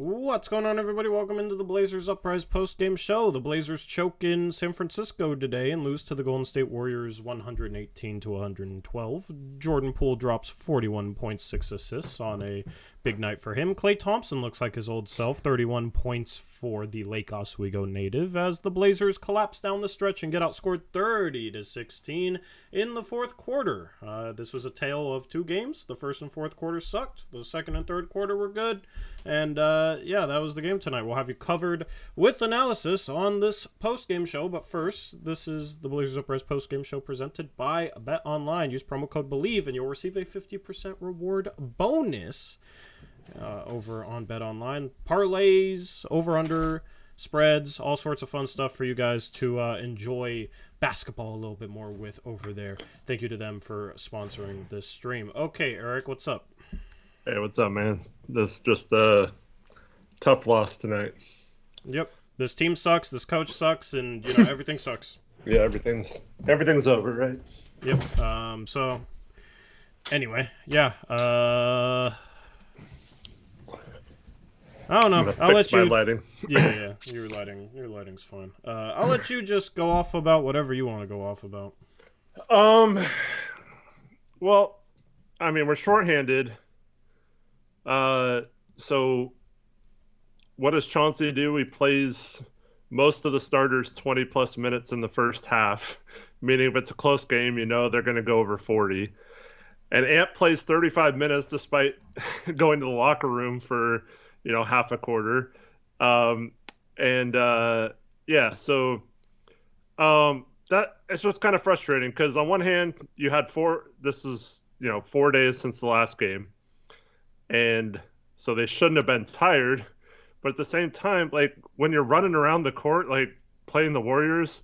What's going on, everybody? Welcome into the Blazers Uprise Postgame show. The Blazers choke in San Francisco today and lose to the Golden State Warriors 118-112. Jordan Poole drops 41.6 assists on a big night for him. Klay Thompson looks like his old self, 31 points for the Lake Oswego native, as the Blazers collapse down the stretch and get outscored 30-16 in the fourth quarter. This was a tale of two games. The first and fourth quarter sucked. The second and third quarter were good. And yeah, that was the game tonight. We'll have you covered with analysis on this post-game show. But first, this is the Blazers Uprise post-game show presented by Bet Online. Use promo code BELIEVE and you'll receive a 50% reward bonus over on Bet Online. Parlays, over-under, spreads, all sorts of fun stuff for you guys to enjoy basketball a little bit more with over there. Thank you to them for sponsoring this stream. Okay, Eric, what's up? Hey, what's up, man? This is just a tough loss tonight. Yep. This team sucks, this coach sucks, and, you know, everything sucks. Yeah, everything's over, right? Yep. So, anyway, yeah. I don't know. I'll let you. Lighting. Yeah. Your lighting's fine. I'll let you just go off about whatever you want to go off about. Well, I mean, we're shorthanded. So what does Chauncey do? He plays most of the starters 20 plus minutes in the first half, meaning if it's a close game, you know they're going to go over 40. And Ant plays 35 minutes despite going to the locker room for, you know, half a quarter. Yeah, so that it's just kind of frustrating because on one hand, you had 4 days since the last game. And so they shouldn't have been tired. But at the same time, like when you're running around the court, like playing the Warriors,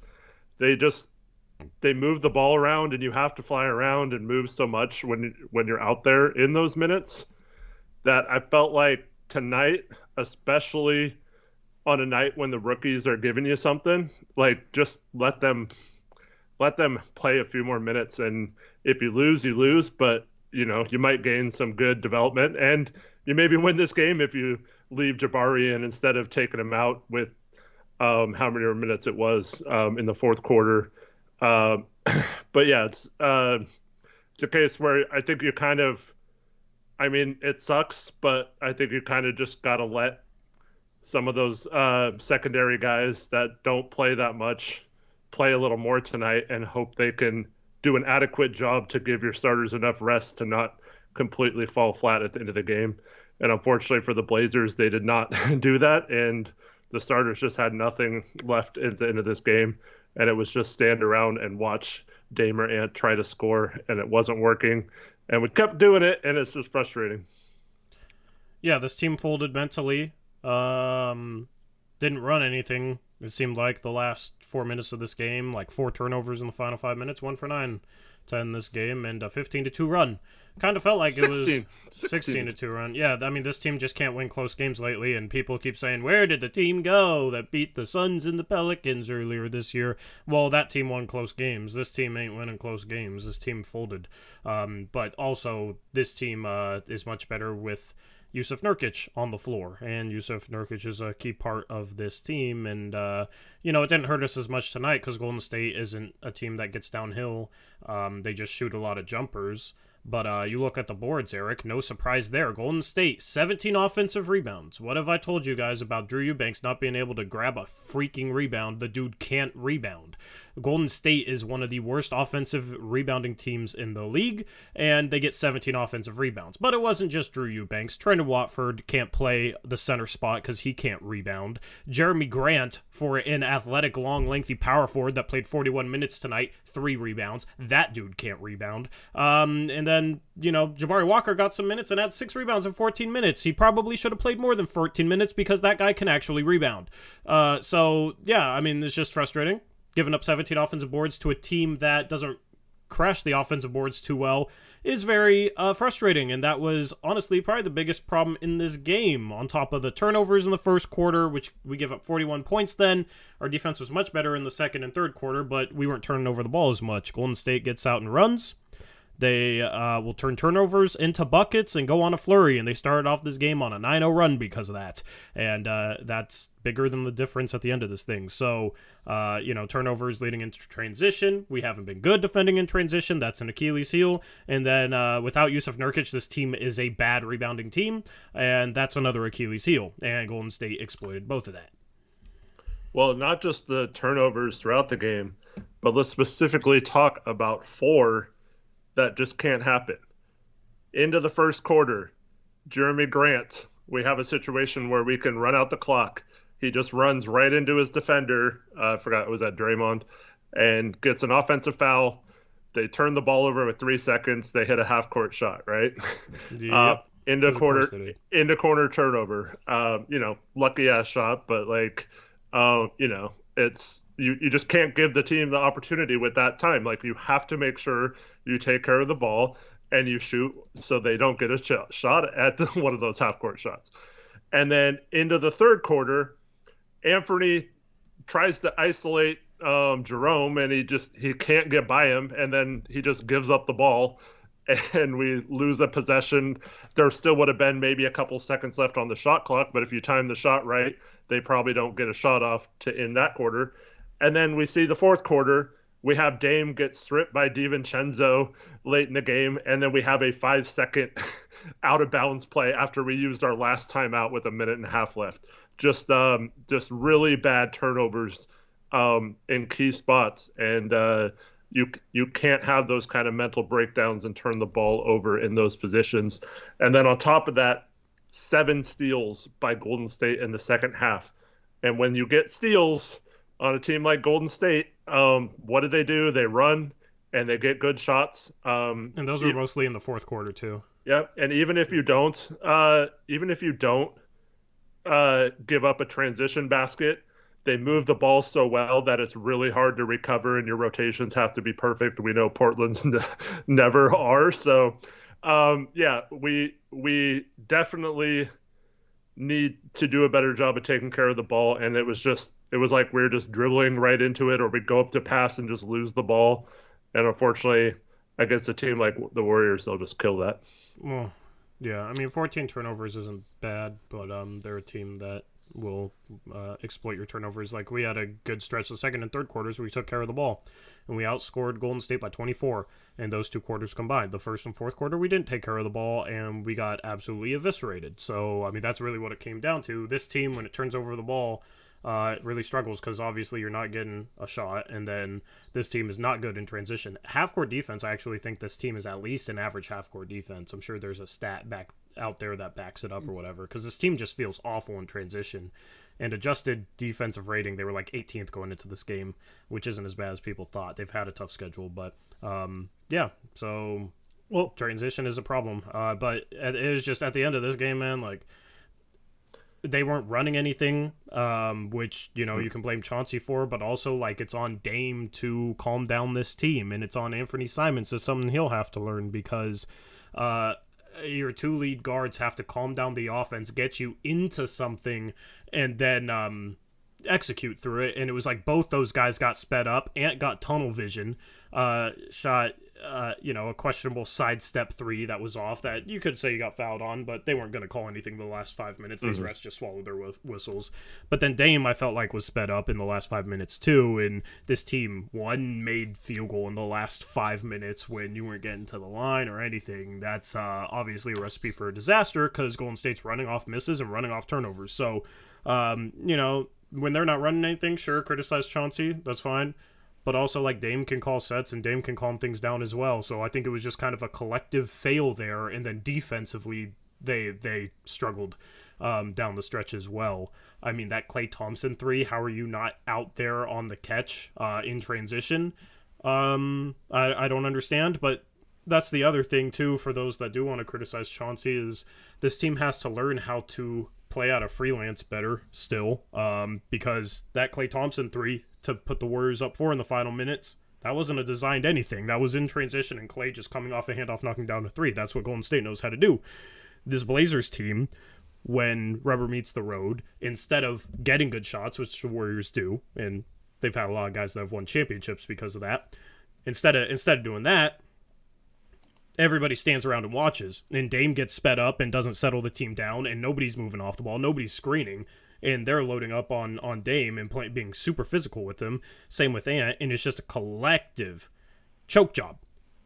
they move the ball around and you have to fly around and move so much when you're out there in those minutes that I felt like tonight, especially on a night when the rookies are giving you something, like just let them play a few more minutes. And if you lose, you lose. But you know, you might gain some good development, and you maybe win this game if you leave Jabari in instead of taking him out with how many minutes it was in the fourth quarter. But yeah, it's a case where I think you kind of, I mean, it sucks, but I think you kind of just got to let some of those secondary guys that don't play that much play a little more tonight and hope they can do an adequate job to give your starters enough rest to not completely fall flat at the end of the game. And unfortunately for the Blazers, they did not do that. And the starters just had nothing left at the end of this game. And it was just stand around and watch Dame or Ant try to score, and it wasn't working. And we kept doing it, and it's just frustrating. Yeah, this team folded mentally. Didn't run anything. It seemed like the last 4 minutes of this game, like 4 turnovers in the final 5 minutes, 1 for 9 to end this game, and a 15-2 run. Kind of felt like it was 16-2 run. Yeah, I mean, this team just can't win close games lately, and people keep saying, where did the team go that beat the Suns and the Pelicans earlier this year? Well, that team won close games. This team ain't winning close games. This team folded. But also, this team is much better with Jusuf Nurkic on the floor, and Jusuf Nurkic is a key part of this team, and you know, it didn't hurt us as much tonight because Golden State isn't a team that gets downhill. They just shoot a lot of jumpers. But you look at the boards, Eric, no surprise there. Golden State, 17 offensive rebounds. What have I told you guys about Drew Eubanks not being able to grab a freaking rebound? The dude can't rebound. Golden State is one of the worst offensive rebounding teams in the league, and they get 17 offensive rebounds. But it wasn't just Drew Eubanks. Trendon Watford can't play the center spot because he can't rebound. Jeremy Grant, for an athletic, long, lengthy power forward that played 41 minutes tonight, 3 rebounds. That dude can't rebound. And then, you know, Jabari Walker got some minutes and had 6 rebounds in 14 minutes. He probably should have played more than 14 minutes because that guy can actually rebound. So, yeah, I mean, it's just frustrating. Giving up 17 offensive boards to a team that doesn't crash the offensive boards too well is very frustrating, and that was honestly probably the biggest problem in this game. On top of the turnovers in the first quarter, which we give up 41 points then, our defense was much better in the second and third quarter, but we weren't turning over the ball as much. Golden State gets out and runs. They will turn turnovers into buckets and go on a flurry, and they started off this game on a 9-0 run because of that. And that's bigger than the difference at the end of this thing. So, turnovers leading into transition. We haven't been good defending in transition. That's an Achilles heel. And then without Yusuf Nurkic, this team is a bad rebounding team, and that's another Achilles heel. And Golden State exploited both of that. Well, not just the turnovers throughout the game, but let's specifically talk about 4 that just can't happen. Into the first quarter, Jeremy Grant, we have a situation where we can run out the clock. He just runs right into his defender. I forgot, was that Draymond? And gets an offensive foul. They turn the ball over with 3 seconds. They hit a half-court shot, right? Yep. Into corner turnover. Lucky-ass shot, but it's you just can't give the team the opportunity with that time. Like, you have to make sure you take care of the ball and you shoot so they don't get a shot at one of those half-court shots. And then into the third quarter, Anthony tries to isolate Jerome, and he can't get by him, and then he just gives up the ball, and we lose a possession. There still would have been maybe a couple seconds left on the shot clock, but if you time the shot right, they probably don't get a shot off to end that quarter. And then we see the fourth quarter, we have Dame get stripped by DiVincenzo late in the game, and then we have a 5-second out-of-bounds play after we used our last timeout with a minute and a half left. Just really bad turnovers in key spots, and you can't have those kind of mental breakdowns and turn the ball over in those positions. And then on top of that, 7 steals by Golden State in the second half. And when you get steals on a team like Golden State, what do? They run and they get good shots. And those are mostly in the fourth quarter too. Yep. And even if you don't give up a transition basket, they move the ball so well that it's really hard to recover, and your rotations have to be perfect. We know Portland's never are. So, we definitely need to do a better job of taking care of the ball. And it was like we were just dribbling right into it, or we'd go up to pass and just lose the ball. And unfortunately, against a team like the Warriors, they'll just kill that. Well, yeah, I mean, 14 turnovers isn't bad, but they're a team that will exploit your turnovers. Like, we had a good stretch the second and third quarters where we took care of the ball, and we outscored Golden State by 24 in those 2 quarters combined. The first and fourth quarter, we didn't take care of the ball, and we got absolutely eviscerated. So, I mean, that's really what it came down to. This team, when it turns over the ball, it really struggles because obviously you're not getting a shot, and then this team is not good in transition. Half-court defense, I actually think this team is at least an average half-court defense. I'm sure there's a stat back out there that backs it up or whatever, because this team just feels awful in transition. And adjusted defensive rating, they were like 18th going into this game, which isn't as bad as people thought. They've had a tough schedule, but so transition is a problem. But it was just at the end of this game, man, like, they weren't running anything, which, you can blame Chauncey for, but also, like, it's on Dame to calm down this team, and it's on Anthony Simons. It's something he'll have to learn, because your 2 lead guards have to calm down the offense, get you into something, and then execute through it. And it was like both those guys got sped up. Ant got tunnel vision, shot a questionable sidestep 3 that was off, that you could say he got fouled on, but they weren't going to call anything the last 5 minutes. These refs just swallowed their whistles. But then Dame, I felt like, was sped up in the last 5 minutes too, and this team, made field goal in the last 5 minutes when you weren't getting to the line or anything. That's obviously a recipe for a disaster, because Golden State's running off misses and running off turnovers. So, when they're not running anything, sure, criticize Chauncey, that's fine. But also, like, Dame can call sets, and Dame can calm things down as well. So I think it was just kind of a collective fail there, and then defensively they struggled down the stretch as well. I mean, that Klay Thompson 3, how are you not out there on the catch in transition? I don't understand, but that's the other thing, too, for those that do want to criticize Chauncey, is this team has to learn how to play out of freelance better still, because that Klay Thompson 3 to put the Warriors up 4 in the final minutes, that wasn't a designed anything. That was in transition, and Klay just coming off a handoff, knocking down a 3. That's what Golden State knows how to do. This Blazers team, when rubber meets the road, instead of getting good shots, which the Warriors do, and they've had a lot of guys that have won championships because of that, instead of doing that, everybody stands around and watches. And Dame gets sped up and doesn't settle the team down, and nobody's moving off the ball, nobody's screening, and they're loading up on Dame and being super physical with him. Same with Ant, and it's just a collective choke job,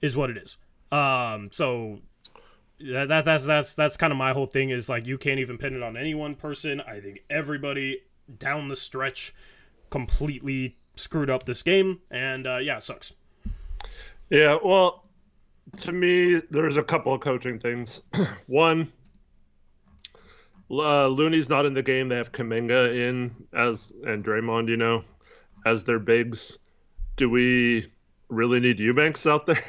is what it is. So that's kind of my whole thing, is like, you can't even pin it on any one person. I think everybody down the stretch completely screwed up this game, and yeah, it sucks. Yeah, well, to me, there's a couple of coaching things. One, Looney's not in the game. They have Kuminga in and Draymond, as their bigs. Do we really need Eubanks out there?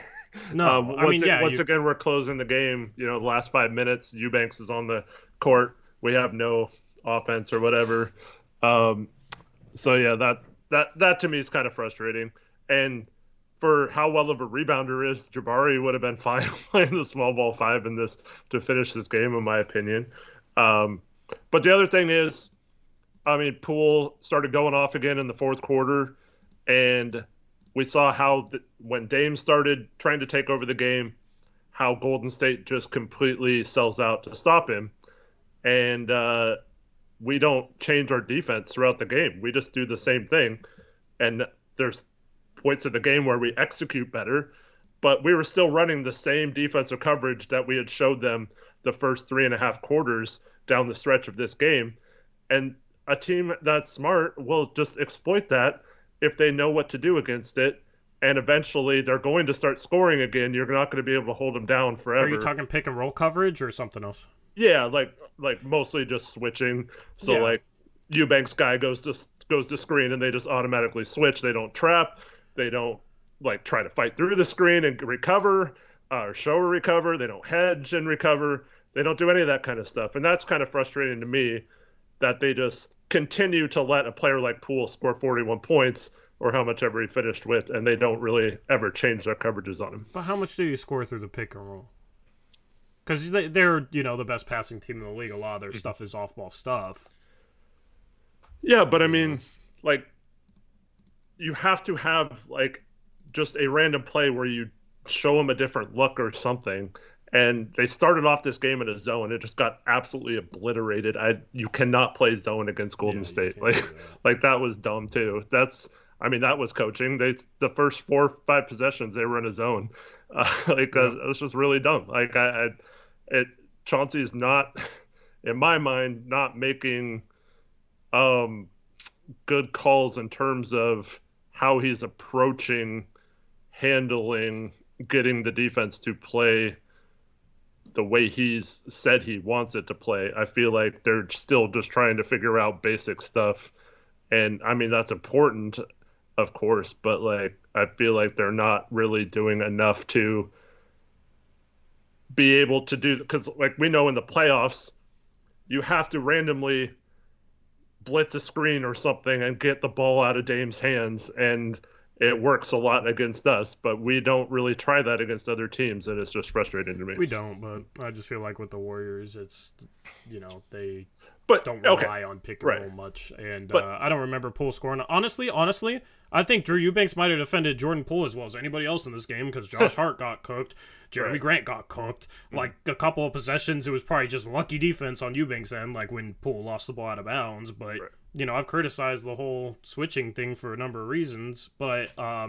No, once again, we're closing the game. The last 5 minutes, Eubanks is on the court. We have no offense or whatever. So yeah, that to me is kind of frustrating. And for how well of a rebounder is, Jabari would have been fine playing the small ball 5 in this to finish this game, in my opinion. But the other thing is, Poole started going off again in the fourth quarter, and we saw how when Dame started trying to take over the game, how Golden State just completely sells out to stop him. And we don't change our defense throughout the game. We just do the same thing. And there's points of the game where we execute better, but we were still running the same defensive coverage that we had showed them the first 3.5 quarters down the stretch of this game. And a team that's smart will just exploit that if they know what to do against it. And eventually they're going to start scoring again. You're not going to be able to hold them down forever. Are you talking pick and roll coverage or something else? Yeah, like mostly just switching. So like Eubanks guy goes to screen and they just automatically switch. They don't trap. They don't try to fight through the screen and recover or show a recover. They don't hedge and recover. They don't do any of that kind of stuff. And that's kind of frustrating to me, that they just continue to let a player like Poole score 41 points or how much ever he finished with, and they don't really ever change their coverages on him. But how much did he score through the pick and roll? Because they're the best passing team in the league. A lot of their stuff is off-ball stuff. Yeah, but you have to have just a random play where you show them a different look or something. And they started off this game in a zone. It just got absolutely obliterated. You cannot play zone against Golden State. That was dumb too. That was coaching. The first 4 or 5 possessions they were in a zone. That's just really dumb. Chauncey's not, in my mind, not making good calls in terms of how he's approaching, handling, getting the defense to play the way he's said he wants it to play. I feel like they're still just trying to figure out basic stuff. And that's important, of course, but I feel like they're not really doing enough to be able to do, because we know in the playoffs, you have to randomly blitz a screen or something and get the ball out of Dame's hands, and it works a lot against us, but we don't really try that against other teams, and it's just frustrating to me. We don't, but I just feel like with the Warriors, it's, they don't okay. rely on pick and roll much, and I don't remember Poole scoring. Honestly, I think Drew Eubanks might have defended Jordan Poole as well as anybody else in this game, because Josh Hart got cooked, Jeremy Grant got cooked. A couple of possessions, it was probably just lucky defense on Eubanks' end, when Poole lost the ball out of bounds, but... I've criticized the whole switching thing for a number of reasons, but, I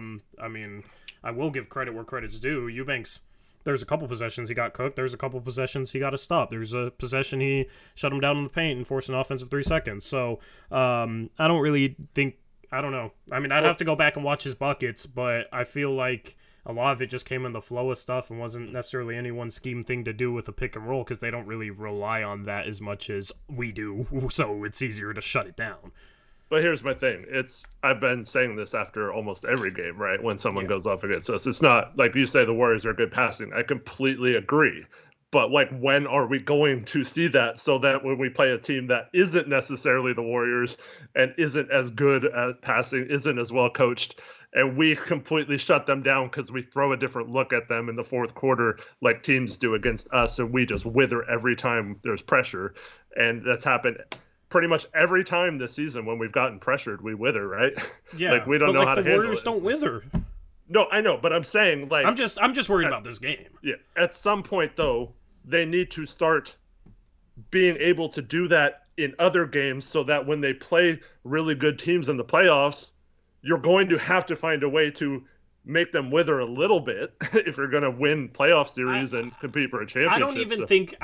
will give credit where credit's due. Eubanks, there's a couple possessions he got cooked. There's a couple possessions he got a stop. There's a possession he shut him down in the paint and forced an offensive 3 seconds. So, I don't really think, I don't know. I'd have to go back and watch his buckets, but I feel like a lot of it just came in the flow of stuff and wasn't necessarily any one scheme thing to do with a pick and roll, because they don't really rely on that as much as we do, so it's easier to shut it down. But here's my thing. I've been saying this after almost every game, right? When someone goes off against us, it's not like you say the Warriors are good passing. I completely agree. But when are we going to see that, so that when we play a team that isn't necessarily the Warriors and isn't as good at passing, isn't as well coached, and we completely shut them down because we throw a different look at them in the fourth quarter like teams do against us, and we just wither every time there's pressure. And that's happened pretty much every time this season. When we've gotten pressured, we wither, right? Yeah, we don't know how to handle it. The Warriors don't wither. No, I know, but I'm saying like I'm just worried about this game. Yeah, at some point though, they need to start being able to do that in other games so that when they play really good teams in the playoffs, you're going to have to find a way to make them wither a little bit if you're going to win playoff series and compete for a championship. I don't even think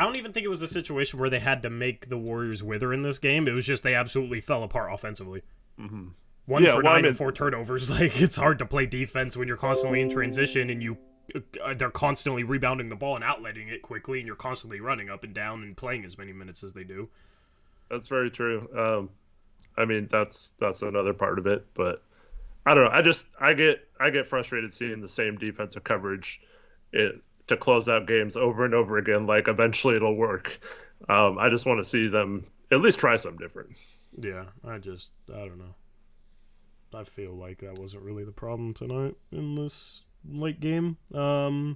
it was a situation where they had to make the Warriors wither in this game. It was just they absolutely fell apart offensively. Mm-hmm. 1 for 9 and 4 turnovers. Like, it's hard to play defense when you're constantly in transition and they're constantly rebounding the ball and outletting it quickly, and you're constantly running up and down and playing as many minutes as they do. That's very true. I mean, that's another part of it, but I don't know. I get frustrated seeing the same defensive coverage to close out games over and over again. Like, eventually it'll work. I just want to see them at least try something different. Yeah, I don't know. I feel like that wasn't really the problem tonight in this late game. Shout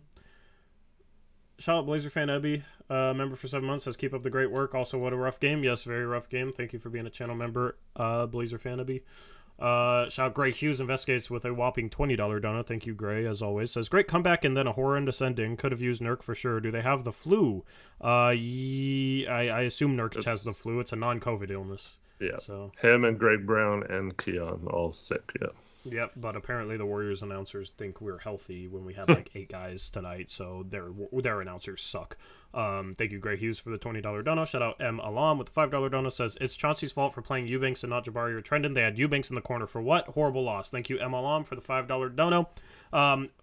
out Blazer fan Ebby, member for 7 months, says keep up the great work. Also, what a rough game. Yes, very rough game. Thank you for being a channel member, Blazer fan Ebby. Shout out Gray Hughes investigates with a whopping $20 donut. Thank you, Gray, as always. Says great comeback and then a horrendous ending. Could have used Nurk for sure. Do they have the flu? I assume Nurk has the flu. It's a non-COVID illness. Yeah. So him and Greg Brown and Keon all sick. Yeah. Yep, but apparently the Warriors announcers think we're healthy when we had like 8 guys tonight, so their announcers suck. Thank you, Gray Hughes, for the $20 dono. Shout out M. Alam with the $5 dono. Says, it's Chauncey's fault for playing Eubanks and not Jabari or Trendon. They had Eubanks in the corner for what? Horrible loss. Thank you, M. Alam, for the $5 dono.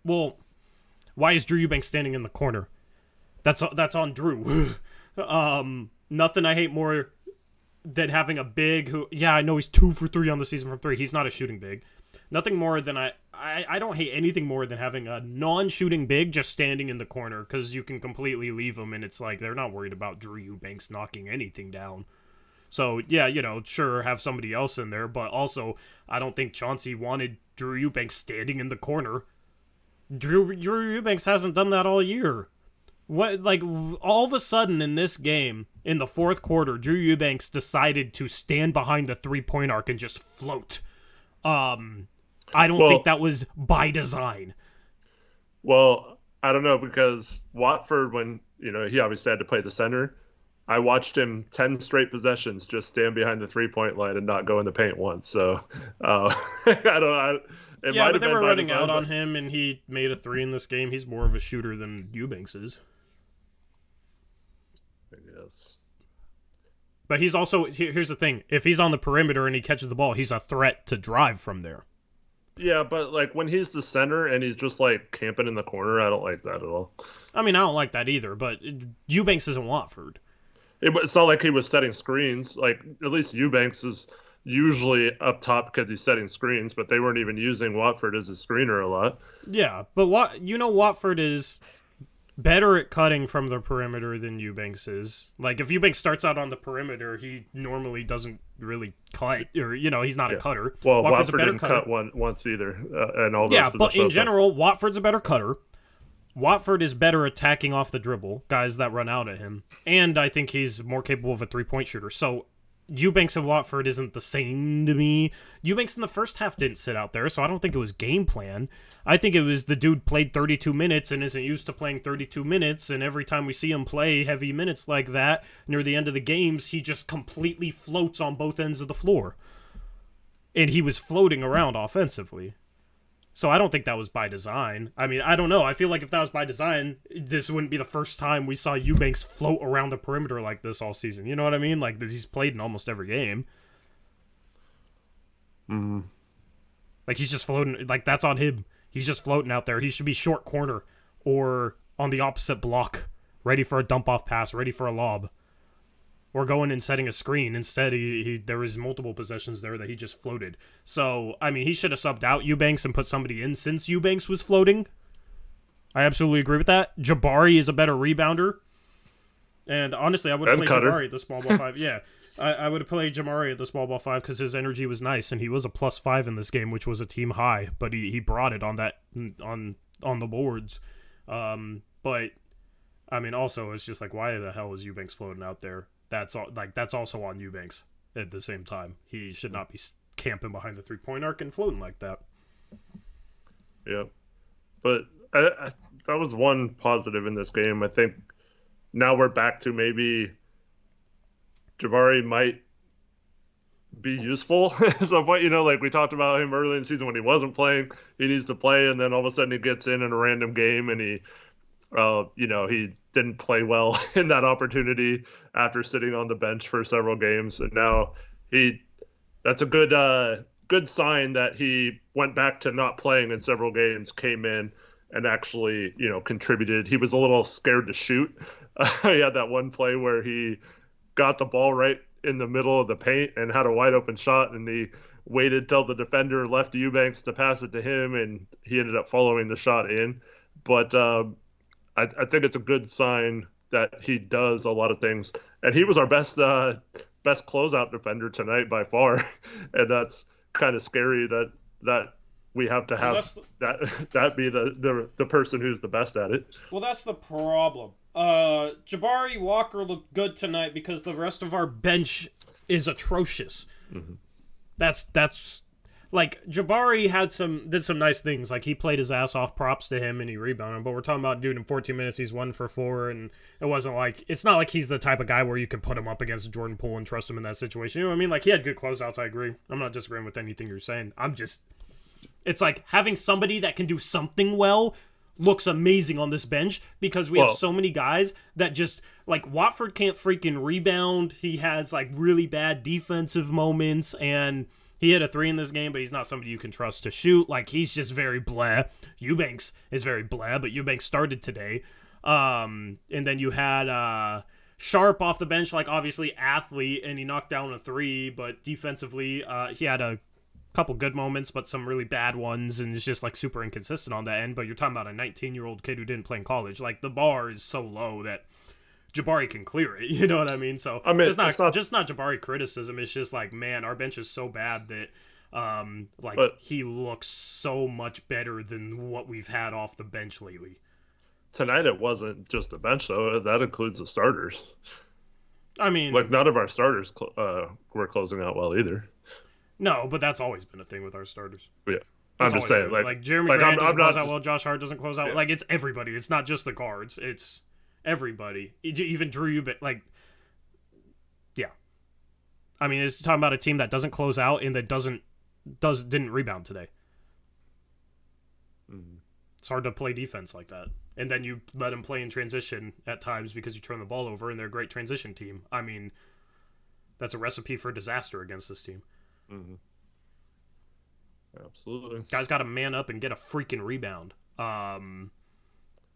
Well, why is Drew Eubanks standing in the corner? That's on Drew. Nothing I hate more than having a big who, yeah, I know he's 2 for 3 on the season from 3. He's not a shooting big. Nothing more than I don't hate anything more than having a non-shooting big just standing in the corner, because you can completely leave them and it's like they're not worried about Drew Eubanks knocking anything down. So, yeah, sure, have somebody else in there, but also I don't think Chauncey wanted Drew Eubanks standing in the corner. Drew Eubanks hasn't done that all year. What, like, all of a sudden in this game, in the fourth quarter, Drew Eubanks decided to stand behind the three-point arc and just float. I don't think that was by design. Well, I don't know, because Watford, when, he obviously had to play the center, I watched him 10 straight possessions just stand behind the three-point line and not go in the paint once. So, but they were running out on him, and he made a 3 in this game. He's more of a shooter than Eubanks is. I guess. But he's also, here's the thing, if he's on the perimeter and he catches the ball, he's a threat to drive from there. Yeah, but like when he's the center and he's just like camping in the corner, I don't like that at all. I mean, I don't like that either, but Eubanks isn't Watford. It's not like he was setting screens. Like, at least Eubanks is usually up top because he's setting screens, but they weren't even using Watford as a screener a lot. Yeah, but Watford is better at cutting from the perimeter than Eubanks is. Like, if Eubanks starts out on the perimeter, he normally doesn't really cut, or, he's not a cutter. Well, Watford didn't cut once either, and all those Yeah, but in general, Watford's a better cutter. Watford is better attacking off the dribble, guys that run out at him, and I think he's more capable of a three-point shooter. So Eubanks and Watford isn't the same to me. Eubanks in the first half didn't sit out there, so I don't think it was game plan. I think it was the dude played 32 minutes and isn't used to playing 32 minutes, and every time we see him play heavy minutes like that, near the end of the games, he just completely floats on both ends of the floor. And he was floating around offensively. So I don't think that was by design. I mean, I don't know. I feel like if that was by design, this wouldn't be the first time we saw Eubanks float around the perimeter like this all season. You know what I mean? Like, he's played in almost every game. Mm-hmm. Like, he's just floating. Like, that's on him. He's just floating out there. He should be short corner or on the opposite block, ready for a dump-off pass, ready for a lob. Or going and setting a screen. Instead, there was multiple possessions there that he just floated. So, I mean, he should have subbed out Eubanks and put somebody in since Eubanks was floating. I absolutely agree with that. Jabari is a better rebounder. And honestly, I would have played Jabari at the small ball 5. Yeah, I would have played Jabari at the small ball 5 because his energy was nice, and he was a +5 in this game, which was a team high. But he brought it on the boards. But I mean, also, it's just like, why the hell is Eubanks floating out there? That's also on Eubanks at the same time. He should not be camping behind the three-point arc and floating like that. Yeah. But that was one positive in this game. I think now we're back to maybe Jabari might be useful at some point. Like we talked about him early in the season when he wasn't playing, he needs to play, and then all of a sudden he gets in a random game and he didn't play well in that opportunity after sitting on the bench for several games, and now he that's a good sign that he went back to not playing in several games, came in and actually contributed. He was a little scared to shoot. He had that one play where he got the ball right in the middle of the paint and had a wide open shot, and he waited till the defender left Eubanks to pass it to him, and he ended up following the shot in. But I think it's a good sign that he does a lot of things, and he was our best closeout defender tonight by far, and that's kind of scary that we have to have that be the person who's the best at it. Well, that's the problem. Jabari Walker looked good tonight because the rest of our bench is atrocious. Mm-hmm. That's like Jabari did some nice things. Like he played his ass off, props to him, and he rebounded. But we're talking about dude in 14 minutes, he's 1 for 4, and it's not like he's the type of guy where you can put him up against Jordan Poole and trust him in that situation. You know what I mean? Like he had good closeouts. I agree. I'm not disagreeing with anything you're saying. It's like having somebody that can do something well looks amazing on this bench because we have so many guys that just like Watford can't freaking rebound. He has like really bad defensive moments, and he hit a 3 in this game, but he's not somebody you can trust to shoot. Like he's just very blah. Eubanks is very blah, but Eubanks started today. And then you had Sharp off the bench, like obviously athlete, and he knocked down a 3, but defensively he had a couple good moments, but some really bad ones, and it's just like super inconsistent on that end. But you're talking about a 19-year-old kid who didn't play in college. Like the bar is so low that Jabari can clear it. You know what I mean? So it's not Jabari criticism. It's just like, man, our bench is so bad that he looks so much better than what we've had off the bench lately. Tonight it wasn't just the bench though. That includes the starters. I mean, like none of our starters were closing out well either. No, but that's always been a thing with our starters. Yeah. I'm just saying, like Jeremy Grant doesn't close out well, Josh Hart doesn't close out. Yeah. Like, it's everybody. It's not just the guards. It's everybody. Even Drew, but like, yeah. I mean, it's talking about a team that doesn't close out and that didn't rebound today. Mm-hmm. It's hard to play defense like that. And then you let them play in transition at times because you turn the ball over and they're a great transition team. I mean, that's a recipe for disaster against this team. Mm-hmm. Absolutely. Guys got to man up and get a freaking rebound. Got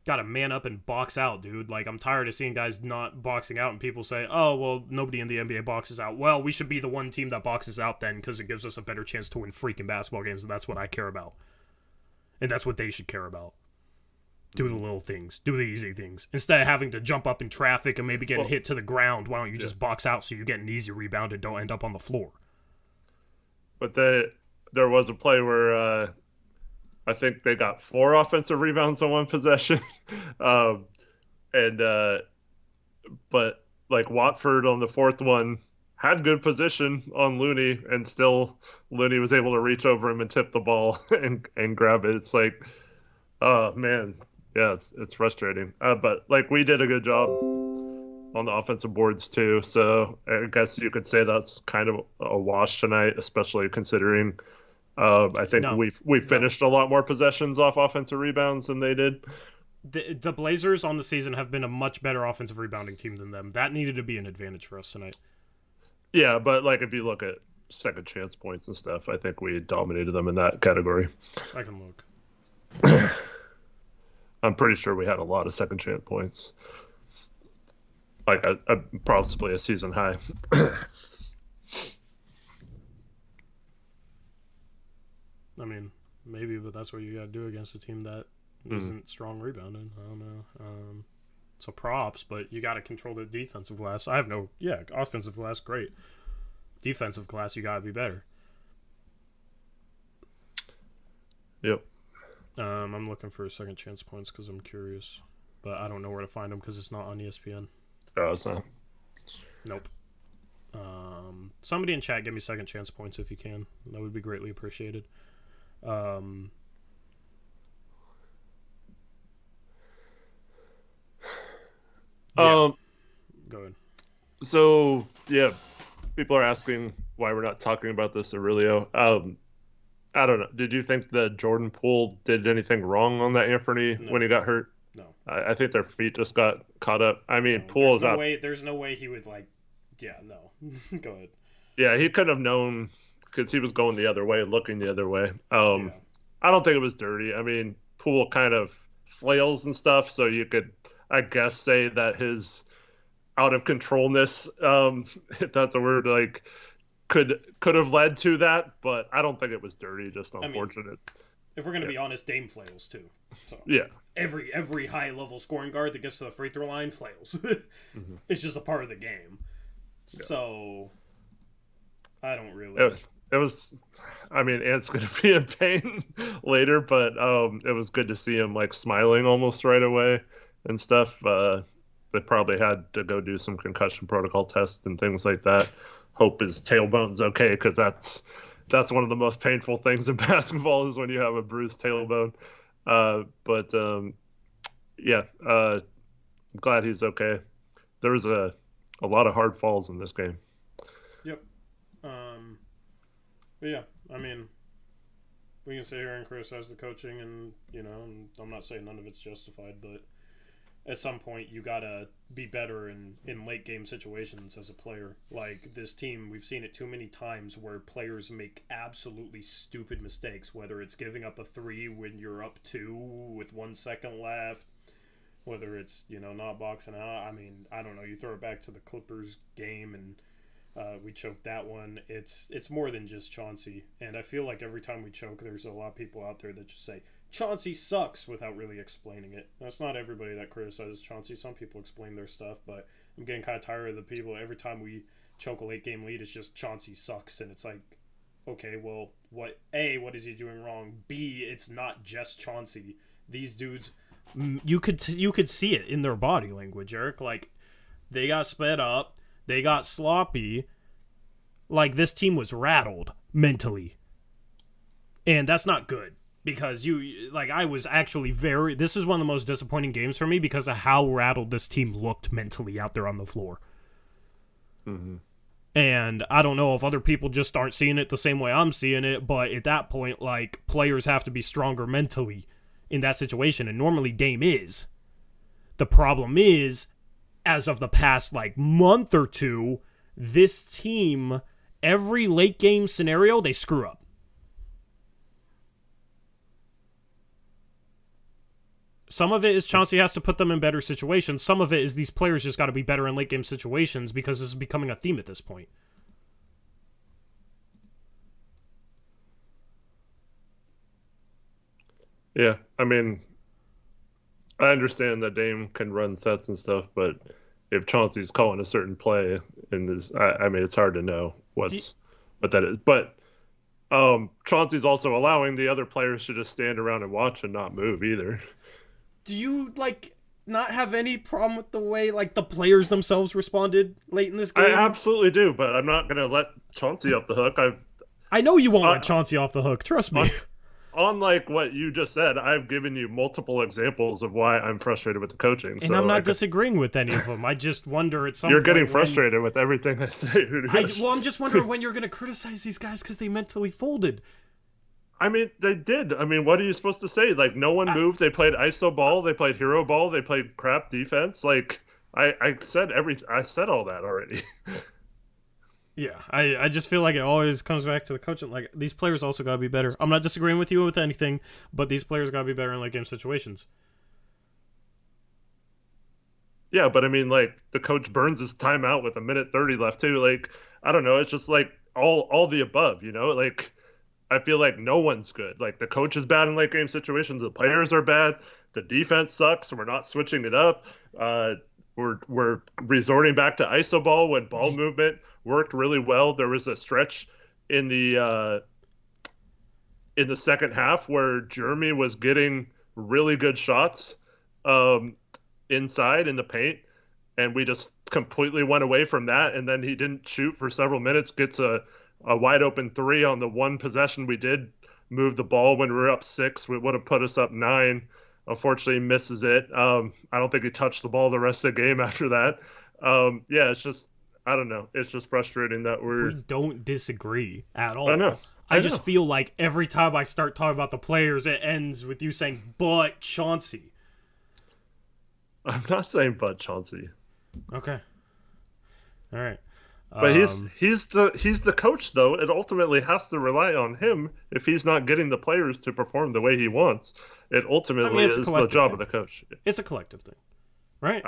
to man up and box out, dude. Like, I'm tired of seeing guys not boxing out and people say, oh, well, nobody in the NBA boxes out. Well, we should be the one team that boxes out then because it gives us a better chance to win freaking basketball games, and that's what I care about. And that's what they should care about. Do the little things. Do the easy things. Instead of having to jump up in traffic and maybe getting hit to the ground, why don't you just box out so you get an easy rebound and don't end up on the floor? But there was a play where I think they got 4 offensive rebounds on one possession. But like Watford on the 4th one had good position on Looney, and still Looney was able to reach over him and tip the ball and grab it. It's like, oh man, yeah, it's frustrating. But like we did a good job on the offensive boards too, so I guess you could say that's kind of a wash tonight, especially considering I think we finished a lot more possessions off offensive rebounds than they did. The Blazers on the season have been a much better offensive rebounding team than them. That needed to be an advantage for us tonight. Yeah, but like if you look at second chance points and stuff, I think we dominated them in that category. I can look. I'm pretty sure we had a lot of second chance points. Like possibly a season high. I mean, maybe, but that's what you got to do against a team that isn't strong rebounding. I don't know. So props, but you got to control the defensive glass. Offensive glass, great. Defensive glass, you got to be better. Yep. I'm looking for second chance points because I'm curious, but I don't know where to find them because it's not on ESPN. Oh, it's not. Nope. Somebody in chat, give me second chance points if you can. That would be greatly appreciated. Yeah, Um, go ahead. so yeah, people are asking why we're not talking about this Aurelio. I don't know. Did you think that Jordan Poole did anything wrong on that Anthony No, when he got hurt? no, I think their feet just got caught up. I mean, no. Poole is out. There's no way he would like. Yeah, no. Go ahead. Yeah, he could have known because he was going the other way, looking the other way. Yeah. I don't think it was dirty. I mean, Poole kind of flails and stuff, so you could, I guess, say that his out of controlness, if that's a word, like could have led to that, but I don't think it was dirty. Just I mean, unfortunate. if we're gonna be honest, Dame flails too. So Yeah. every high level scoring guard that gets to the free throw line flails. Mm-hmm. It's just a part of the game. Yeah. So I don't really. It was. I mean, Ant's gonna be in pain later, but it was good to see him like smiling almost right away and stuff. They probably had to go do some concussion protocol tests and things like that. Hope his tailbone's okay because that's one of the most painful things in basketball is when you have a bruised tailbone. But yeah, I'm glad he's okay. There was a lot of hard falls in this game. Yep. But yeah, I mean, we can sit here and criticize the coaching, and I'm not saying none of it's justified, but at some point you gotta be better in late game situations as a player. Like this team, we've seen it too many times where players make absolutely stupid mistakes, whether it's giving up a three when you're up two with 1 second left, whether it's not boxing out. I mean, I don't know. You throw it back to the Clippers game and we choked that one. It's more than just Chauncey, and I feel like every time we choke, there's a lot of people out there that just say Chauncey sucks without really explaining it. That's not everybody that criticizes Chauncey. Some people explain their stuff, but I'm getting kind of tired of the people. Every time we choke a late game lead, it's just Chauncey sucks, and it's like, okay, well, what is he doing wrong? B, it's not just Chauncey. These dudes, you could see it in their body language, Eric. Like they got sped up. They got sloppy. Like, this team was rattled mentally. And that's not good. Because I was actually this is one of the most disappointing games for me because of how rattled this team looked mentally out there on the floor. Mm-hmm. And I don't know if other people just aren't seeing it the same way I'm seeing it, but at that point, like, players have to be stronger mentally in that situation. And normally Dame is. The problem is, as of the past month or two, this team, every late game scenario, they screw up. Some of it is Chauncey has to put them in better situations. Some of it is these players just got to be better in late game situations because this is becoming a theme at this point. Yeah, I mean, I understand that Dame can run sets and stuff, but if Chauncey's calling a certain play, I mean, it's hard to know what that is. But Chauncey's also allowing the other players to just stand around and watch and not move either. Do you not have any problem with the way the players themselves responded late in this game? I absolutely do, but I'm not gonna let Chauncey off the hook. I know you won't let Chauncey off the hook. Trust me. Unlike what you just said, I've given you multiple examples of why I'm frustrated with the coaching. And I'm not disagreeing with any of them. I just wonder at some point... You're getting frustrated with everything I say. I'm just wondering when you're going to criticize these guys because they mentally folded. I mean, they did. I mean, what are you supposed to say? No one moved. They played ISO ball. They played hero ball. They played crap defense. I said all that already. Yeah, I just feel like it always comes back to the coaching. These players also got to be better. I'm not disagreeing with you with anything, but these players got to be better in late game situations. Yeah, but I mean, the coach burns his timeout with 1:30 left too. I don't know. It's just all the above, I feel like no one's good. The coach is bad in late game situations. The players are bad. The defense sucks, and we're not switching it up. We're resorting back to ISO ball when ball movement worked really well. There was a stretch in the second half where Jeremy was getting really good shots inside in the paint, and we just completely went away from that. And then he didn't shoot for several minutes, gets a wide open three on the one possession we did move the ball when we were up 6. We would have put us up 9. Unfortunately, misses it. I don't think he touched the ball the rest of the game after that. Yeah, it's just I don't know. It's just frustrating that We don't disagree at I know. all. I I know. just feel like every time I start talking about the players, it ends with you saying, but Chauncey. I'm not saying Bud Chauncey, Okay. All right. but he's the coach though. It ultimately has to rely on him if he's not getting the players to perform the way he wants. It ultimately it's a is the collective job thing. of the coach. It's a collective thing, right?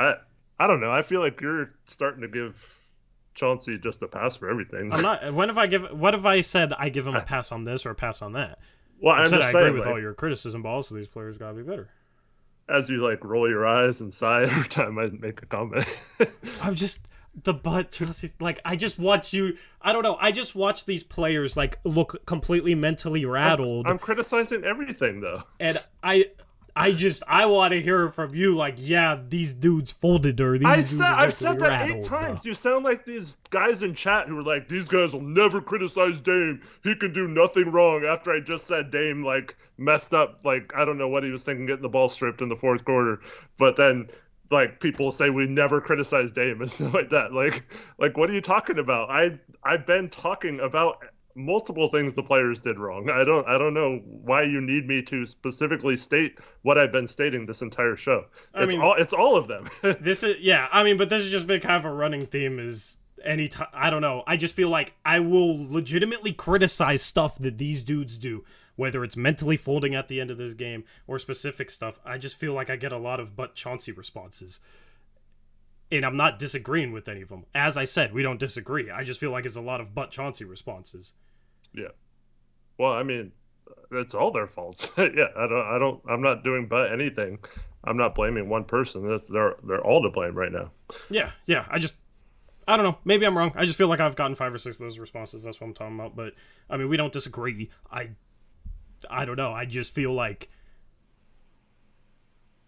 I don't know. I feel like you're starting to give Chauncey just a pass for everything. I'm not. What have I said? I give him a pass on this or a pass on that. Well, I I'm said just I saying, agree with like, all your criticism, but also these players gotta be better. as you like roll your eyes and sigh every time I make a comment. I'm just the butt Chelsea. Like I just watch you. I don't know. I just watch these players like look completely mentally rattled. I'm criticizing everything though, and I want to hear from you. Like, yeah, these dudes folded or these. I've said that 8 times. You sound like these guys in chat who are like, these guys will never criticize Dame. He can do nothing wrong. After I just said Dame like messed up, like I don't know what he was thinking, getting the ball stripped in the fourth quarter, but then. Like people say we never criticize Dame and stuff like that. Like what are you talking about? I've been talking about multiple things the players did wrong. I don't know why you need me to specifically state what I've been stating this entire show. It's all of them. This is but this has just been kind of a running theme is anytime I don't know. I just feel like I will legitimately criticize stuff that these dudes do. Whether it's mentally folding at the end of this game or specific stuff, I just feel like I get a lot of but Chauncey responses. And I'm not disagreeing with any of them. As I said, we don't disagree. I just feel like it's a lot of but Chauncey responses. Yeah. Well, I mean, it's all their faults. Yeah, I'm not doing but anything. I'm not blaming one person. They're all to blame right now. Yeah. I don't know. Maybe I'm wrong. I just feel like I've gotten 5 or 6 of those responses. That's what I'm talking about. But I mean, we don't disagree. I don't know. I just feel like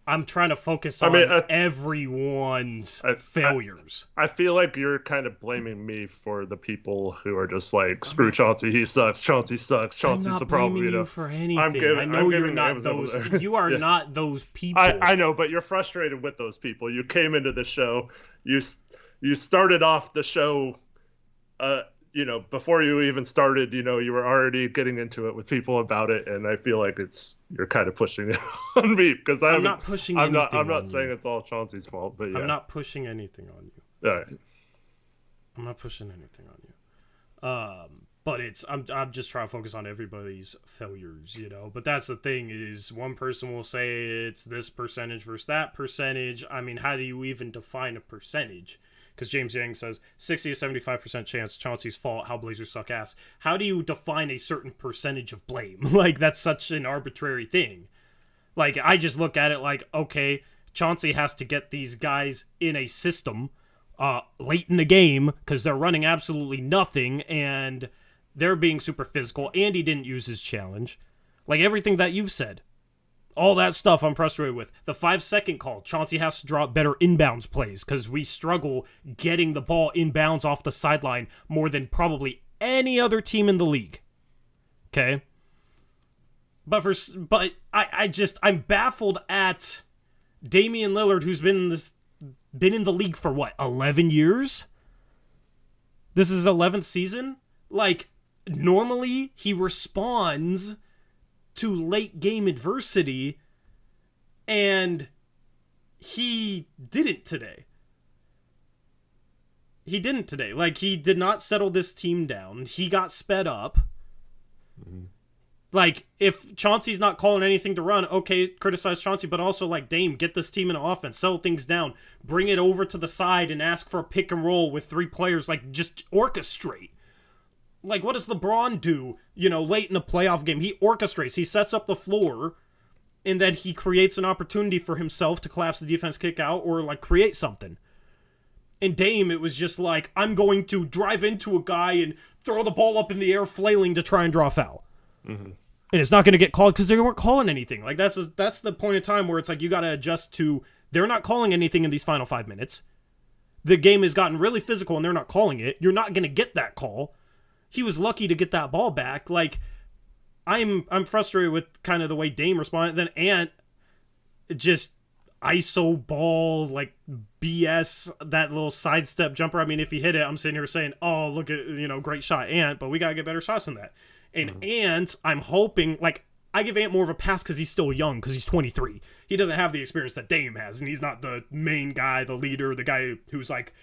I'm trying to focus on everyone's failures. I feel like you're kind of blaming me for the people who are just like, screw Chauncey, he sucks. Chauncey sucks. Chauncey's the problem. You know, for anything. I know you're not those. You are not those people. I know, but you're frustrated with those people. You came into the show. You started off the show. Before you even started, you were already getting into it with people about it, and I feel like you're kind of pushing it on me because I'm not pushing. I'm not saying it's all Chauncey's fault, but yeah. I'm not pushing anything on you. All right. I'm not pushing anything on you. But I'm just trying to focus on everybody's failures, But that's the thing is one person will say it's this percentage versus that percentage. I mean, how do you even define a percentage? Because James Yang says 60 to 75% chance Chauncey's fault, how Blazers suck ass. How do you define a certain percentage of blame? Like, that's such an arbitrary thing. Like, I just look at it like, okay, Chauncey has to get these guys in a system late in the game because they're running absolutely nothing and they're being super physical. Andy didn't use his challenge. Like, everything that you've said. All that stuff I'm frustrated with. The 5-second call. Chauncey has to drop better inbounds plays because we struggle getting the ball inbounds off the sideline more than probably any other team in the league. Okay? But I'm baffled at Damian Lillard, who's been in the league for what, 11 years? This is his 11th season? Like, normally he responds to late game adversity, and he didn't today. Like, he did not settle this team down. He got sped up. Mm-hmm. Like, if Chauncey's not calling anything to run, okay, criticize Chauncey, but also, like, Dame, get this team in offense, settle things down, bring it over to the side and ask for a pick and roll with 3 players, like, just orchestrate. Like, what does LeBron do, late in a playoff game? He orchestrates. He sets up the floor, and then he creates an opportunity for himself to collapse the defense, kick out, or, like, create something. And Dame, it was just like, I'm going to drive into a guy and throw the ball up in the air, flailing to try and draw a foul. Mm-hmm. And it's not going to get called because they weren't calling anything. Like, that's the point in time where it's like you got to adjust to, they're not calling anything in these final 5 minutes. The game has gotten really physical, and they're not calling it. You're not going to get that call. He was lucky to get that ball back. Like, I'm frustrated with kind of the way Dame responded. Then Ant, just ISO ball, like BS, that little sidestep jumper. I mean, if he hit it, I'm sitting here saying, oh, look at, great shot, Ant, but we got to get better shots than that. And Ant, I'm hoping, like, I give Ant more of a pass because he's still young, because he's 23. He doesn't have the experience that Dame has, and he's not the main guy, the leader, the guy who's, like,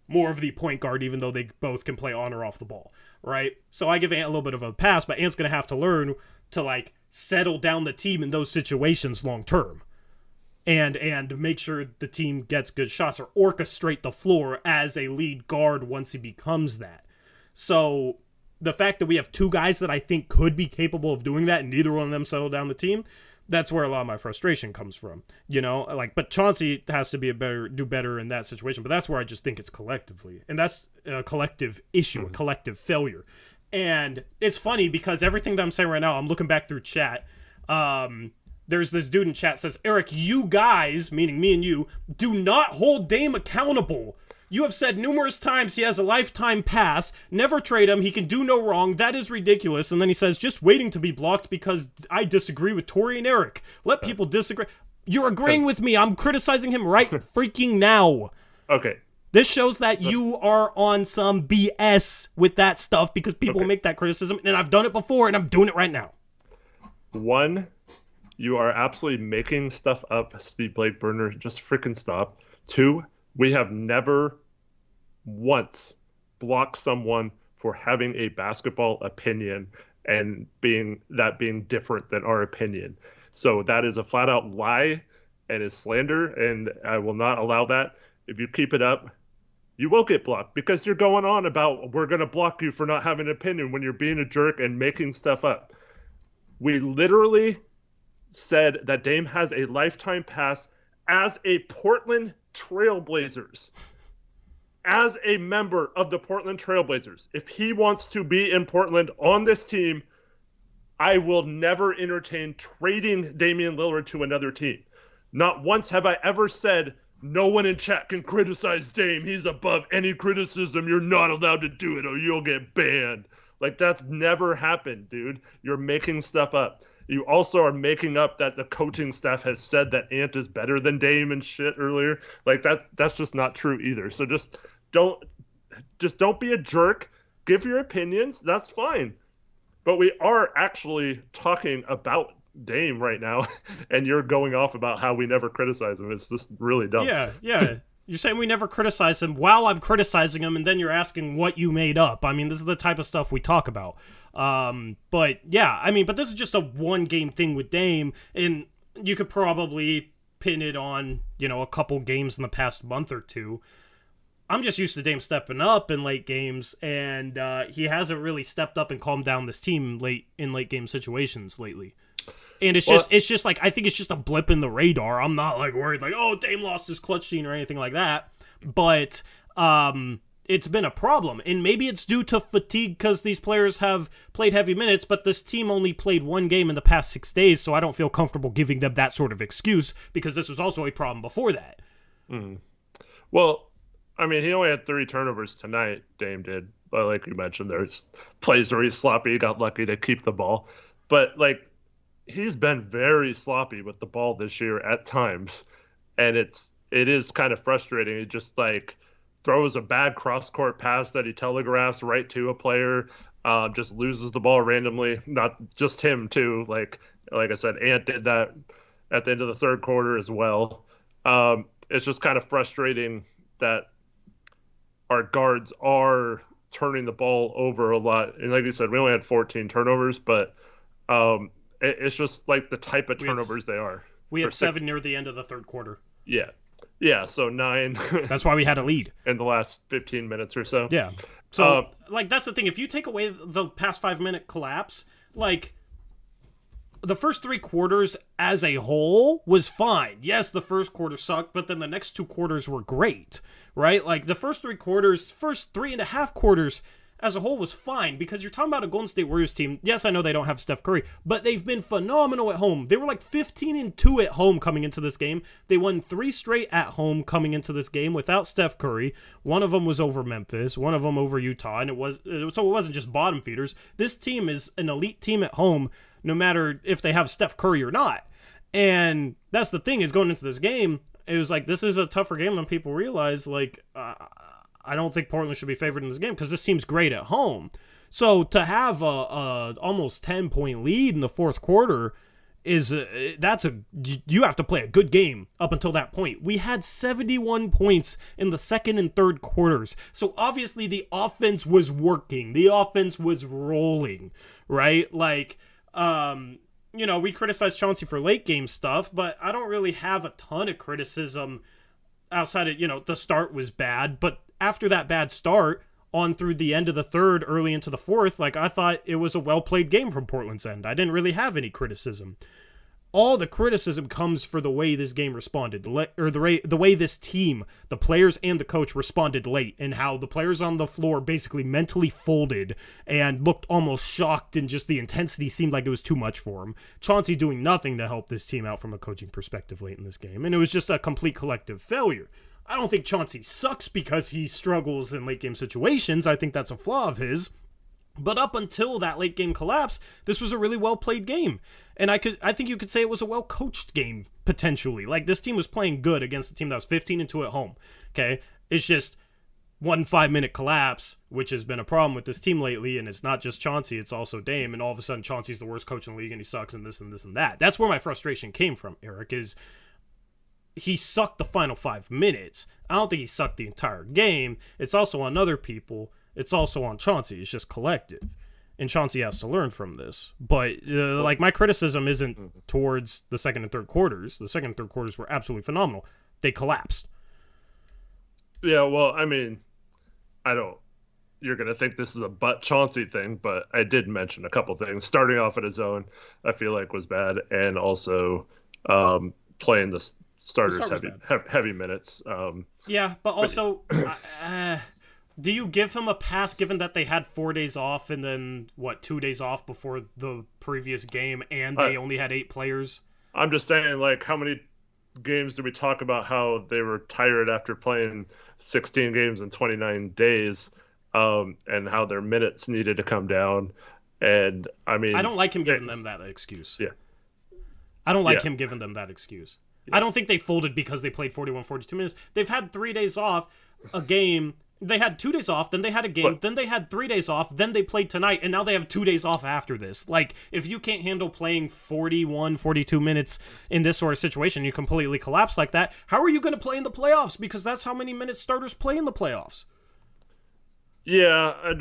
more of the point guard, even though they both can play on or off the ball, right? So I give Ant a little bit of a pass, but Ant's going to have to learn to, like, settle down the team in those situations long term. And make sure the team gets good shots or orchestrate the floor as a lead guard once he becomes that. So the fact that we have two guys that I think could be capable of doing that and neither one of them settle down the team, that's where a lot of my frustration comes from. But Chauncey has to do better in that situation. But that's where I just think it's collectively. And that's a collective issue, a collective failure. And it's funny because everything that I'm saying right now, I'm looking back through chat. There's this dude in chat says, Eric, you guys, meaning me and you, do not hold Dame accountable. You have said numerous times he has a lifetime pass. Never trade him. He can do no wrong. That is ridiculous. And then he says, just waiting to be blocked because I disagree with Tori and Eric. Let people disagree. You're agreeing with me. I'm criticizing him right freaking now. Okay. This shows that you are on some BS with that stuff because people make that criticism. And I've done it before and I'm doing it right now. One, you are absolutely making stuff up, Steve Blakeburner. Just freaking stop. Two, we have never once blocked someone for having a basketball opinion and being different than our opinion. So that is a flat out lie and is slander, and I will not allow that. If you keep it up, you will get blocked because you're going on about we're going to block you for not having an opinion when you're being a jerk and making stuff up. We literally said that Dame has a lifetime pass as a Portland Trailblazers. As a member of the Portland Trailblazers, if he wants to be in Portland on this team, I will never entertain trading Damian Lillard to another team. Not once have I ever said, no one in chat can criticize Dame. He's above any criticism. You're not allowed to do it or you'll get banned. Like, that's never happened, dude. You're making stuff up. You also are making up that the coaching staff has said that Ant is better than Dame and shit earlier. Like, that's just not true either. So just don't be a jerk. Give your opinions. That's fine. But we are actually talking about Dame right now, and you're going off about how we never criticize him. It's just really dumb. Yeah. You're saying we never criticize him while I'm criticizing him, and then you're asking what you made up. I mean, this is the type of stuff we talk about. But this is just a one-game thing with Dame, and you could probably pin it on, a couple games in the past month or two. I'm just used to Dame stepping up in late games, and he hasn't really stepped up and calmed down this team in late game situations lately. And it's just like, I think it's just a blip in the radar. I'm not like worried like, oh, Dame lost his clutch scene or anything like that. But it's been a problem. And maybe it's due to fatigue because these players have played heavy minutes, but this team only played one game in the past 6 days, so I don't feel comfortable giving them that sort of excuse because this was also a problem before that. Well, I mean, he only had 3 turnovers tonight, Dame did. But like you mentioned, there's plays where he's sloppy. He got lucky to keep the ball. But, like, he's been very sloppy with the ball this year at times. And it is kind of frustrating. He just, like, throws a bad cross-court pass that he telegraphs right to a player, just loses the ball randomly. Not just him, too. Like I said, Ant did that at the end of the third quarter as well. It's just kind of frustrating that our guards are turning the ball over a lot. And like you said, we only had 14 turnovers, but it's just like the type of turnovers they are. We had 7 near the end of the third quarter. Yeah, so 9. That's why we had a lead. In the last 15 minutes or so. Yeah. So, that's the thing. If you take away the past 5-minute collapse, like, the first 3 quarters as a whole was fine. Yes, the first quarter sucked, but then the next 2 quarters were great, right? Like, the first 3 quarters, first 3.5 quarters as a whole was fine because you're talking about a Golden State Warriors team. Yes, I know they don't have Steph Curry, but they've been phenomenal at home. They were like 15-2 at home coming into this game. They won 3 straight at home coming into this game without Steph Curry. One of them was over Memphis, one of them over Utah, and it wasn't just bottom feeders. This team is an elite team at home, no matter if they have Steph Curry or not. And that's the thing, is going into this game, it was like, this is a tougher game than people realize. Like, I don't think Portland should be favored in this game because this team's great at home. So to have a almost 10-point lead in the fourth quarter is you have to play a good game up until that point. We had 71 points in the second and third quarters. So obviously the offense was working. The offense was rolling, right? Like, we criticize Chauncey for late game stuff, but I don't really have a ton of criticism outside of, the start was bad. But after that bad start, on through the end of the third, early into the fourth, like, I thought it was a well-played game from Portland's end. I didn't really have any criticism. All the criticism comes for the way this game responded, or the way this team, the players and the coach, responded late, and how the players on the floor basically mentally folded and looked almost shocked, and just the intensity seemed like it was too much for them. Chauncey doing nothing to help this team out from a coaching perspective late in this game, and it was just a complete collective failure. I don't think Chauncey sucks because he struggles in late game situations. I think that's a flaw of his. But up until that late game collapse, this was a really well played game. And I think you could say it was a well coached game, potentially. Like, this team was playing good against a team that was 15-2 at home. Okay? It's just 1 5-minute collapse, which has been a problem with this team lately, and it's not just Chauncey, it's also Dame, and all of a sudden Chauncey's the worst coach in the league and he sucks and this and this and that. That's where my frustration came from, Eric, is he sucked the final 5 minutes. I don't think he sucked the entire game. It's also on other people. It's also on Chauncey. It's just collective. And Chauncey has to learn from this. But, my criticism isn't towards the second and third quarters. The second and third quarters were absolutely phenomenal. They collapsed. Yeah, well, I mean, you're going to think this is a but Chauncey thing, but I did mention a couple things. Starting off at his own, I feel like was bad. And also playing the starters heavy minutes. Yeah, but also, do you give him a pass given that they had 4 days off and then 2 days off before the previous game, and they only had 8 players? I'm just saying, like, how many games did we talk about how they were tired after playing 16 games in 29 days, and how their minutes needed to come down? And I mean, I don't like him giving them that excuse. Yeah, I don't like him giving them that excuse. Yeah. I don't think they folded because they played 41, 42 minutes. They've had 3 days off a game. They had 2 days off, then they had a game, then they had 3 days off, then they played tonight, and now they have 2 days off after this. Like, if you can't handle playing 41, 42 minutes in this sort of situation, you completely collapse like that, how are you going to play in the playoffs? Because that's how many minutes starters play in the playoffs. Yeah, I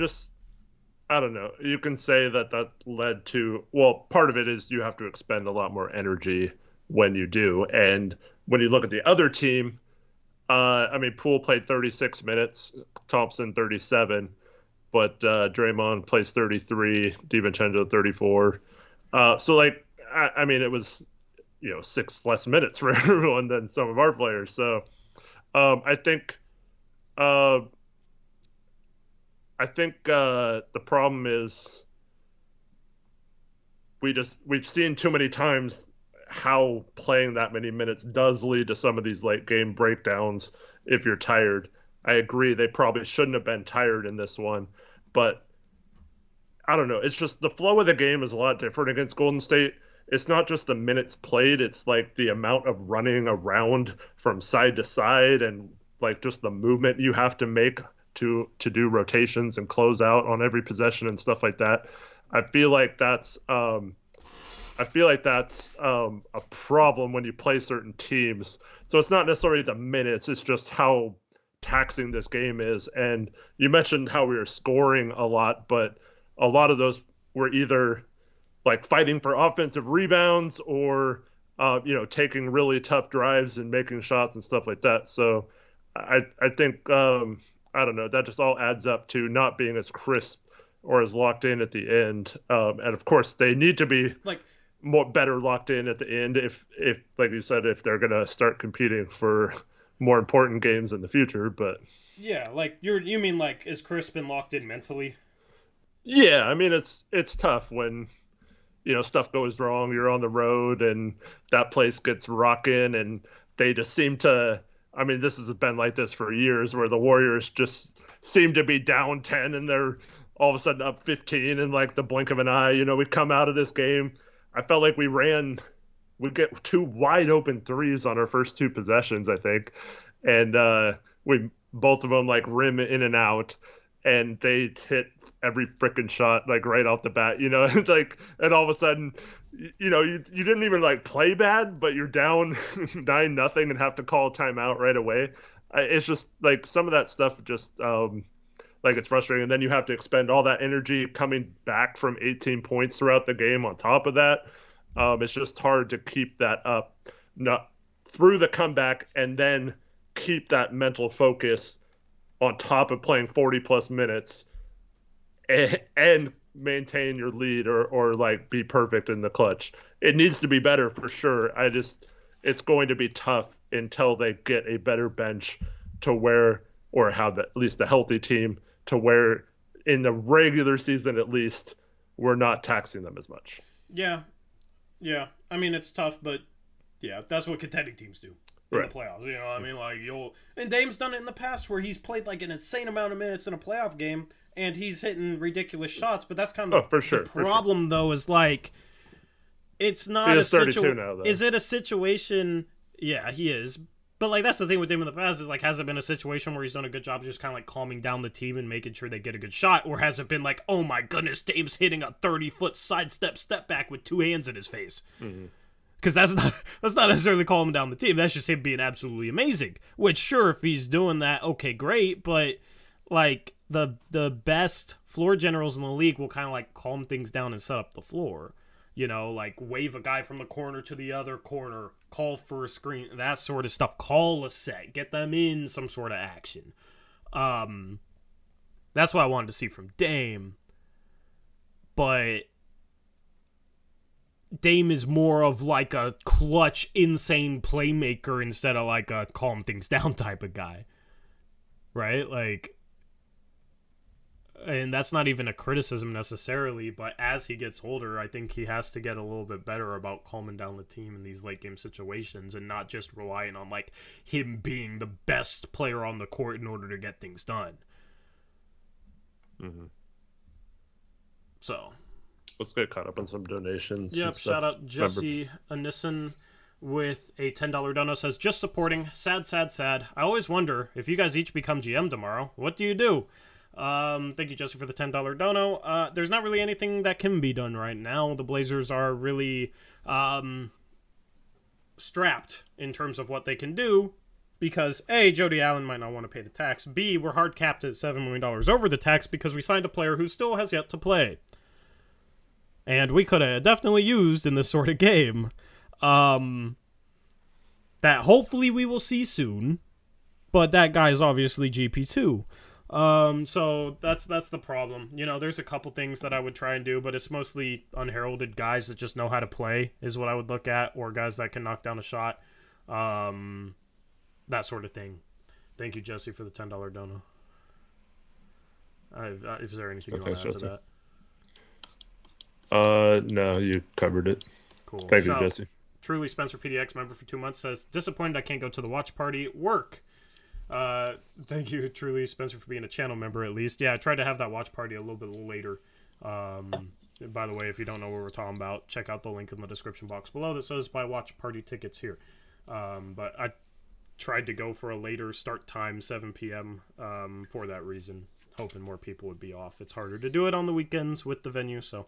don't know. You can say that led to, well, part of it is you have to expend a lot more energy when you do. And when you look at the other team, Poole played 36 minutes, Thompson 37, but Draymond plays 33, DiVincenzo 34. It was 6 less minutes for everyone than some of our players. So I think the problem is we've seen too many times how playing that many minutes does lead to some of these late game breakdowns if you're tired. I agree they probably shouldn't have been tired in this one, but I don't know. It's just the flow of the game is a lot different against Golden State. It's not just the minutes played, it's like the amount of running around from side to side and like just the movement you have to make to do rotations and close out on every possession and stuff like that. I feel like that's a problem when you play certain teams. So it's not necessarily the minutes, it's just how taxing this game is. And you mentioned how we were scoring a lot, but a lot of those were either like fighting for offensive rebounds or taking really tough drives and making shots and stuff like that. So I think I don't know, that just all adds up to not being as crisp or as locked in at the end. And of course they need to be better locked in at the end if like you said, if they're gonna start competing for more important games in the future. But yeah, like you mean like is crisp and locked in mentally? Yeah, I mean it's tough when stuff goes wrong, you're on the road and that place gets rocking and they just seem to, I mean this has been like this for years where the Warriors just seem to be down 10 and they're all of a sudden up 15 in like the blink of an eye. We come out of this game, I felt like we ran we get 2 wide open threes on our first 2 possessions, I think, and we both of them like rim in and out, and they hit every freaking shot like right off the bat, and all of a sudden, you didn't even like play bad, but you're down 9-0 and have to call a timeout right away. It's just like some of that stuff just like it's frustrating, and then you have to expend all that energy coming back from 18 points throughout the game on top of that. It's just hard to keep that up, not through the comeback, and then keep that mental focus on top of playing 40 plus minutes and maintain your lead or like be perfect in the clutch. It needs to be better for sure. It's going to be tough until they get a better bench to where, or have at least a healthy team to where in the regular season, at least, we're not taxing them as much. Yeah. I mean, it's tough, but yeah, that's what contending teams do in the playoffs. You know what I mean? Like, and Dame's done it in the past where he's played like an insane amount of minutes in a playoff game and he's hitting ridiculous shots, but that's kind of the problem, though, is like, it's not a situation. Is it a situation? Yeah, he is. But like, that's the thing with Dame in the past is like, has it been a situation where he's done a good job of just kind of like calming down the team and making sure they get a good shot, or has it been like, oh my goodness, Dame's hitting a 30-foot sidestep step back with 2 hands in his face? Because that's not necessarily calming down the team. That's just him being absolutely amazing. Which, sure, if he's doing that, okay, great. But like the best floor generals in the league will kind of like calm things down and set up the floor. Like wave a guy from the corner to the other corner, call for a screen, that sort of stuff. Call a set, get them in some sort of action. That's what I wanted to see from Dame. But Dame is more of like a clutch, insane playmaker instead of like a calm things down type of guy. Right? Like, and that's not even a criticism necessarily, but as he gets older, I think he has to get a little bit better about calming down the team in these late game situations and not just relying on like him being the best player on the court in order to get things done. So let's get caught up on some donations. Yep, shout out Jesse Anissen with a $10 dono, says, just supporting, sad. I always wonder, if you guys each become GM tomorrow, what do you do? Thank you, Jesse, for the $10 dono. There's not really anything that can be done right now. The Blazers are really strapped in terms of what they can do because, A, Jody Allen might not want to pay the tax. B, we're hard capped at $7 million over the tax because we signed a player who still has yet to play. And we could have definitely used in this sort of game. That hopefully we will see soon. But that guy is obviously GP2. So that's the problem. There's a couple things that I would try and do, but it's mostly unheralded guys that just know how to play is what I would look at, or guys that can knock down a shot. That sort of thing. Thank you, Jesse, for the $10 dono. Is there anything you want to add to that? No, you covered it. Cool. Thank you, Jesse. Truly Spencer PDX, member for 2 months, says, disappointed I can't go to the watch party. Work. Thank you, Truly Spencer, for being a channel member at least. Yeah, I tried to have that watch party a little bit later. By the way, if you don't know what we're talking about, check out the link in the description box below that says buy watch party tickets here. But I tried to go for a later start time, 7 p.m. For that reason, hoping more people would be off. It's harder to do it on the weekends with the venue, so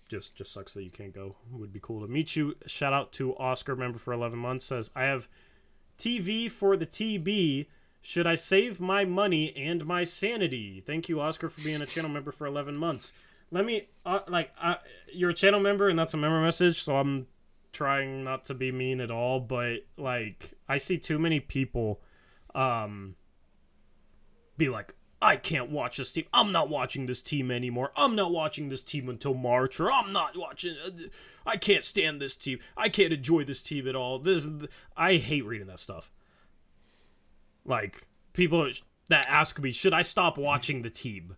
just sucks that you can't go. Would be cool to meet you. Shout out to Oscar, member for 11 months, says, I have TV for the TB. Should I save my money and my sanity? Thank you, Oscar, for being a channel member for 11 months. Let me, you're a channel member, and that's a member message, so I'm trying not to be mean at all, but, like, I see too many people be like, I can't watch this team. I'm not watching this team anymore. I'm not watching this team until March, or I'm not watching... I can't stand this team. I can't enjoy this team at all. I hate reading that stuff. Like, people that ask me, should I stop watching the team?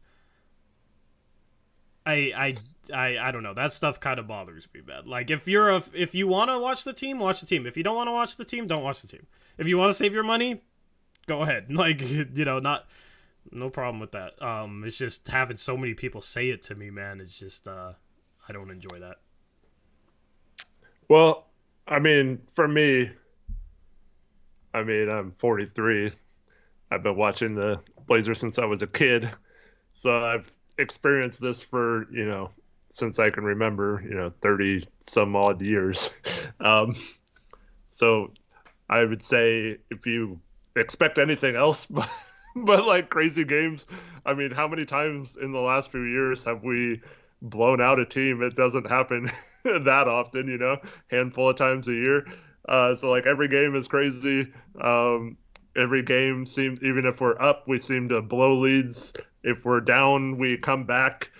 I don't know. That stuff kind of bothers me, man. Like, if you want to watch the team, watch the team. If you don't want to watch the team, don't watch the team. If you want to save your money, go ahead. Like, no problem with that. It's just having so many people say it to me, man. It's just, I don't enjoy that. Well, I mean, for me, I mean, I'm 43. I've been watching the Blazers since I was a kid. So I've experienced this for, since I can remember, 30 some odd years. Um, so I would say if you expect anything else but like crazy games, I mean, how many times in the last few years have we blown out a team? It doesn't happen that often, handful of times a year. So like every game is crazy. Every game seems, even if we're up, we seem to blow leads. If we're down, we come back.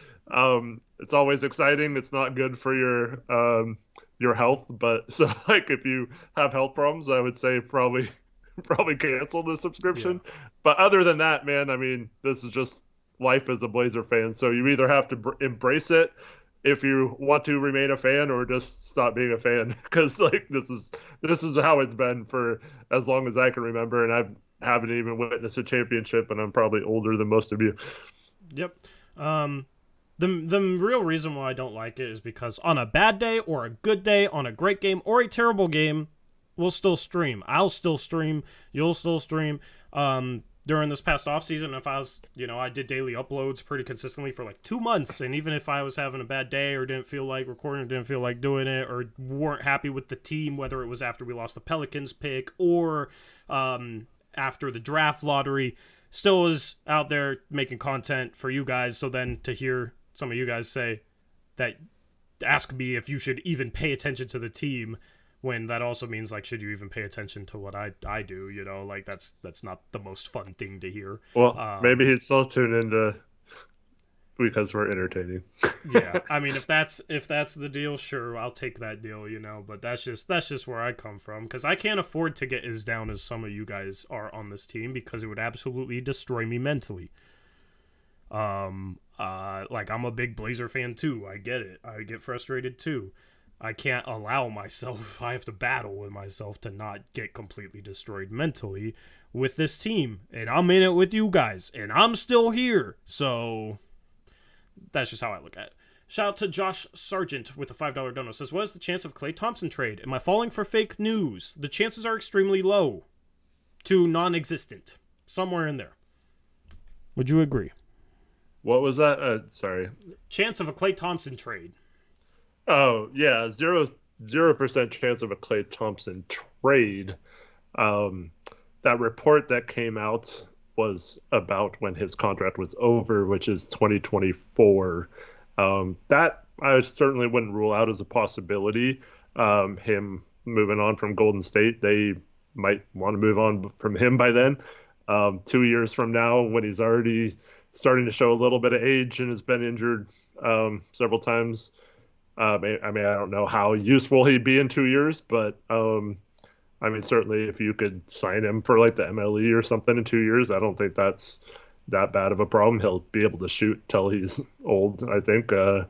It's always exciting. It's not good for your health, but so like if you have health problems, I would say probably cancel the Yeah. subscription. But other than that, man, I mean, this is just life as a Blazer fan. So you either have to embrace it if you want to remain a fan, or just stop being a fan, because like this is how it's been for as long as I can remember, and I haven't even witnessed a championship, and I'm probably older than most of you. Yep. Um, the real reason why I don't like it is because on a bad day or a good day, on a great game or a terrible game, we'll still stream. I'll still stream. You'll still stream. During this past off season, if I was, I did daily uploads pretty consistently for like 2 months, and even if I was having a bad day or didn't feel like recording, didn't feel like doing it, or weren't happy with the team, whether it was after we lost the Pelicans pick or after the draft lottery, still was out there making content for you guys. So then to hear some of you guys say that, ask me if you should even pay attention to the team, when that also means like, should you even pay attention to what I do, like that's not the most fun thing to hear. Well, maybe he'd still tune into because we're entertaining. Yeah, I mean, if that's the deal, sure, I'll take that deal, but that's just where I come from, because I can't afford to get as down as some of you guys are on this team, because it would absolutely destroy me mentally. Like, I'm a big Blazer fan too. I get it. I get frustrated too. I can't allow myself, I have to battle with myself to not get completely destroyed mentally with this team. And I'm in it with you guys, and I'm still here. So that's just how I look at it. Shout out to Josh Sargent with a $5 donor. Says, what is the chance of Klay Thompson trade? Am I falling for fake news? The chances are extremely low to non-existent. Somewhere in there. Would you agree? What was that? Sorry. Chance of a Klay Thompson trade. Oh yeah, 0% chance of a Klay Thompson trade. Um, that report that came out was about when his contract was over, which is 2024. That I certainly wouldn't rule out as a possibility. Him moving on from Golden State, they might want to move on from him by then. 2 years from now, when he's already starting to show a little bit of age and has been injured several times. I mean, I don't know how useful he'd be in 2 years, but I mean, certainly if you could sign him for like the MLE or something in 2 years, I don't think that's that bad of a problem. He'll be able to shoot till he's old, I think. But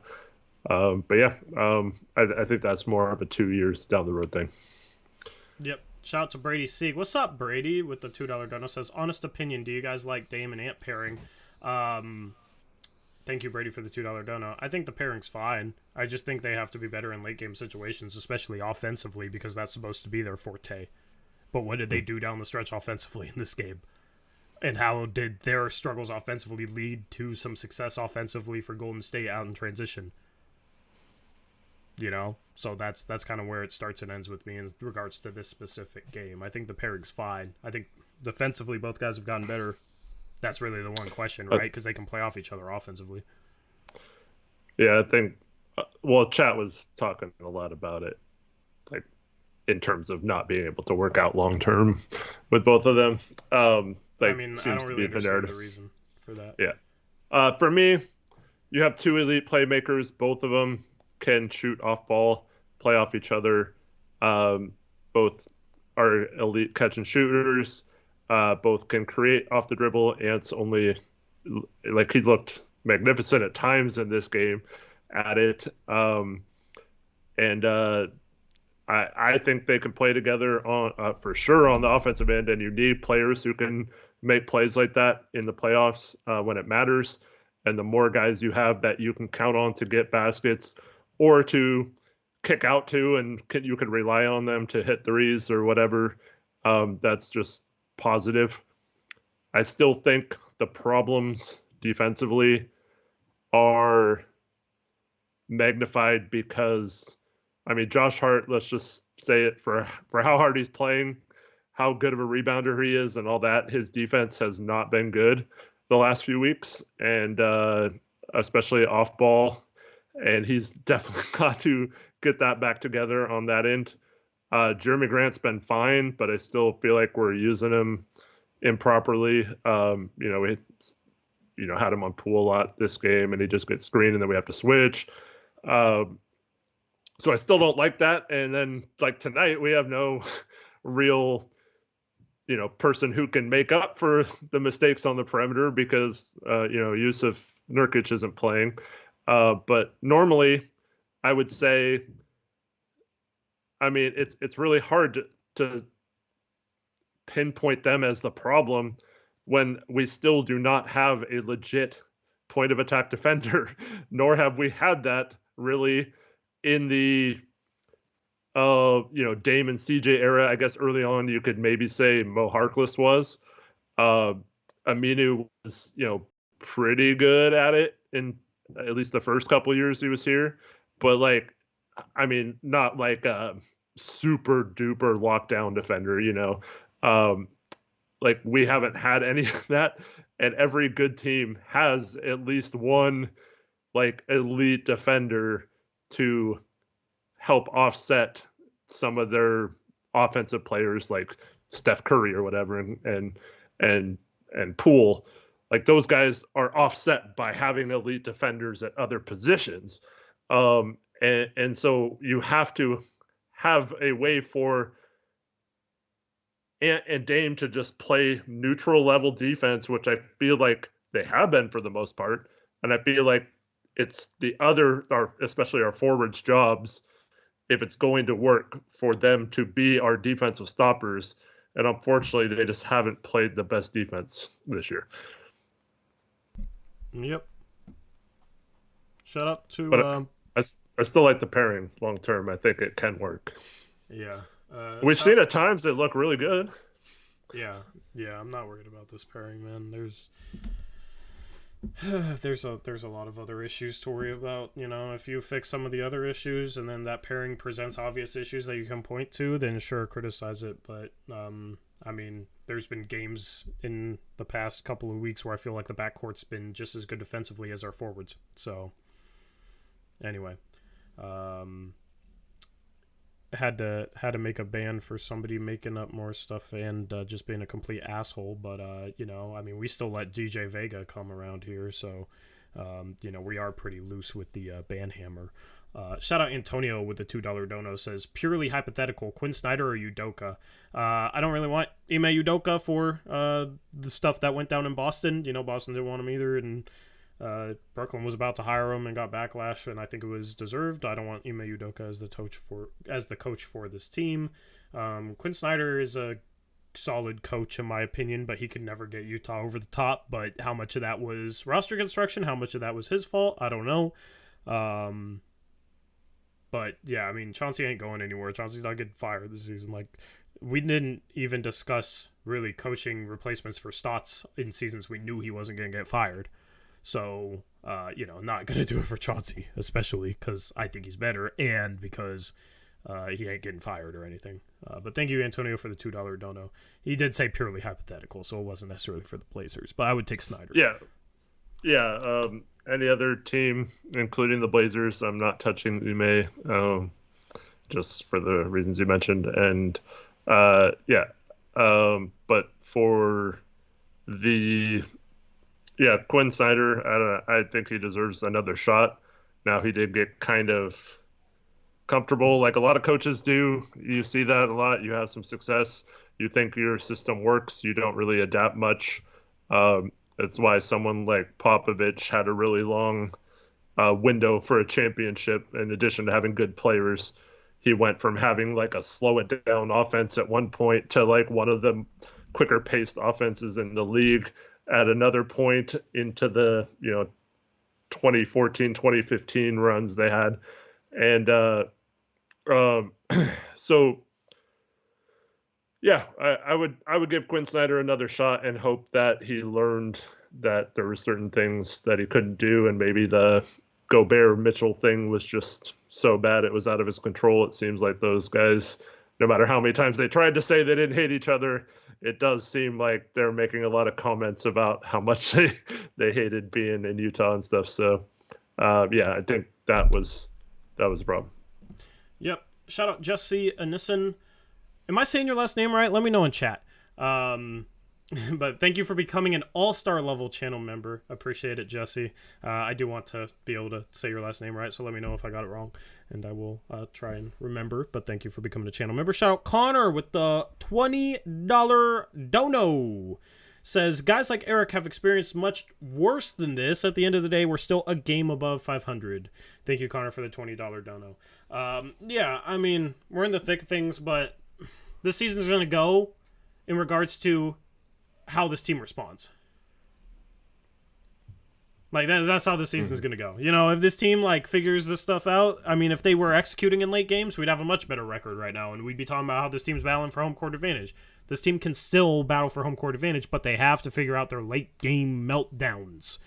yeah, I think that's more of a 2 years down the road thing. Yep. Shout out to Brady Sieg. What's up, Brady? With the $2 donor, says, honest opinion, do you guys like Dame and Ant pairing? Thank you, Brady, for the $2 dono. I think the pairing's fine. I just think they have to be better in late game situations, especially offensively, because that's supposed to be their forte. But what did they do down the stretch offensively in this game? And how did their struggles offensively lead to some success offensively for Golden State out in transition? So that's kind of where it starts and ends with me in regards to this specific game. I think the pairing's fine. I think defensively both guys have gotten better. That's really the one question, right? Because they can play off each other offensively. Yeah, I think. Well, Chat was talking a lot about it, like in terms of not being able to work out long term with both of them. I Like mean, I seems don't to really be the understand narrative. the reason for that. Yeah. For me, you have two elite playmakers. Both of them can shoot off ball, play off each other. Both are elite catch and shooters. Both can create off the dribble. Ant's only like he looked magnificent at times in this game at it. And I think they can play together on for sure on the offensive end. And you need players who can make plays like that in the playoffs when it matters. And the more guys you have that you can count on to get baskets or to kick out to, and you can rely on them to hit threes or whatever. That's just positive. I still think the problems defensively are magnified because, I mean, Josh Hart, let's just say it, for how hard he's playing, how good of a rebounder he is and all that, his defense has not been good the last few weeks, and especially off ball. And he's definitely got to get that back together on that end. Jeremy Grant's been fine, but I still feel like we're using him improperly. We had him on Poole a lot this game, and he just gets screened, and then we have to switch. So I still don't like that. And then, like, tonight, we have no real, person who can make up for the mistakes on the perimeter because, Yusuf Nurkic isn't playing. But normally, I would say, I mean, it's really hard to pinpoint them as the problem when we still do not have a legit point of attack defender, nor have we had that really in the Dame and CJ era. I guess early on you could maybe say Mo Harkless was. Aminu was, pretty good at it in at least the first couple of years he was here, but not like a super duper lockdown defender, we haven't had any of that, and every good team has at least one elite defender to help offset some of their offensive players like Steph Curry or whatever, and Poole. Like, those guys are offset by having elite defenders at other positions. And so you have to have a way for and Dame to just play neutral level defense, which I feel like they have been for the most part. And I feel like it's especially our forwards' jobs, if it's going to work, for them to be our defensive stoppers. And unfortunately, they just haven't played the best defense this year. Yep. Shout out to. But I still like the pairing long term. I think it can work. Yeah. We've seen at times they look really good. Yeah. I'm not worried about this pairing, man. There's a lot of other issues to worry about. If you fix some of the other issues and then that pairing presents obvious issues that you can point to, then sure, criticize it. But I mean, there's been games in the past couple of weeks where I feel like the backcourt's been just as good defensively as our forwards. So anyway, had to make a ban for somebody making up more stuff and just being a complete asshole. But we still let DJ Vega come around here, so we are pretty loose with the ban hammer. Shout out Antonio with the $2 dono, says purely hypothetical, Quinn Snyder or Udoka. I don't really want Ime Udoka for the stuff that went down in Boston. Boston didn't want him either, and Brooklyn was about to hire him and got backlash, and I think it was deserved. I don't want Ime Udoka as the coach for this team. Quinn Snyder is a solid coach in my opinion, but he could never get Utah over the top. But how much of that was roster construction? How much of that was his fault? I don't know. But yeah, I mean, Chauncey ain't going anywhere. Chauncey's not getting fired this season. Like, we didn't even discuss really coaching replacements for Stotts in seasons we knew he wasn't going to get fired. So, not going to do it for Chauncey, especially because I think he's better and because he ain't getting fired or anything. But thank you, Antonio, for the $2 dono. He did say purely hypothetical, so it wasn't necessarily for the Blazers, but I would take Snyder. Yeah. Any other team, including the Blazers, I'm not touching Ime, just for the reasons you mentioned. And, but for Quinn Snyder, I think he deserves another shot. Now, he did get kind of comfortable, like a lot of coaches do. You see that a lot. You have some success. You think your system works. You don't really adapt much. That's why someone like Popovich had a really long window for a championship. In addition to having good players, he went from having like a slow it down offense at one point to like one of the quicker paced offenses in the league at another point into the 2014, 2015 runs they had. And Um, so yeah, I would give Quinn Snyder another shot and hope that he learned that there were certain things that he couldn't do, and maybe the Gobert Mitchell thing was just so bad it was out of his control. It seems like those guys, no matter how many times they tried to say they didn't hate each other, it does seem like they're making a lot of comments about how much they hated being in Utah and stuff. So yeah, I think that was a problem. Yep. Shout out Jesse Anissen. Am I saying your last name right? Let me know in chat. But thank you for becoming an all-star level channel member. Appreciate it, Jesse. I do want to be able to say your last name right, so let me know if I got it wrong, and I will try and remember. But thank you for becoming a channel member. Shout out Connor with the $20 dono. Says, guys like Eric have experienced much worse than this. At the end of the day, we're still a game above 500. Thank you, Connor, for the $20 dono. Yeah, I mean, we're in the thick of things, but this season's going to go in regards to how this team responds. Like, that's how the season's going to go. You know, if this team, like, figures this stuff out, I mean, if they were executing in late games, we'd have a much better record right now, and we'd be talking about how this team's battling for home court advantage. This team can still battle for home court advantage, but they have to figure out their late game meltdowns.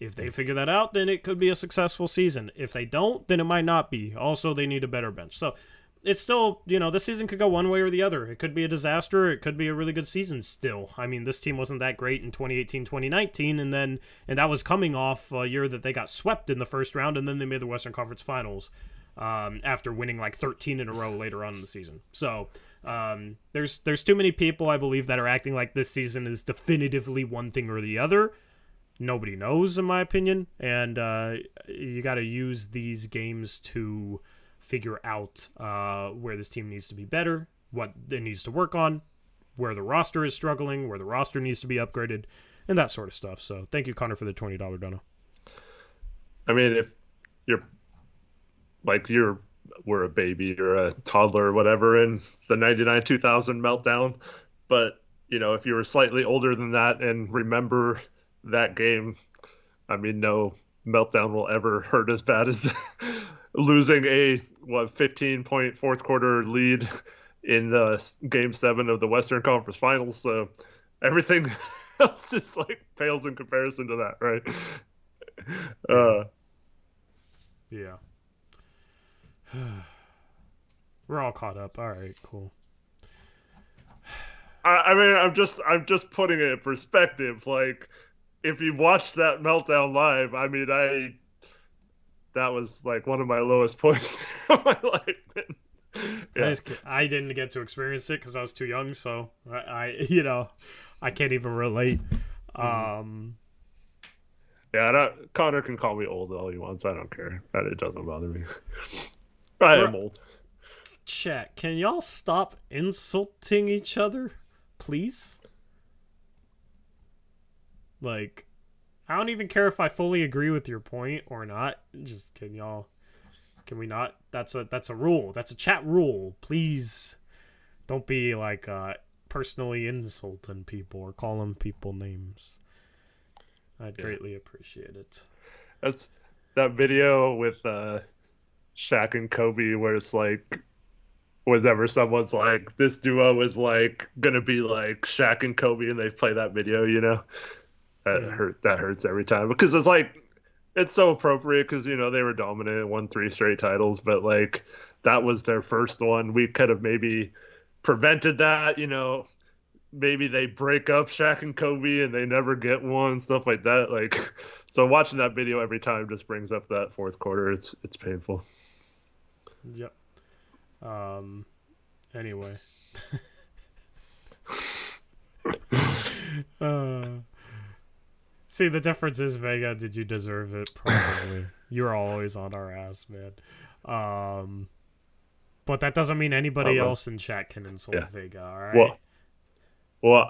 If they figure that out, then it could be a successful season. If they don't, then it might not be. Also, they need a better bench. So it's still, you know, this season could go one way or the other. It could be a disaster. It could be a really good season still. I mean, this team wasn't that great in 2018, 2019, and that was coming off a year that they got swept in the first round, and then they made the Western Conference Finals after winning like 13 in a row later on in the season. So there's too many people, I believe, that are acting like this season is definitively one thing or the other. Nobody knows, in my opinion, and you got to use these games to figure out where this team needs to be better, what it needs to work on, where the roster is struggling, where the roster needs to be upgraded, and that sort of stuff. So thank you, Connor, for the $20 dono. I mean, if we're a baby or a toddler or whatever in the 99-2000 meltdown, but, you know, if you were slightly older than that and remember that game, I mean, no meltdown will ever hurt as bad as losing a 15-point fourth quarter lead in Game 7 of the Western Conference Finals. So everything else just like pales in comparison to that, right? Yeah. We're all caught up. All right, cool. I mean, I'm just putting it in perspective. Like, if you watched that meltdown live, I mean, that was like one of my lowest points of my life. Yeah. I didn't get to experience it because I was too young, so I can't even relate. Yeah, Connor can call me old all he wants. I don't care. It doesn't bother me. I am old. Chat, can y'all stop insulting each other, please? Like, I don't even care if I fully agree with your point or not. Just can we not? That's a rule. That's a chat rule. Please don't be like personally insulting people or calling people names. I'd greatly appreciate it. That's that video with Shaq and Kobe where it's like whenever someone's like, this duo is like gonna be like Shaq and Kobe, and they play that video, you know, that hurts every time because it's like it's so appropriate because you know they were dominant and won 3 straight titles, but like that was their first one. We could have maybe prevented that, you know. Maybe they break up Shaq and Kobe and they never get one, stuff like that. Like, so watching that video every time just brings up that fourth quarter. It's painful. Yep. Anyway. See, the difference is, Vega, did you deserve it? Probably. You're always on our ass, man. But that doesn't mean anybody else in chat can insult Vega, all right? Well,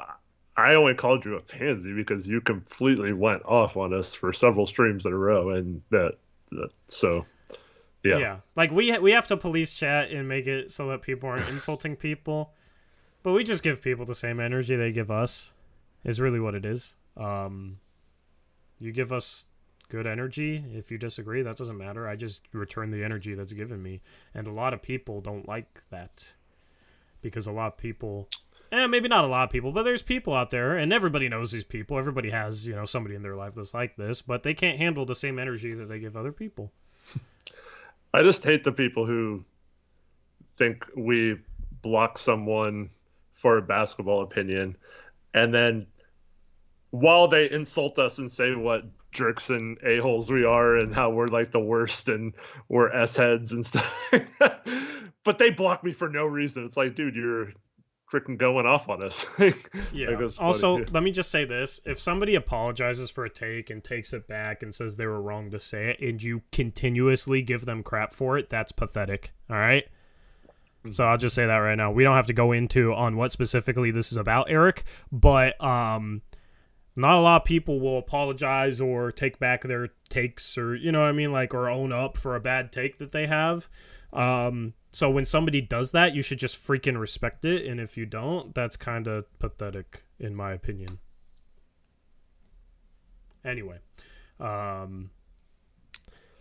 I only called you a pansy because you completely went off on us for several streams in a row, and so yeah. Yeah, like we have to police chat and make it so that people aren't insulting people, but we just give people the same energy they give us. Is really what it is. You give us good energy. If you disagree, that doesn't matter. I just return the energy that's given me. And a lot of people don't like that. Because a lot of people, maybe not a lot of people, but there's people out there, and everybody knows these people. Everybody has, somebody in their life that's like this, but they can't handle the same energy that they give other people. I just hate the people who think we block someone for a basketball opinion, and then while they insult us and say what jerks and a-holes we are and how we're like the worst and we're S-heads and stuff, but they block me for no reason. It's like, dude, you're freaking going off on us. Yeah. Also, let me just say this. If somebody apologizes for a take and takes it back and says they were wrong to say it, and you continuously give them crap for it, that's pathetic. All right? So I'll just say that right now. We don't have to go into on what specifically this is about, Eric, but not a lot of people will apologize or take back their takes or, you know what I mean, like, or own up for a bad take that they have. So when somebody does that, you should just freaking respect it. And if you don't, that's kind of pathetic, in my opinion. Anyway,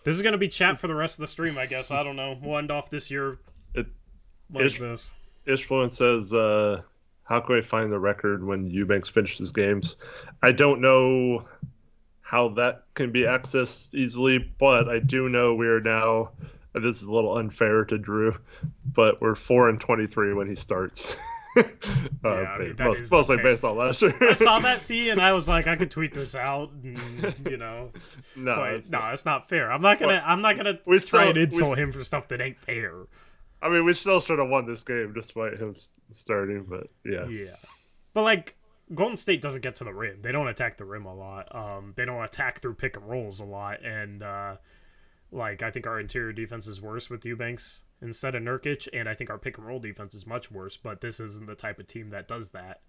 this is going to be chat for the rest of the stream, I guess. I don't know. We'll end off this year this. Ishfluent says, how can I find the record when Eubanks finishes games? I don't know how that can be accessed easily, but I do know we are now, this is a little unfair to Drew, but we're 4-23 when he starts. Mostly based on last year. I saw that, and I was like, I could tweet this out, and, No, it's not fair. I'm not gonna try and insult him for stuff that ain't fair. I mean, we still should have won this game despite him starting, but yeah. Yeah. But, like, Golden State doesn't get to the rim. They don't attack the rim a lot. They don't attack through pick and rolls a lot. And, I think our interior defense is worse with Eubanks instead of Nurkic, and I think our pick and roll defense is much worse, but this isn't the type of team that does that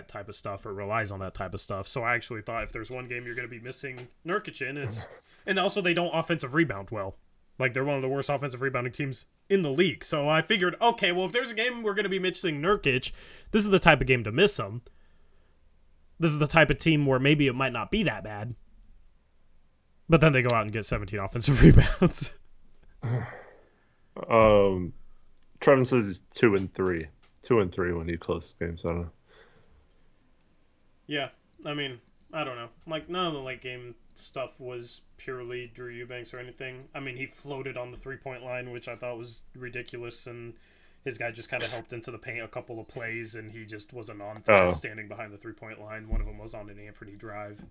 type of stuff or relies on that type of stuff. So I actually thought if there's one game you're going to be missing Nurkic in, it's... And also, they don't offensive rebound well. Like, they're one of the worst offensive rebounding teams in the league. So I figured, okay, well, if there's a game we're going to be missing Nurkic, this is the type of game to miss him. This is the type of team where maybe it might not be that bad. But then they go out and get 17 offensive rebounds. Trevin says he's 2-3. 2-3 when he closes games. I don't know. Yeah, I mean, I don't know. Like, none of the late game stuff was purely Drew Eubanks or anything. I mean, he floated on the 3-point line, which I thought was ridiculous, and his guy just kind of helped into the paint a couple of plays, and he just was a non-threat standing behind the 3-point line. One of them was on an Anthony drive.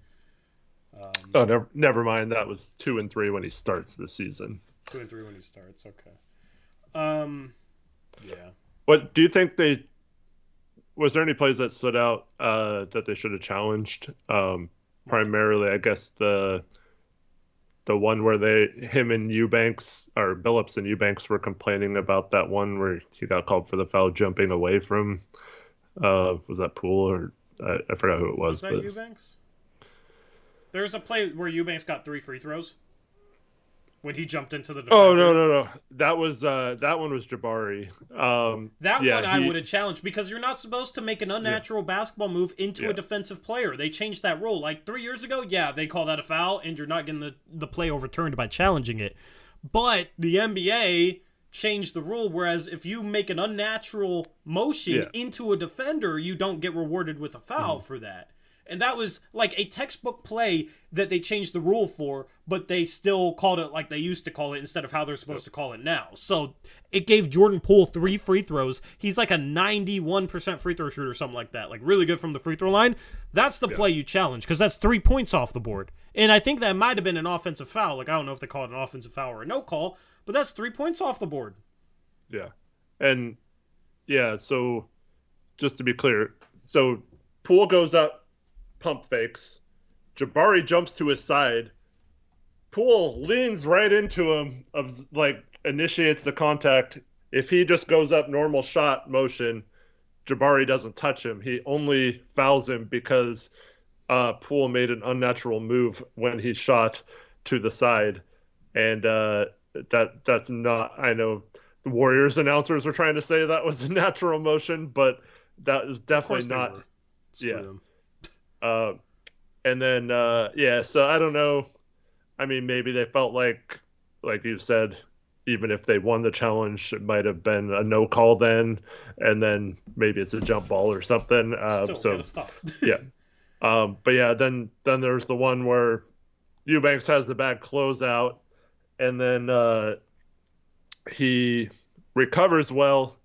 Never mind. That was 2-3 when he starts the season. 2-3 when he starts. Okay. Yeah. What do you think was there any plays that stood out that they should have challenged? Primarily, I guess the one where him and Eubanks, or Billups and Eubanks, were complaining about that one where he got called for the foul jumping away from. Was that Poole or I forgot who it was? Was that Eubanks? There's a play where Eubanks got 3 free throws when he jumped into the defender. Oh no! That was that one was Jabari. I would have challenged because you're not supposed to make an unnatural basketball move into a defensive player. They changed that rule like 3 years ago. Yeah, they call that a foul, and you're not getting the play overturned by challenging it. But the NBA changed the rule, whereas if you make an unnatural motion into a defender, you don't get rewarded with a foul for that. And that was like a textbook play that they changed the rule for, but they still called it like they used to call it instead of how they're supposed to call it now. So it gave Jordan Poole 3 free throws. He's like a 91% free throw shooter or something like that. Like really good from the free throw line. That's the play you challenge because that's 3 points off the board. And I think that might have been an offensive foul. Like I don't know if they call it an offensive foul or a no call, but that's 3 points off the board. Yeah. And so just to be clear, so Poole goes up, pump fakes. Jabari jumps to his side. Poole leans right into him, initiates the contact. If he just goes up normal shot motion, Jabari doesn't touch him. He only fouls him because Poole made an unnatural move when he shot to the side. And that's not, I know the Warriors announcers were trying to say that was a natural motion, but that is definitely not. Yeah. And then, so I don't know. I mean, maybe they felt like you said, even if they won the challenge, it might have been a no call then maybe it's a jump ball or something. Still, gotta So stop. yeah. But yeah, then there's the one where Eubanks has the bad closeout, and then he recovers well,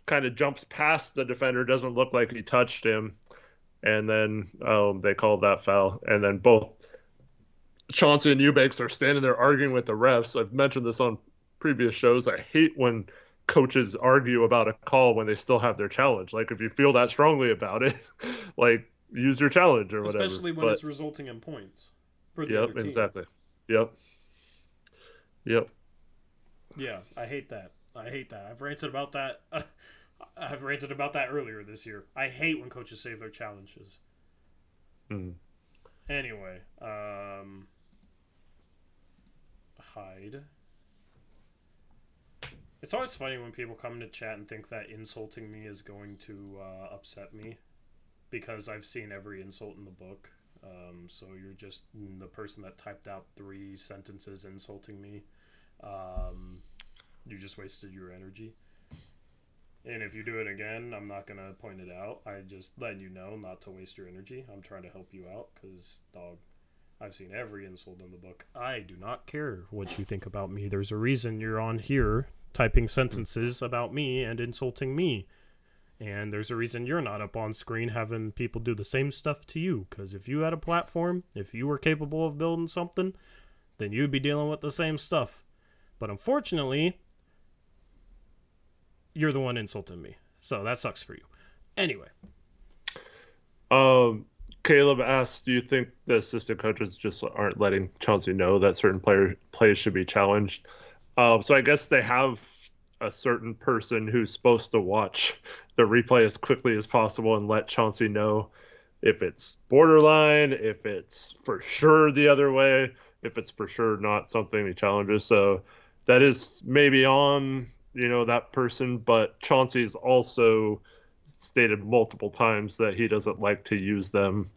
kind of jumps past the defender, doesn't look like he touched him, and then they called that foul, and then both Chauncey and Eubanks are standing there arguing with the refs. I've mentioned this on previous shows. I hate when coaches argue about a call when they still have their challenge. Like if you feel that strongly about it, like use your challenge or whatever. Especially when But it's resulting in points for the other yep, team. exactly. Yep. Yep. Yeah, I hate that. I hate that. I've ranted about that. I've ranted about that earlier this year. I hate when coaches save their challenges. Mm. Anyway, hide. It's always funny when people come into chat and think that insulting me is going to upset me, because I've seen every insult in the book. So you're just the person that typed out 3 sentences insulting me. You just wasted your energy. And if you do it again, I'm not going to point it out. I just letting you know not to waste your energy. I'm trying to help you out because, dog, I've seen every insult in the book. I do not care what you think about me. There's a reason you're on here typing sentences about me and insulting me. And there's a reason you're not up on screen having people do the same stuff to you. Because if you had a platform, if you were capable of building something, then you'd be dealing with the same stuff. But unfortunately, you're the one insulting me. So that sucks for you. Anyway. Caleb asked, do you think the assistant coaches just aren't letting Chauncey know that certain plays should be challenged? So I guess they have a certain person who's supposed to watch the replay as quickly as possible and let Chauncey know if it's borderline, if it's for sure the other way, if it's for sure not something he challenges. So that is maybe on, that person, but Chauncey's also stated multiple times that he doesn't like to use them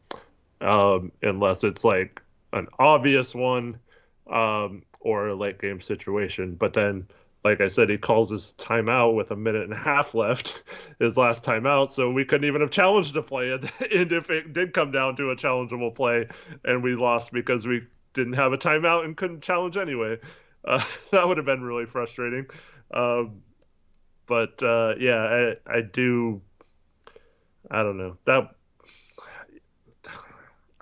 unless it's like an obvious one or a late game situation. But then, like I said, he calls his timeout with a minute and a half left, his last timeout. So we couldn't even have challenged a play. And if it did come down to a challengeable play and we lost because we didn't have a timeout and couldn't challenge anyway, that would have been really frustrating. But yeah, I do. I don't know that.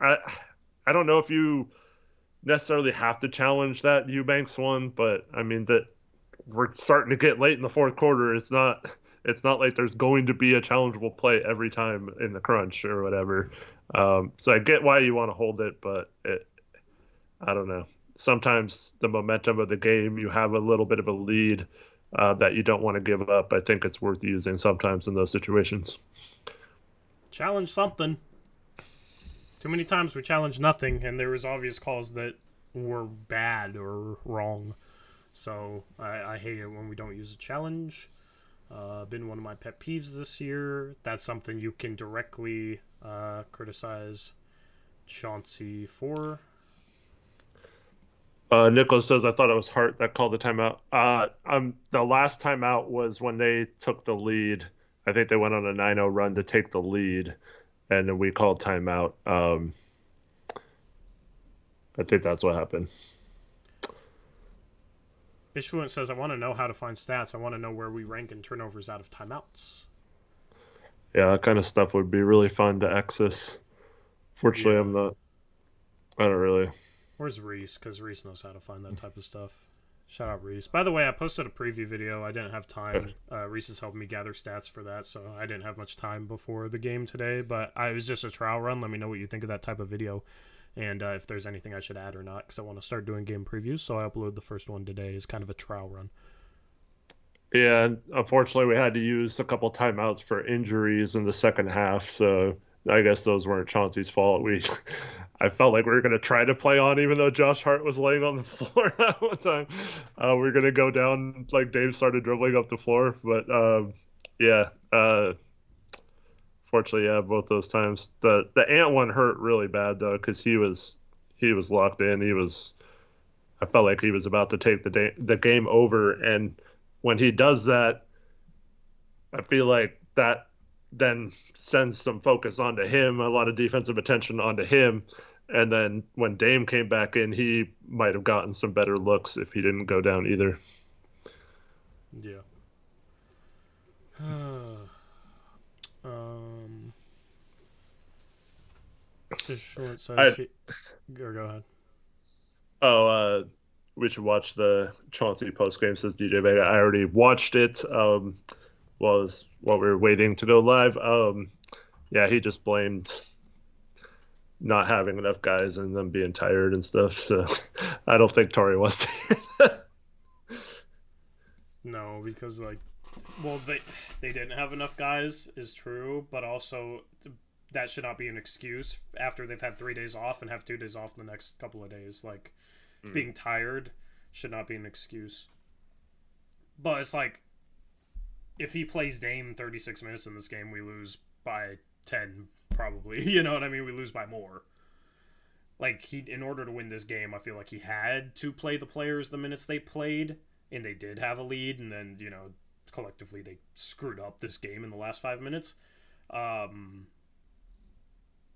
I don't know if you necessarily have to challenge that Eubanks one, but I mean that we're starting to get late in the fourth quarter. It's not like there's going to be a challengeable play every time in the crunch or whatever. So I get why you want to hold it, but I don't know. Sometimes the momentum of the game, you have a little bit of a lead that you don't want to give up. I think it's worth using sometimes in those situations. Challenge something. Too many times we challenged nothing, and there was obvious calls that were bad or wrong. So I hate it when we don't use a challenge. Been one of my pet peeves this year. That's something you can directly criticize Chauncey for. Nicholas says, I thought it was Hart that called the timeout. The last timeout was when they took the lead. I think they went on a 9-0 run to take the lead, and then we called timeout. I think that's what happened. Ishfluent says, I want to know how to find stats. I want to know where we rank in turnovers out of timeouts. Yeah, that kind of stuff would be really fun to access. Fortunately, yeah. I'm not. I don't really. Where's Reese? Because Reese knows how to find that type of stuff. Shout out Reese. By the way, I posted a preview video. I didn't have time. Reese has helped me gather stats for that, so I didn't have much time before the game today. But it was just a trial run. Let me know what you think of that type of video, and if there's anything I should add or not, because I want to start doing game previews. So I upload the first one today as kind of a trial run. Yeah, unfortunately, we had to use a couple timeouts for injuries in the second half, so I guess those weren't Chauncey's fault. I felt like we were going to try to play on, even though Josh Hart was laying on the floor that one time. We were going to go down like Dave started dribbling up the floor, but yeah. Fortunately, yeah, both those times. The Ant one hurt really bad though, because he was locked in. He was I felt like he was about to take the game over, and when he does that, I feel like that then sends some focus onto him, a lot of defensive attention onto him. And then when Dame came back in, he might have gotten some better looks if he didn't go down either. Yeah. This short size. Go ahead. Oh, we should watch the Chauncey postgame, says DJ Vega. I already watched it. While we were waiting to go live. Yeah, he just blamed not having enough guys and them being tired and stuff. So I don't think Torrey wants to hear that. No, because they didn't have enough guys is true, but also that should not be an excuse after they've had 3 days off and have 2 days off the next couple of days. Like, being tired should not be an excuse. But it's like, if he plays Dame 36 minutes in this game, we lose by 10, probably. You know what I mean? We lose by more. Like, in order to win this game, I feel like he had to play the players the minutes they played, and they did have a lead, and then, collectively they screwed up this game in the last 5 minutes.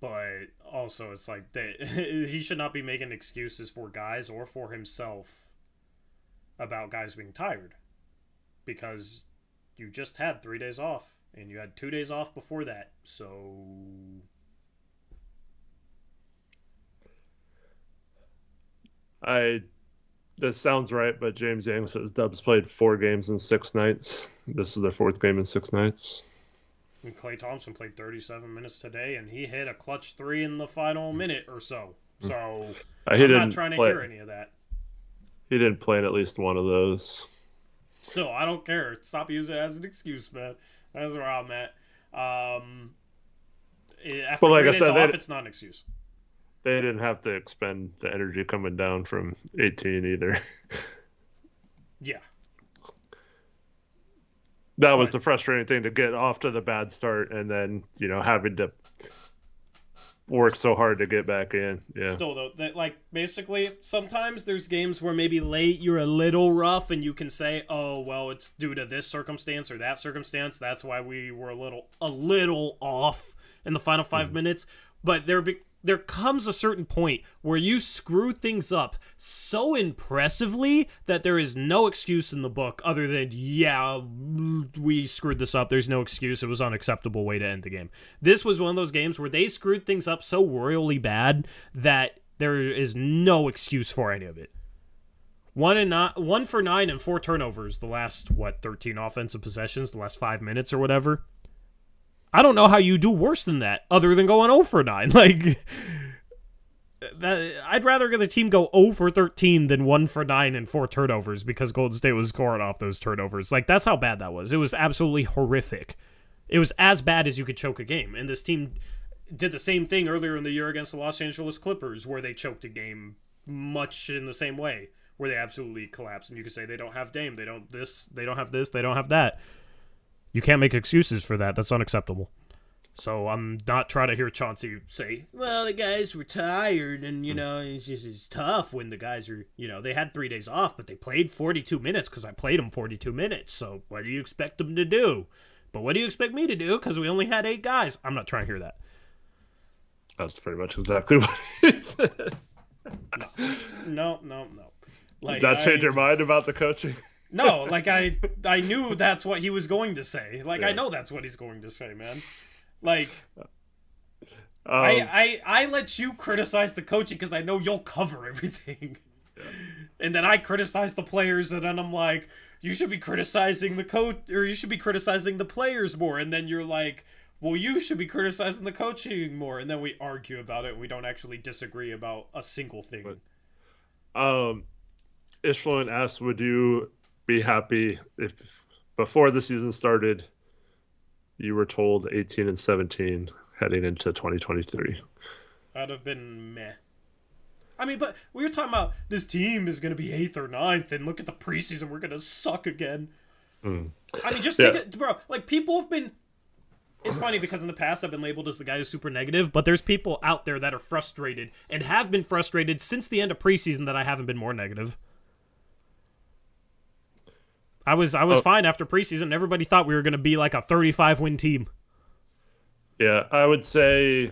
But also, it's like, he should not be making excuses for guys or for himself about guys being tired. Because you just had 3 days off, and you had 2 days off before that, so... This sounds right, but James Yang says Dubs played 4 games in 6 nights. This is their 4th game in 6 nights. And Klay Thompson played 37 minutes today, and he hit a clutch 3 in the final minute or so. So, I'm not trying to hear any of that. He didn't play in at least one of those. Still, I don't care. Stop using it as an excuse, man. That's where I'm at. After 3 days off, it's not an excuse. They didn't have to expend the energy coming down from 18 either. Yeah. That was the frustrating thing, to get off to the bad start and then, having to work so hard to get back in. Yeah. Still, though, basically, sometimes there's games where maybe late you're a little rough and you can say, oh, well, it's due to this circumstance or that circumstance. That's why we were a little off in the final 5 minutes. But there comes a certain point where you screw things up so impressively that there is no excuse in the book other than, yeah, we screwed this up. There's no excuse. It was an unacceptable way to end the game. This was one of those games where they screwed things up so royally bad that there is no excuse for any of it. 1 for 9 and 4 turnovers the last, 13 offensive possessions, the last 5 minutes or whatever. I don't know how you do worse than that, other than going 0 for 9. Like, I'd rather get the team go 0 for 13 than 1 for 9 and 4 turnovers because Golden State was scoring off those turnovers. Like, that's how bad that was. It was absolutely horrific. It was as bad as you could choke a game. And this team did the same thing earlier in the year against the Los Angeles Clippers, where they choked a game much in the same way, where they absolutely collapsed. And you could say they don't have Dame, they don't have this, they don't have that. You can't make excuses for that. That's unacceptable. So I'm not trying to hear Chauncey say, well, the guys were tired and, it's tough when the guys are, they had 3 days off, but they played 42 minutes because I played them 42 minutes. So what do you expect them to do? But what do you expect me to do? Because we only had 8 guys. I'm not trying to hear that. That's pretty much exactly what he said. No. Like, Did that change your mind about the coaching? No, like I knew that's what he was going to say. Like, yeah. I know that's what he's going to say, man. Like, I let you criticize the coaching because I know you'll cover everything. Yeah. And then I criticize the players, and then I'm like, you should be criticizing the coach, or you should be criticizing the players more. And then you're like, well, you should be criticizing the coaching more. And then we argue about it. We don't actually disagree about a single thing. Ishlan asks, would you be happy if before the season started you were told 18 and 17 heading into 2023? I'd have been meh. I mean, but we were talking about this team is going to be 8th or 9th, and look at the preseason, we're going to suck again. I mean, just take it, bro. Like, people have been It's funny because in the past I've been labeled as the guy who's super negative, but there's people out there that are frustrated and have been frustrated since the end of preseason that I haven't been more negative. I was fine after preseason. Everybody thought we were going to be like a 35-win team. Yeah, I would say...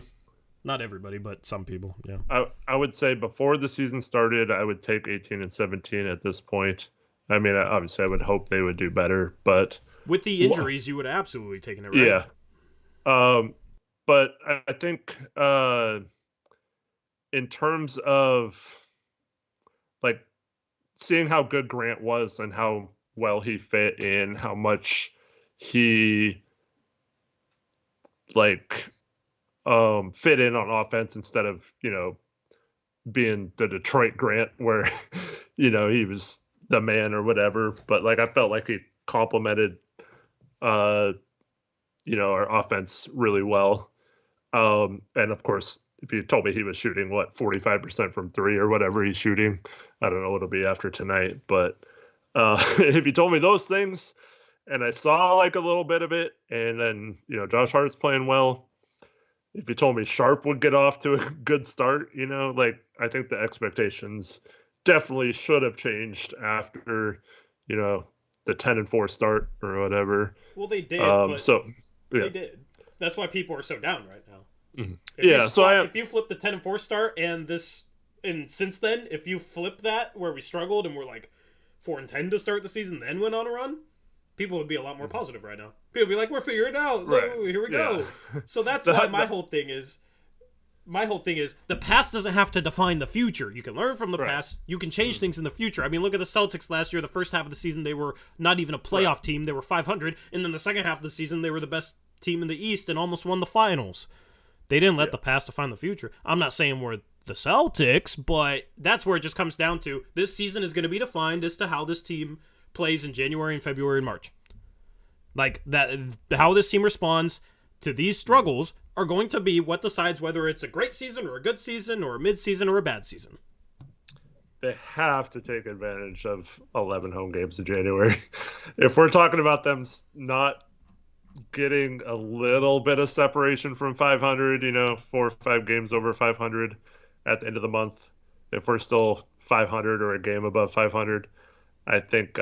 Not everybody, but some people, yeah. I would say before the season started, I would take 18 and 17 at this point. I mean, obviously I would hope they would do better, but... With the injuries, you would have absolutely taken it, right? Yeah. But I think in terms of like seeing how good Grant was and how well he fit in, how much he like fit in on offense instead of, being the Detroit Grant where, he was the man or whatever. But like I felt like he complemented our offense really well. And of course, if you told me he was shooting 45% from three or whatever he's shooting, I don't know what it'll be after tonight. But if you told me those things and I saw like a little bit of it, and then Josh Hart's playing well. If you told me Sharp would get off to a good start, I think the expectations definitely should have changed after the 10-4 start or whatever. Well, they did. They did. That's why people are so down right now. Mm-hmm. If you flip the 10-4 start and since then, if you flip that where we struggled and we're like 4-10 to start the season, then went on a run, people would be a lot more positive right now. People would be like, "We're figuring it out. Right. Here we go." So that's why my whole thing is the past doesn't have to define the future. You can learn from the past. You can change things in the future. I mean, look at the Celtics last year. The first half of the season, they were not even a playoff team. They were 500. And then the second half of the season, they were the best team in the East and almost won the finals. They didn't let the past define the future. I'm not saying we're the Celtics, but that's where it just comes down to this season is going to be defined as to how this team plays in January and February and March. Like that, how this team responds to these struggles are going to be what decides whether it's a great season or a good season or a mid-season or a bad season. They have to take advantage of 11 home games in January. If we're talking about them not getting a little bit of separation from 500, 4 or 5 games over 500 at the end of the month, if we're still 500 or a game above 500, I think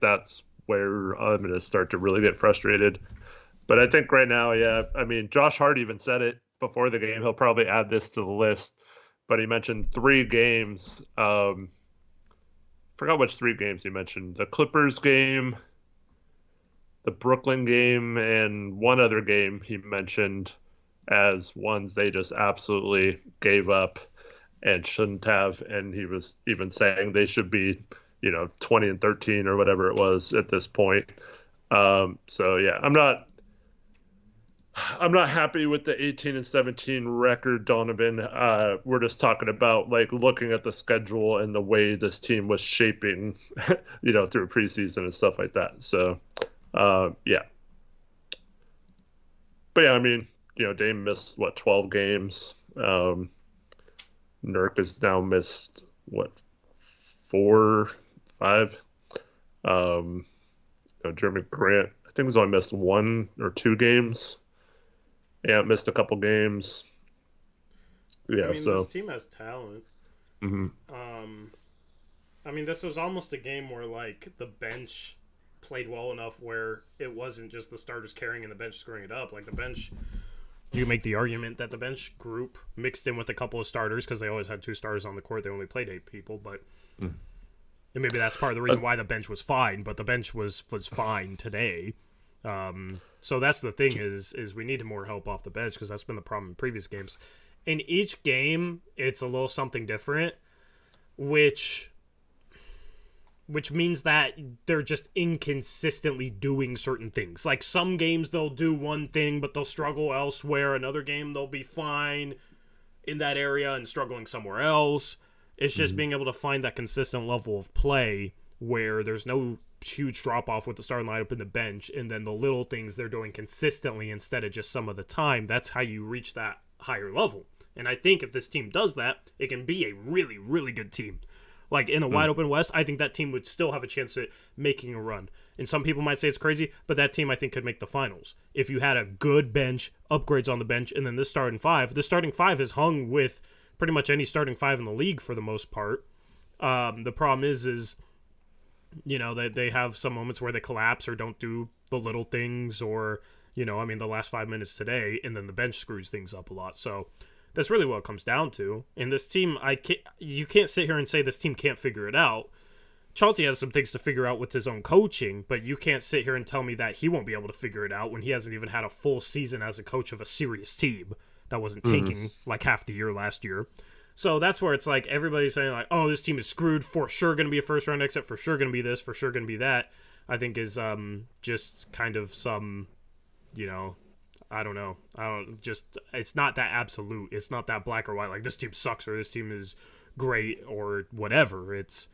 that's where I'm going to start to really get frustrated. But I think right now, Josh Hart even said it before the game. He'll probably add this to the list, but he mentioned 3 games. Forgot which 3 games he mentioned. The Clippers game, the Brooklyn game, and one other game he mentioned as ones they just absolutely gave up and shouldn't have. And he was even saying they should be 20 and 13 or whatever it was at this point. I'm not happy with the 18 and 17 record, Donovan. We're just talking about like looking at the schedule and the way this team was shaping, through preseason and stuff like that. So, But Dame missed 12 games. Nurk has now missed 4, 5. Jeremy Grant, I think, has only missed 1 or 2 games. Yeah, missed a couple games. Yeah, this team has talent. Mm-hmm. This was almost a game where like the bench played well enough where it wasn't just the starters carrying and the bench screwing it up. Like the bench, you make the argument that the bench group mixed in with a couple of starters because they always had 2 starters on the court. They only played 8 people, but and maybe that's part of the reason why the bench was fine. But the bench was fine today. So that's the thing is we need more help off the bench because that's been the problem in previous games. In each game, it's a little something different, which means that they're just inconsistently doing certain things. Like some games they'll do one thing, but they'll struggle elsewhere. Another game they'll be fine in that area and struggling somewhere else. It's just being able to find that consistent level of play where there's no huge drop-off with the starting lineup and the bench, and then the little things they're doing consistently instead of just some of the time. That's how you reach that higher level. And I think if this team does that, it can be a really, really good team. Like, in a wide open West, I think that team would still have a chance at making a run. And some people might say it's crazy, but that team, I think, could make the finals. If you had a good bench, upgrades on the bench, and then this starting five is hung with pretty much any starting five in the league for the most part. The problem is that they have some moments where they collapse or don't do the little things, or, the last 5 minutes today, and then the bench screws things up a lot. So that's really what it comes down to. And this team, you can't sit here and say this team can't figure it out. Chauncey has some things to figure out with his own coaching, but you can't sit here and tell me that he won't be able to figure it out when he hasn't even had a full season as a coach of a serious team that wasn't taking like half the year last year. So that's where it's like everybody's saying like, oh, this team is screwed, for sure going to be a first round exit, for sure going to be this, for sure going to be that. I think is just kind of some, I don't know. It's not that absolute. It's not that black or white, like this team sucks or this team is great or whatever. It's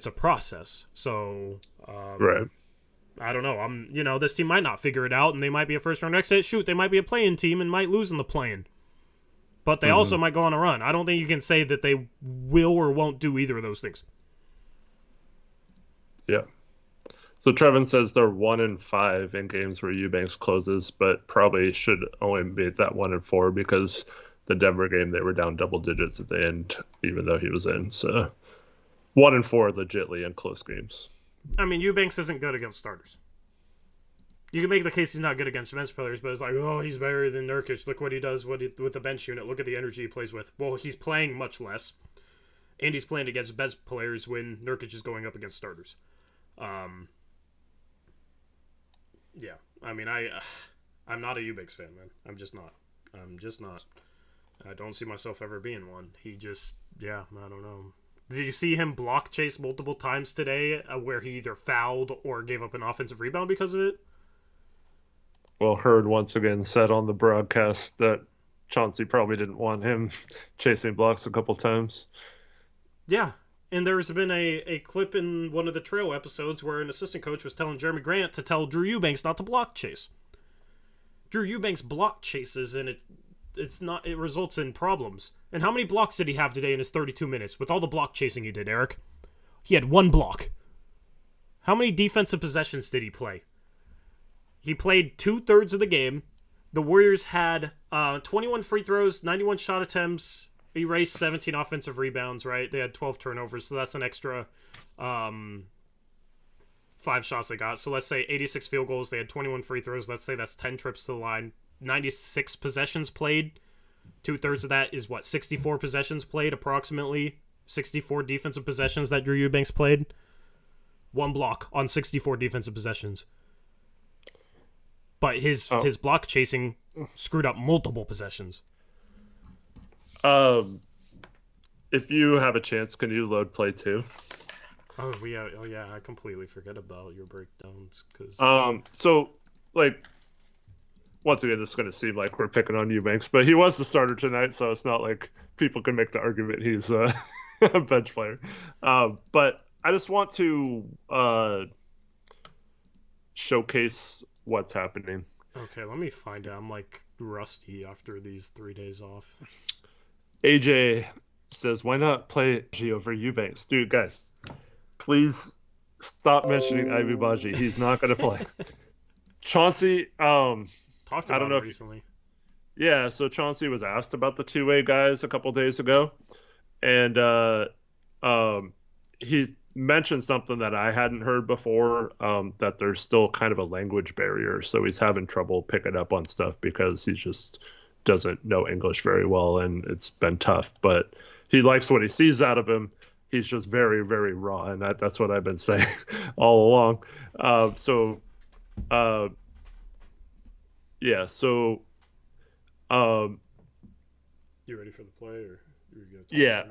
a process. So, right. I don't know. This team might not figure it out and they might be a first round exit. Shoot, they might be a play-in team and might lose in the play-in. But they also might go on a run. I don't think you can say that they will or won't do either of those things. Yeah. So Trevin says they're 1-5 in games where Eubanks closes, but probably should only be that 1-4 because the Denver game they were down double digits at the end, even though he was in. So 1-4 legitly in close games. I mean, Eubanks isn't good against starters. You can make the case he's not good against bench players, but it's like, oh, he's better than Nurkic. Look what he does with the bench unit. Look at the energy he plays with. Well, he's playing much less, and he's playing against bench players when Nurkic is going up against starters. Yeah, I mean, I'm not a Eubanks fan, man. I'm just not. I don't see myself ever being one. He just, I don't know. Did you see him block chase multiple times today where he either fouled or gave up an offensive rebound because of it? Well, Hurd once again said on the broadcast that Chauncey probably didn't want him chasing blocks a couple times. Yeah, and there's been a clip in one of the Trail episodes where an assistant coach was telling Jeremy Grant to tell Drew Eubanks not to block chase. Drew Eubanks block chases, and it results in problems. And how many blocks did he have today in his 32 minutes with all the block chasing he did, Eric? He had 1 block. How many defensive possessions did he play? He played 2/3 of the game. The Warriors had 21 free throws, 91 shot attempts, erased 17 offensive rebounds, right? They had 12 turnovers, so that's an extra 5 shots they got. So let's say 86 field goals. They had 21 free throws. Let's say that's 10 trips to the line. 96 possessions played. 2/3 of that is 64 possessions played, approximately. 64 defensive possessions that Drew Eubanks played. 1 block on 64 defensive possessions. But his block chasing screwed up multiple possessions. If you have a chance, can you load play 2? Oh yeah, I completely forget about your breakdowns So like, once again, this is going to seem like we're picking on Eubanks, but he was the starter tonight, so it's not like people can make the argument he's a bench player. But I just want to showcase what's happening. Okay, let me find out. I'm like rusty after these 3 days off. AJ says, why not play G over Eubanks? Dude, guys, please stop mentioning Ivy Baji. He's not going to play. Chauncey, talked about it recently. Yeah, so Chauncey was asked about the two-way guys a couple days ago, and he mentioned something that I hadn't heard before, that there's still kind of a language barrier, so he's having trouble picking up on stuff because he just doesn't know English very well, and it's been tough, but he likes what he sees out of him. He's just very, very raw, and that's what I've been saying all along. Yeah, so you ready for the play, or you're gonna yeah,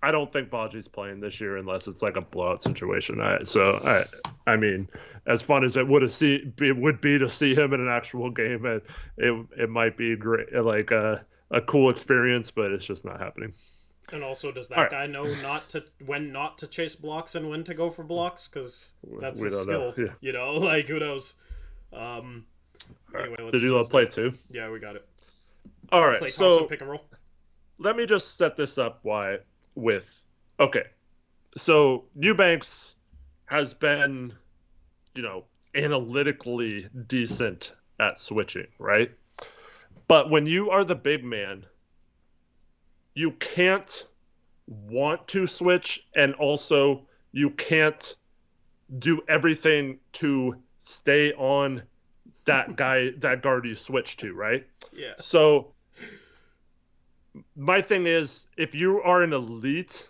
I don't think Baji's playing this year unless it's like a blowout situation. I mean, as fun as it would be to see him in an actual game, it might be great, like a cool experience, but it's just not happening. And also, does that guy know when not to chase blocks and when to go for blocks? Because that's a skill. Yeah. You know, like, who knows? Anyway, did you play 2? Yeah, we got it. All right, Play so pick and roll. Let me just set this up. Okay, So Eubanks has been, analytically decent at switching, right? But when you are the big man, you can't want to switch, and also you can't do everything to stay on that guard you switch to, right? Yeah. So my thing is, if you are an elite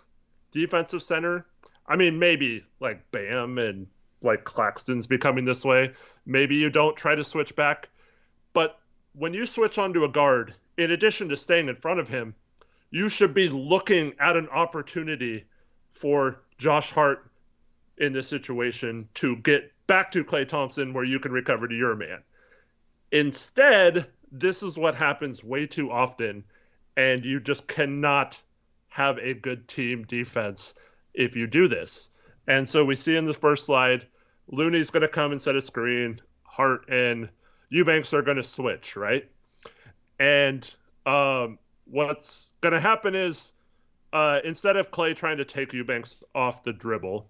defensive center, I mean, maybe like Bam and like Claxton's becoming this way, maybe you don't try to switch back. But when you switch onto a guard, in addition to staying in front of him, you should be looking at an opportunity for Josh Hart in this situation to get back to Klay Thompson where you can recover to your man. Instead, this is what happens way too often, and you just cannot have a good team defense if you do this. And so we see in the first slide, Looney's going to come and set a screen. Hart and Eubanks are going to switch, right? And what's going to happen is instead of Klay trying to take Eubanks off the dribble,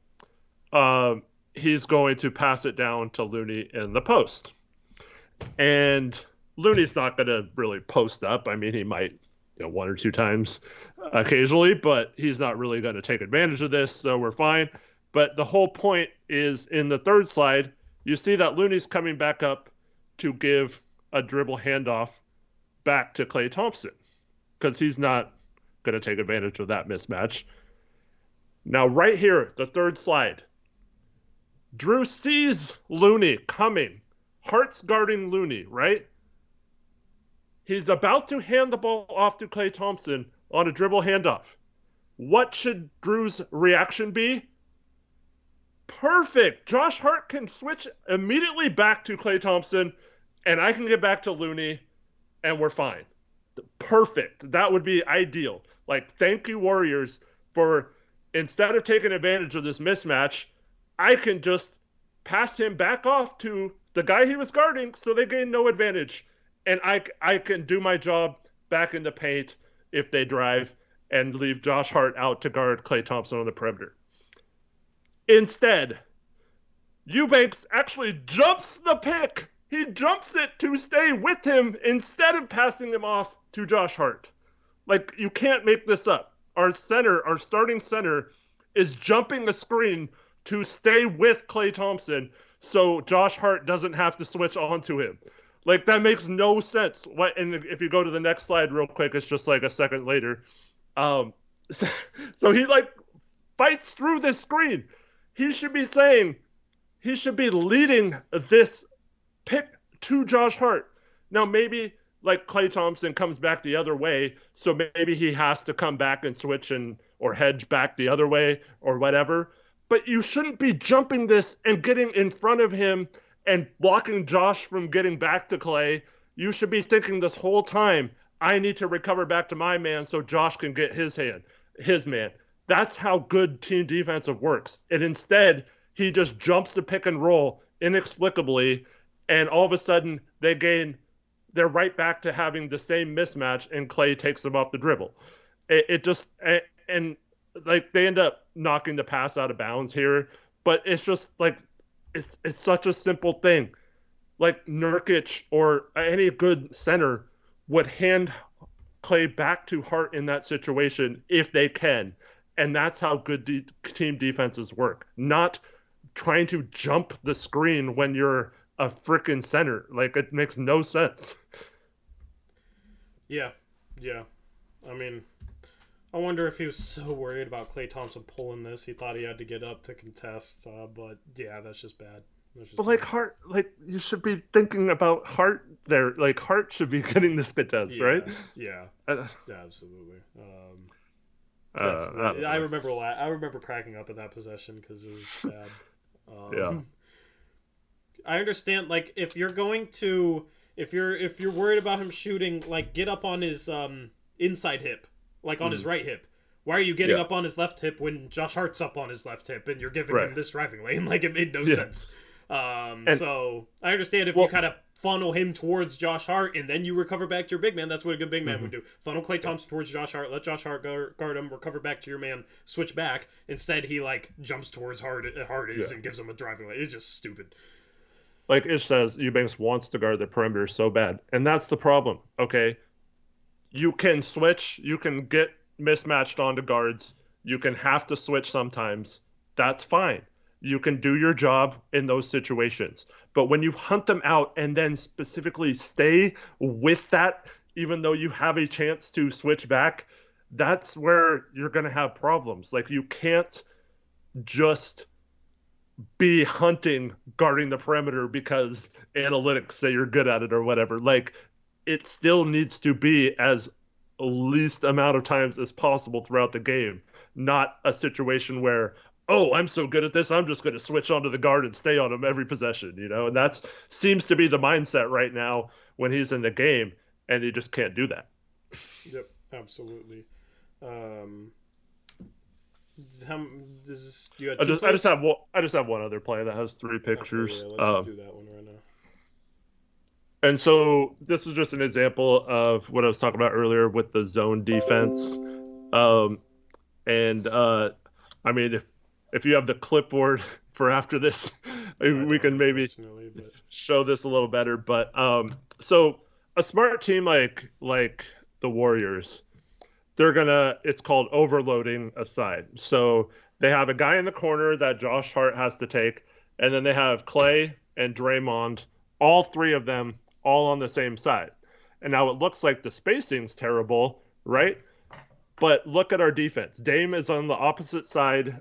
he's going to pass it down to Looney in the post. And Looney's not going to really post up. I mean, he might one or two times occasionally, but he's not really going to take advantage of this, so we're fine. But the whole point is in the third slide, you see that Looney's coming back up to give a dribble handoff back to Klay Thompson because he's not going to take advantage of that mismatch. Now, right here, the third slide, Drew sees Looney coming. Hart's guarding Looney, right? He's about to hand the ball off to Klay Thompson on a dribble handoff. What should Drew's reaction be? Perfect. Josh Hart can switch immediately back to Klay Thompson, and I can get back to Looney, and we're fine. Perfect. That would be ideal. Like, thank you, Warriors, for instead of taking advantage of this mismatch, I can just pass him back off to the guy he was guarding so they gain no advantage. And I can do my job back in the paint if they drive and leave Josh Hart out to guard Klay Thompson on the perimeter. Instead, Eubanks actually jumps the pick. He jumps it to stay with him instead of passing him off to Josh Hart. Like, you can't make this up. Our starting center, is jumping a screen to stay with Klay Thompson so Josh Hart doesn't have to switch onto him. Like, that makes no sense. And if you go to the next slide real quick, it's just like a second later. So he fights through this screen. He should be leading this pick to Josh Hart. Now, maybe Klay Thompson comes back the other way, so maybe he has to come back and switch or hedge back the other way or whatever. But you shouldn't be jumping this and getting in front of him and blocking Josh from getting back to Klay. You should be thinking this whole time, I need to recover back to my man so Josh can get his man. That's how good team defensive works. And instead, he just jumps the pick and roll inexplicably, and all of a sudden they're right back to having the same mismatch, and Klay takes them off the dribble. They end up knocking the pass out of bounds here, but it's just it's such a simple thing. Like, Nurkic or any good center would hand Klay back to Hart in that situation if they can. And that's how good team defenses work. Not trying to jump the screen when you're a freaking center. Like, it makes no sense. Yeah. I mean, I wonder if he was so worried about Klay Thompson pulling this, he thought he had to get up to contest. But yeah, that's just bad. Hart, you should be thinking about Hart there. Like, Hart should be getting this contest, right? Yeah, absolutely. I remember cracking up at that possession because it was bad. Yeah. I understand. Like, if you're worried about him shooting, get up on his inside hip, on his right hip. Why are you getting up on his left hip when Josh Hart's up on his left hip and you're giving him this driving lane? It made no sense. So I understand if you kind of funnel him towards Josh Hart, and then you recover back to your big man. That's what a good big man would do. Funnel Klay Thompson towards Josh Hart, let Josh Hart guard him, recover back to your man, switch back. Instead, he, like, jumps towards Hart and gives him a driving lane. It's just stupid. Like Ish says, Eubanks wants to guard the perimeter so bad. And that's the problem, okay? You can switch. You can get mismatched onto guards. You can have to switch sometimes. That's fine. You can do your job in those situations. But when you hunt them out and then specifically stay with that, even though you have a chance to switch back, that's where you're going to have problems. Like, you can't just be hunting guarding the perimeter because analytics say you're good at it or whatever. Like, it still needs to be as least amount of times as possible throughout the game, not a situation where, oh, I'm so good at this, I'm just going to switch onto the guard and stay on him every possession, you know? And that seems to be the mindset right now when he's in the game, and he just can't do that. Yep, absolutely. I just have one other play that has 3 pictures. Okay, yeah, let's do that one right now. And so this is just an example of what I was talking about earlier with the zone defense. I mean, if you have the clipboard for after this, we can maybe show this a little better. But so a smart team like the Warriors, it's called overloading a side. So they have a guy in the corner that Josh Hart has to take, and then they have Klay and Draymond, all 3 of them, all on the same side. And now it looks like the spacing's terrible, right? But look at our defense. Dame is on the opposite side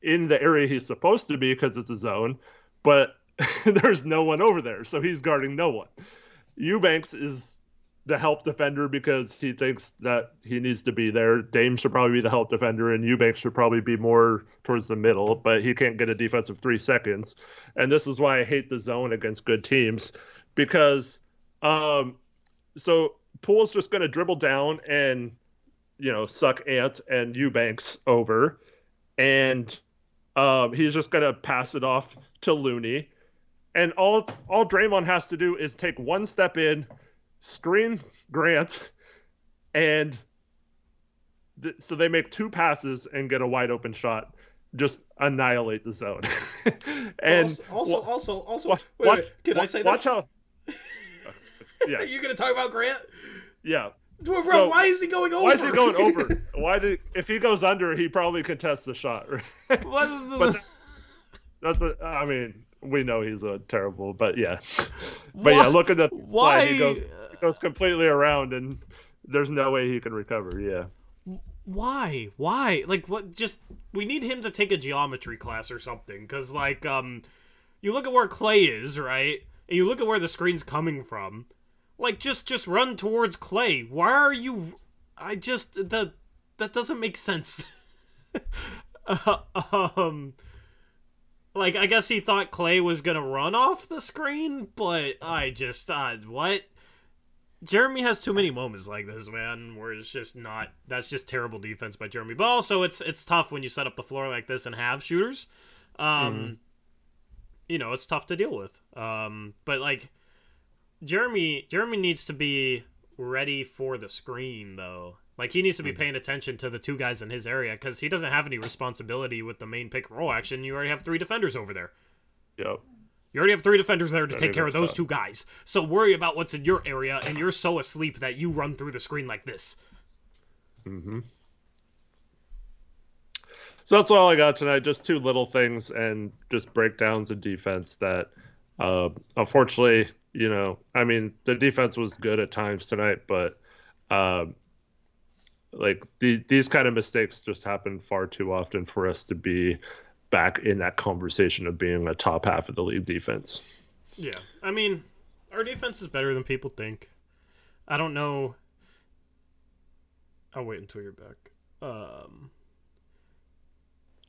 in the area he's supposed to be because it's a zone, but there's no one over there, so he's guarding no one. Eubanks is the help defender because he thinks that he needs to be there. Dame should probably be the help defender, and Eubanks should probably be more towards the middle, but he can't get a defensive 3 seconds. And this is why I hate the zone against good teams, because so Poole's just going to dribble down and, you know, suck Ant and Eubanks over, and he's just going to pass it off to Looney. And all Draymond has to do is take one step in, screen Grant, and so they make 2 passes and get a wide open shot. Just annihilate the zone. And also, wait, can I say this? Watch how. Yeah. Are you going to talk about Grant? Yeah. Bro, so, why is he going over? Why is he going over? If he goes under, he probably contests the shot. Right? But I mean, we know he's a terrible, but yeah. But yeah, look at the play. He goes completely around, and there's no way he can recover. Yeah. Why? Like, what? Just, we need him to take a geometry class or something. Because, like, you look at where Klay is, right? And you look at where the screen's coming from. Like, just run towards Klay. Why are you... that doesn't make sense. Like, I guess he thought Klay was gonna run off the screen, but what? Jeremy has too many moments like this, man, where it's just not... That's just terrible defense by Jeremy. But also, it's tough when you set up the floor like this and have shooters. You know, it's tough to deal with. But, like... Jeremy needs to be ready for the screen, though. Like, he needs to be paying attention to the 2 guys in his area, because he doesn't have any responsibility with the main pick and roll action. You already have 3 defenders over there. Yep. You already have 3 defenders there to take care of those 2 guys. So worry about what's in your area, and you're so asleep that you run through the screen like this. Mm-hmm. So that's all I got tonight. Just 2 little things and just breakdowns of defense that, unfortunately... You know, I mean, the defense was good at times tonight, but like these kind of mistakes just happen far too often for us to be back in that conversation of being a top half of the league defense. Yeah, I mean, our defense is better than people think. I don't know. I'll wait until you're back. I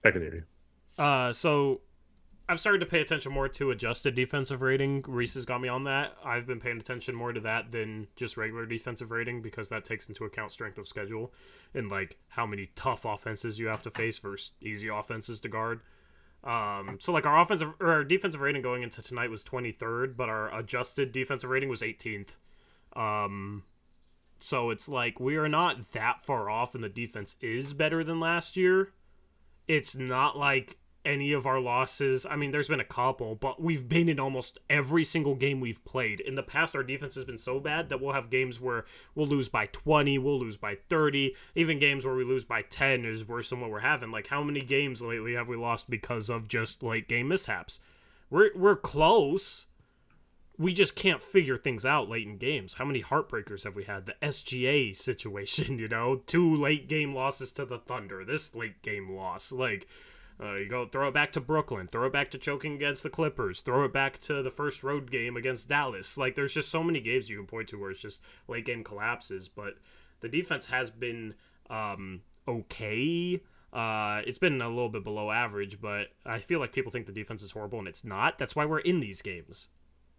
can hear you. So I've started to pay attention more to adjusted defensive rating. Reese has got me on that. I've been paying attention more to that than just regular defensive rating, because that takes into account strength of schedule and, like, how many tough offenses you have to face versus easy offenses to guard. So like our defensive rating going into tonight was 23rd, but our adjusted defensive rating was 18th. So it's like we are not that far off, and the defense is better than last year. It's not like any of our losses. I mean, there's been a couple, but we've been in almost every single game we've played. In the past, our defense has been so bad that we'll have games where we'll lose by 20, we'll lose by 30. Even games where we lose by 10 is worse than what we're having. Like, how many games lately have we lost because of just late game mishaps? We're close. We just can't figure things out late in games. How many heartbreakers have we had? The SGA situation, 2 late game losses to the Thunder. This late game loss, like. You go throw it back to Brooklyn, throw it back to choking against the Clippers, throw it back to the first road game against Dallas. Like, there's just so many games you can point to where it's just late game collapses. But the defense has been okay. It's been a little bit below average, but I feel like people think the defense is horrible, and it's not. That's why we're in these games.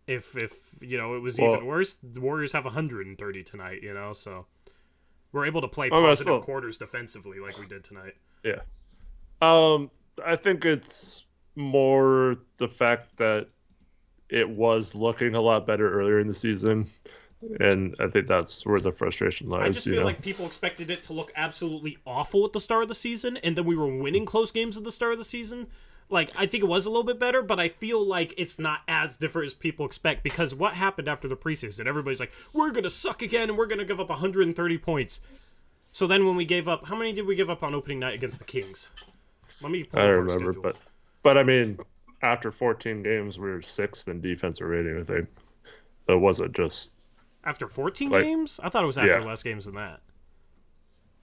If it was even worse, the Warriors have 130 tonight, so we're able to play positive quarters defensively like we did tonight. Yeah. I think it's more the fact that it was looking a lot better earlier in the season, and I think that's where the frustration lies. I just feel like people expected it to look absolutely awful at the start of the season, and then we were winning close games at the start of the season. Like, I think it was a little bit better, but I feel like it's not as different as people expect, because what happened after the preseason? Everybody's like, we're going to suck again, and we're going to give up 130 points. So then when we gave up, how many did we give up on opening night against the Kings? I don't remember, but I mean, after 14 games, we were 6th in defensive rating, I think. It wasn't just... After 14 games? I thought it was after less games than that.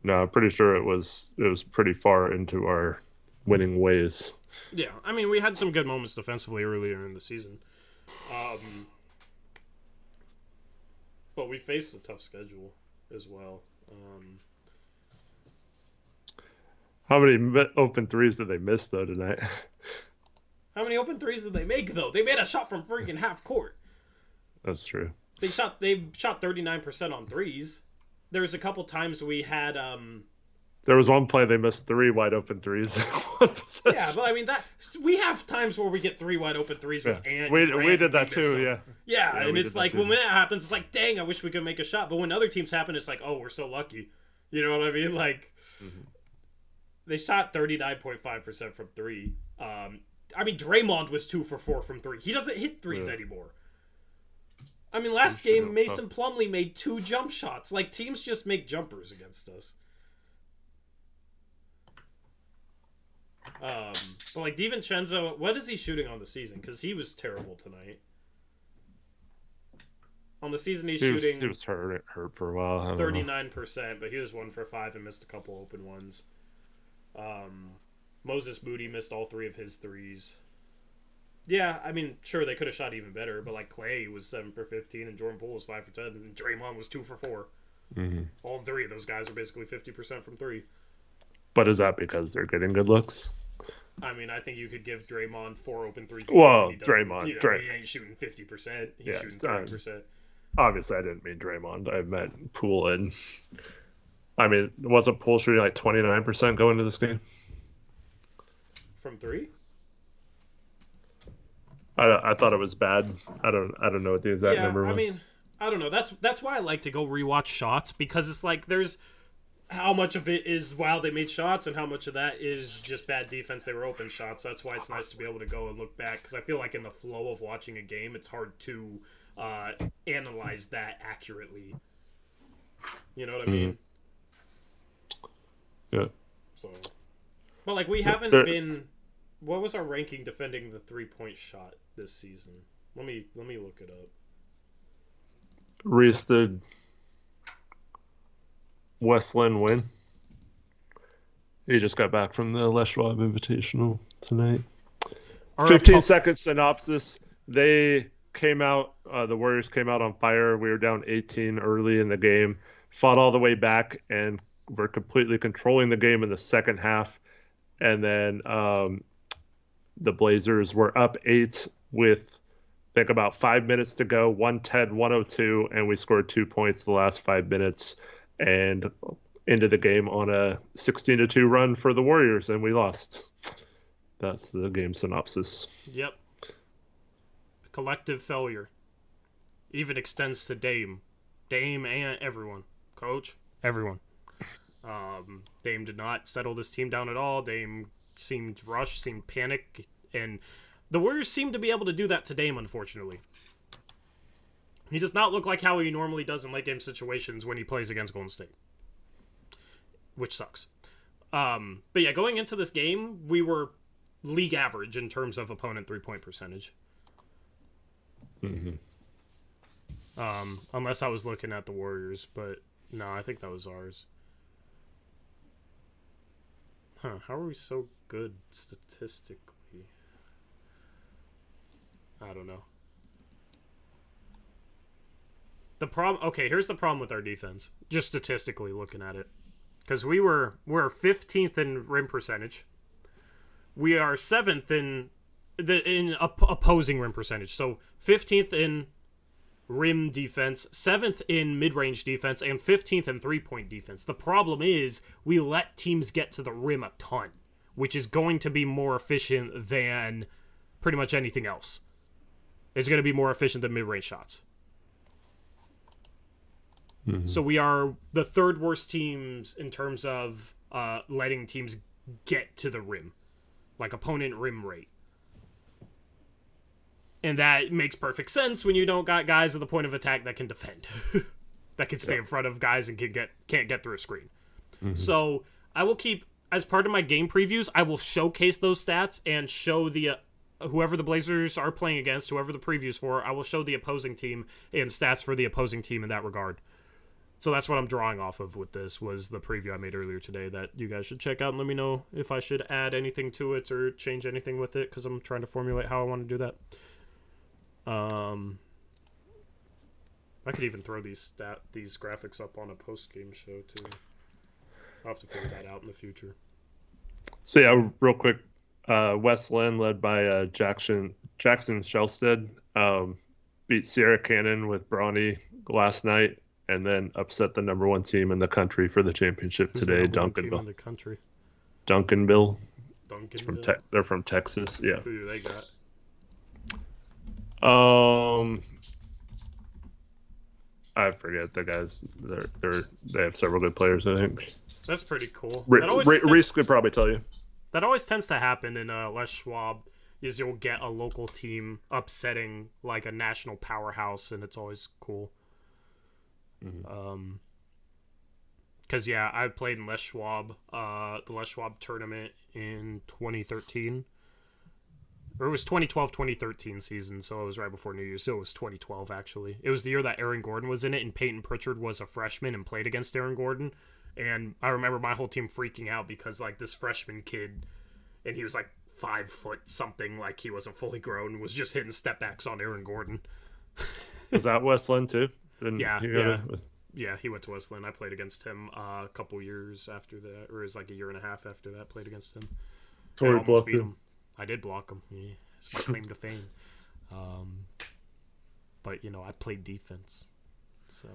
No, I'm pretty sure it was pretty far into our winning ways. Yeah, I mean, we had some good moments defensively earlier in the season. But we faced a tough schedule as well. How many open threes did they miss, though, tonight? How many open threes did they make, though? They made a shot from freaking half court. That's true. They shot 39% on threes. There was a couple times we had... There was one play they missed 3 wide open threes. Yeah, but I mean, we have times where we get 3 wide open threes with Ant. We did that too, yeah. Yeah, and it's like, when that happens, it's like, dang, I wish we could make a shot. But when other teams happen, it's like, oh, we're so lucky. You know what I mean? Like... Mm-hmm. They shot 39.5% from 3. I mean, Draymond was 2 for 4 from 3. He doesn't hit threes anymore. I mean, last game, Mason Plumlee made 2 jump shots. Like, teams just make jumpers against us. But, like, DiVincenzo, what is he shooting on the season? Because he was terrible tonight. On the season, he was hurt for a while. 39%, but he was 1 for 5 and missed a couple open ones. Moses Moody missed all 3 of his threes. Yeah, I mean, sure, they could have shot even better, but like Clay was 7 for 15 and Jordan Poole was 5 for 10 and Draymond was 2 for 4. Mm-hmm. All 3 of those guys are basically 50% from 3. But is that because they're getting good looks? I mean, I think you could give Draymond 4 open threes. Well, Draymond. He ain't shooting 50%. He's shooting 30%. Obviously, I didn't mean Draymond. I meant Poole and... I mean, wasn't Poole shooting like 29% going into this game? From 3? I thought it was bad. I don't know what the exact number was. I mean, I don't know. That's why I like to go rewatch shots, because it's like there's how much of it is, wow, they made shots, and how much of that is just bad defense, they were open shots. That's why it's nice to be able to go and look back, because I feel like in the flow of watching a game, it's hard to analyze that accurately. You know what I mean? Yeah. So, but like we haven't been. What was our ranking defending the 3-point shot this season? Let me look it up. Reese, did Westland win? He just got back from the Schwab Invitational tonight. 15-second synopsis. They came out. The Warriors came out on fire. We were down 18 early in the game. Fought all the way back and were completely controlling the game in the second half. And then the Blazers were up 8 with, I think, about 5 minutes to go, 110-102, and we scored 2 points the last 5 minutes and into the game on a 16-2 run for the Warriors, and we lost. That's the game synopsis. Yep. Collective failure. Even extends to Dame. Dame and everyone. Coach, everyone. Dame did not settle this team down at all. Dame seemed rushed, seemed panic, and the Warriors seem to be able to do that to Dame, unfortunately. He does not look like how he normally does in late game situations when he plays against Golden State, which sucks. But yeah, going into this game, we were league average in terms of opponent 3-point percentage. Mm-hmm. Unless I was looking at the Warriors, but no, I think that was ours. Huh, how are we so good statistically? I don't know. Here's the problem with our defense, just statistically looking at it. Because we're 15th in rim percentage. We are 7th in opposing rim percentage. So 15th in rim defense, 7th in mid-range defense, and 15th in 3-point defense. The problem is we let teams get to the rim a ton, which is going to be more efficient than pretty much anything else. It's going to be more efficient than mid-range shots. Mm-hmm. So we are the third worst teams in terms of letting teams get to the rim, like opponent rim rate. And that makes perfect sense when you don't got guys at the point of attack that can defend, that can stay in front of guys and can't get through a screen. Mm-hmm. So I will keep, as part of my game previews, I will showcase those stats and show the whoever the Blazers are playing against, whoever the preview's for, I will show the opposing team and stats for the opposing team in that regard. So that's what I'm drawing off of with this, was the preview I made earlier today that you guys should check out and let me know if I should add anything to it or change anything with it, because I'm trying to formulate how I want to do that. I could even throw these graphics up on a post-game show too. I'll have to figure that out in the future. So yeah, real quick, West Lynn, led by Jackson Shelstead, beat Sierra Canyon with Brawny last night, and then upset the number one team in the country for the championship today, Duncanville. The country? Duncanville. Duncanville. They're from Texas. Yeah. Who do they got? I forget the guys. They have several good players, I think. That's pretty cool. Reese could probably tell you. That always tends to happen in Les Schwab. Is you'll get a local team upsetting like a national powerhouse, and it's always cool. Mm-hmm. Because yeah, I played in Les Schwab, the Les Schwab tournament in 2013. Or it was 2012-2013 season, so it was right before New Year's. So it was 2012, actually. It was the year that Aaron Gordon was in it, and Peyton Pritchard was a freshman and played against Aaron Gordon. And I remember my whole team freaking out because, like, this freshman kid, and he was, like, 5 foot something, like he wasn't fully grown, was just hitting step backs on Aaron Gordon. Was that West Lynn, too? Yeah, he went to West Lynn. I played against him a couple years after that, or it was like a year and a half after that, played against him. Tori blocked him. I did block him. Yeah, it's my claim to fame. But, you know, I played defense. So.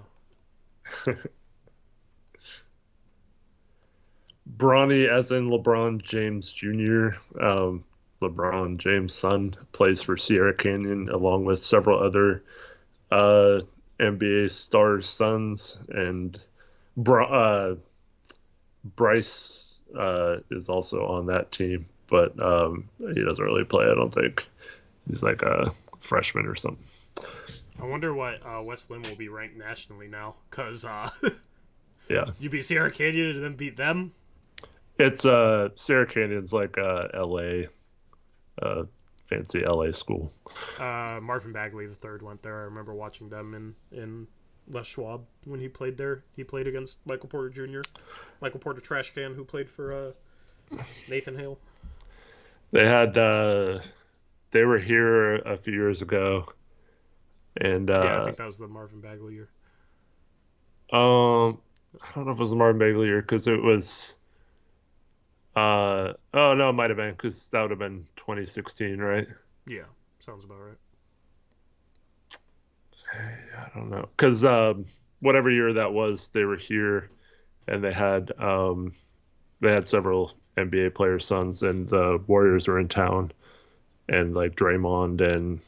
Brawny, as in LeBron James Jr., LeBron James' son, plays for Sierra Canyon along with several other NBA stars' sons. And Bryce is also on that team. But he doesn't really play, I don't think. He's like a freshman or something. I wonder what West Lynn will be ranked nationally now, because yeah, you beat Sierra Canyon and then beat them. It's Sierra Canyon's like LA, fancy LA school. Marvin Bagley III went there. I remember watching them in Les Schwab when he played there. He played against Michael Porter Jr., Michael Porter Trash Can, who played for Nathan Hale. They had they were here a few years ago, and yeah, I think that was the Marvin Bagley year. I don't know if it was the Marvin Bagley year, because it was. Oh no, it might have been, because that would have been 2016, right? Yeah, sounds about right. I don't know, because whatever year that was, they were here, and they had they had several NBA players' sons, and the Warriors were in town, and like Draymond and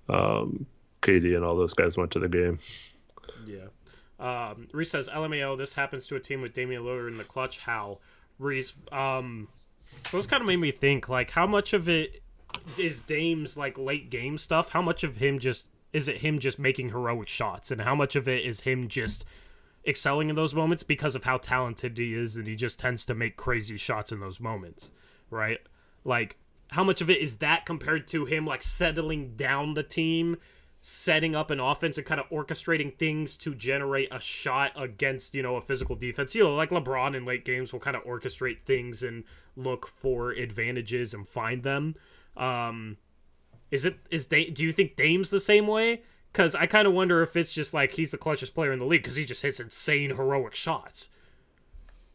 KD and all those guys went to the game. Yeah. Reese says, LMAO, this happens to a team with Damian Lillard in the clutch. How? Reese, so this kind of made me think, like, how much of it is Dame's, like, late game stuff? How much of him is it him just making heroic shots? And how much of it is him just excelling in those moments because of how talented he is, and he just tends to make crazy shots in those moments, right? Like, how much of it is that compared to him, like, settling down the team, setting up an offense and kind of orchestrating things to generate a shot against, a physical defense? Like LeBron in late games will kind of orchestrate things and look for advantages and find them. Do you think Dame's the same way? Because I kind of wonder if it's just like he's the clutchest player in the league because he just hits insane heroic shots.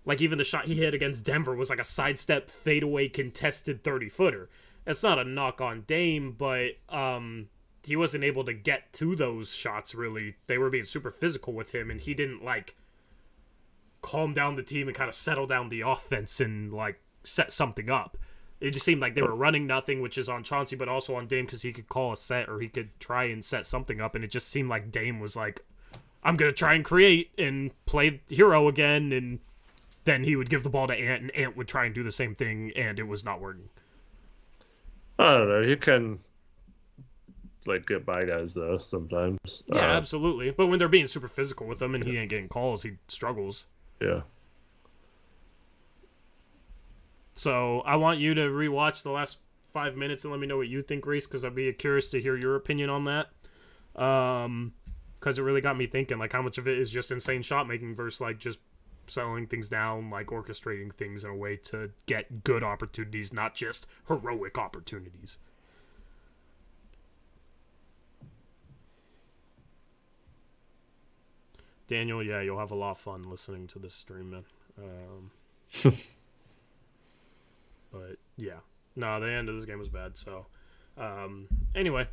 Like, even the shot he hit against Denver was like a sidestep, fadeaway, contested 30-footer. It's not a knock on Dame, but he wasn't able to get to those shots, really. They were being super physical with him, and he didn't, like, calm down the team and kind of settle down the offense and, like, set something up. It just seemed like they were running nothing, which is on Chauncey, but also on Dame because he could call a set or he could try and set something up, and it just seemed like Dame was like, I'm going to try and create and play hero again, and then he would give the ball to Ant, and Ant would try and do the same thing, and it was not working. I don't know. You can, like, get by guys, though, sometimes. Yeah, absolutely. But when they're being super physical with him and he ain't getting calls, he struggles. Yeah. So I want you to rewatch the last 5 minutes and let me know what you think, Reese, because I'd be curious to hear your opinion on that. Because it really got me thinking, like, how much of it is just insane shot making versus, like, just settling things down, like orchestrating things in a way to get good opportunities, not just heroic opportunities. Daniel, yeah, you'll have a lot of fun listening to this stream, man. But yeah, no, the end of this game was bad. So anyway,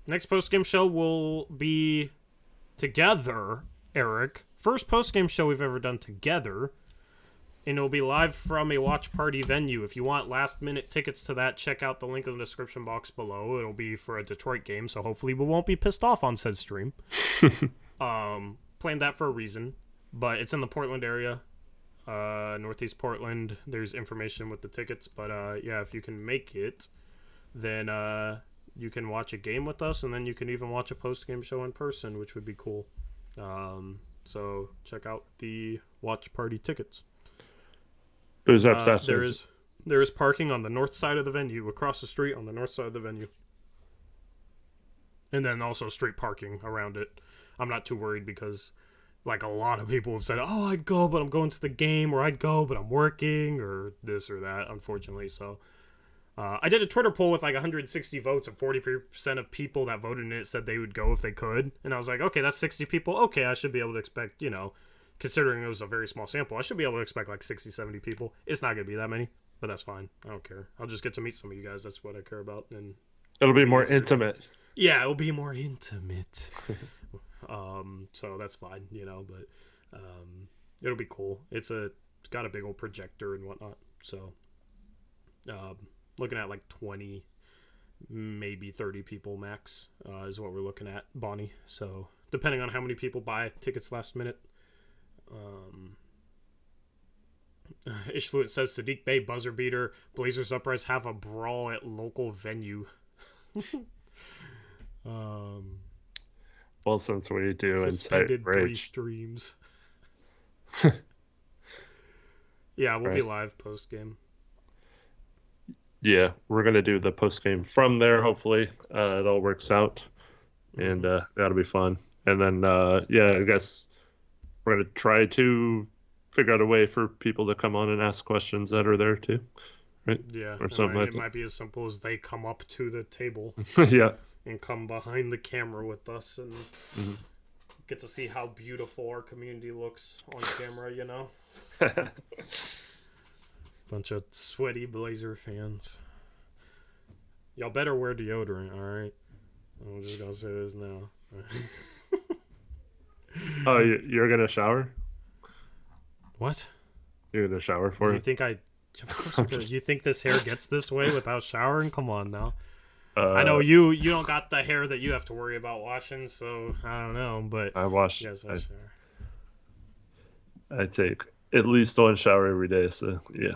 next post-game show will be together, Eric. First post-game show we've ever done together, and it'll be live from a watch party venue. If you want last-minute tickets to that, check out the link in the description box below. It'll be for a Detroit game, so hopefully we won't be pissed off on said stream. Planned that for a reason, but it's in the Portland area, Northeast Portland. There's information with the tickets, but yeah, if you can make it, then you can watch a game with us, and then you can even watch a post-game show in person, which would be cool. So check out the watch party tickets. Booze obsessors. There is parking on the north side of the venue, across the street on the north side of the venue, and then also street parking around it. I'm not too worried because, like, a lot of people have said, "Oh, I'd go, but I'm going to the game," or "I'd go, but I'm working," or this or that. Unfortunately, so. I did a Twitter poll with like 160 votes, and 40% of people that voted in it said they would go if they could. And I was like, okay, that's 60 people. Okay, I should be able to expect, considering it was a very small sample, I should be able to expect like 60, 70 people. It's not going to be that many, but that's fine. I don't care. I'll just get to meet some of you guys. That's what I care about. And it'll be more intimate. Yeah, it'll be more intimate. So that's fine, but it'll be cool. It's got a big old projector and whatnot. So, looking at like 20, maybe 30 people max is what we're looking at, Bonnie. So depending on how many people buy tickets last minute. Ishfluent says Sadiq Bey buzzer beater. Blazers Uprise have a brawl at local venue. Well, since we do suspended Insight 3 streams. Yeah, we'll be live post game. Yeah, we're going to do the post game from there, hopefully. It all works out, and that'll be fun. And then, yeah, I guess we're going to try to figure out a way for people to come on and ask questions that are there, too. Right? Yeah, or something it might be as simple as they come up to the table. Yeah. And come behind the camera with us and get to see how beautiful our community looks on camera, Bunch of sweaty Blazer fans. Y'all better wear deodorant, alright? I'm just gonna say this now. Oh, you're gonna shower? What? You're gonna shower for You it? think I? Of course I'm gonna. You think this hair gets this way without showering? Come on now. I know Uh, you don't got the hair that you have to worry about washing, so I don't know, but I wash. yes, I shower. I take at least one shower every day. So yeah,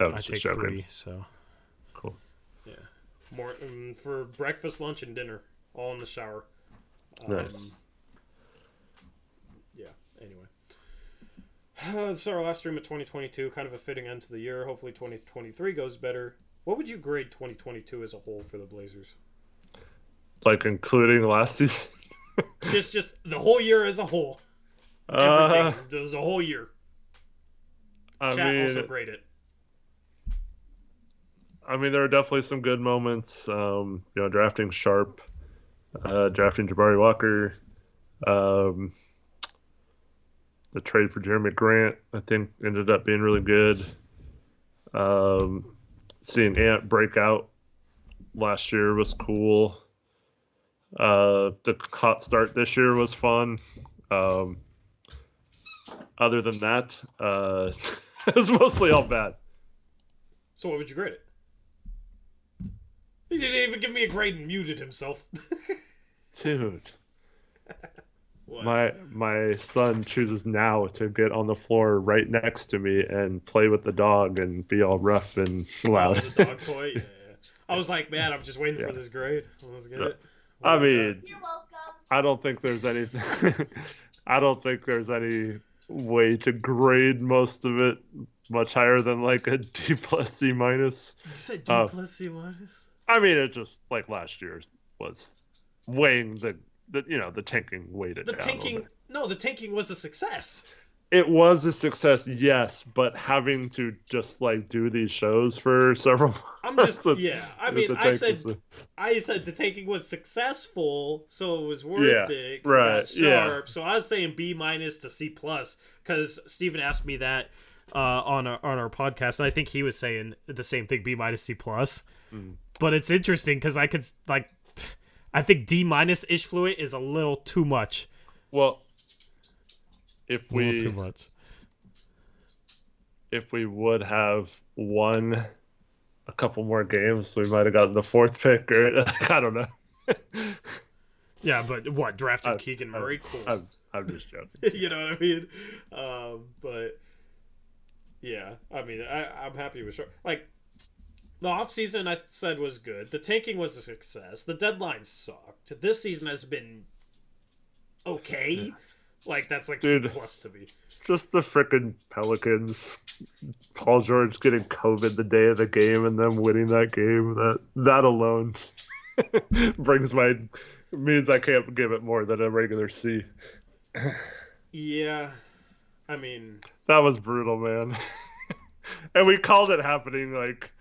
I I was just take joking. 3, so Cool. yeah. More for breakfast, lunch, and dinner, all in the shower. Nice. Yeah. Anyway, this is our last stream of 2022. Kind of a fitting end to the year. Hopefully, 2023 goes better. What would you grade 2022 as a whole for the Blazers? Like including last season. Just the whole year as a whole. Everything. There's a whole year. Chat also grade it. I mean, there are definitely some good moments. Drafting Sharp, drafting Jabari Walker, the trade for Jeremy Grant, I think ended up being really good. Seeing Ant break out last year was cool. The hot start this year was fun. Other than that, it was mostly all bad. So what would you grade it? He didn't even give me a grade and muted himself. Dude. What? My son chooses now to get on the floor right next to me and play with the dog and be all rough and loud. Oh, the dog toy? Yeah. I was like, man, I'm just waiting for this grade. Let's get it. I mean, you're welcome. I don't think there's anything. I don't think there's any way to grade most of it much higher than like a D plus C minus. You said D plus C minus? I mean, it just like last year was weighing the tanking weighted. The tanking was a success. It was a success, yes, but having to just like do these shows for several months. I mean, I said the tanking was successful, so it was worth it. Right. Sharp. So I was saying B minus to C plus because Steven asked me that on our podcast, and I think he was saying the same thing, B minus C plus. But it's interesting because I think D minus ish fluid is a little too much. Well, if we would have won a couple more games, we might have gotten the 4th pick, or I don't know. Yeah, but what, drafting Keegan Murray? Cool. I'm just joking. You know what I mean? But yeah, I mean, I'm happy with Sharp. Like, the offseason I said was good. The tanking was a success. The deadline sucked. This season has been okay. Like, that's like C plus to me. Just the frickin' Pelicans. Paul George getting COVID the day of the game and them winning that game. That alone means I can't give it more than a regular C. Yeah. I mean, that was brutal, man. And we called it happening like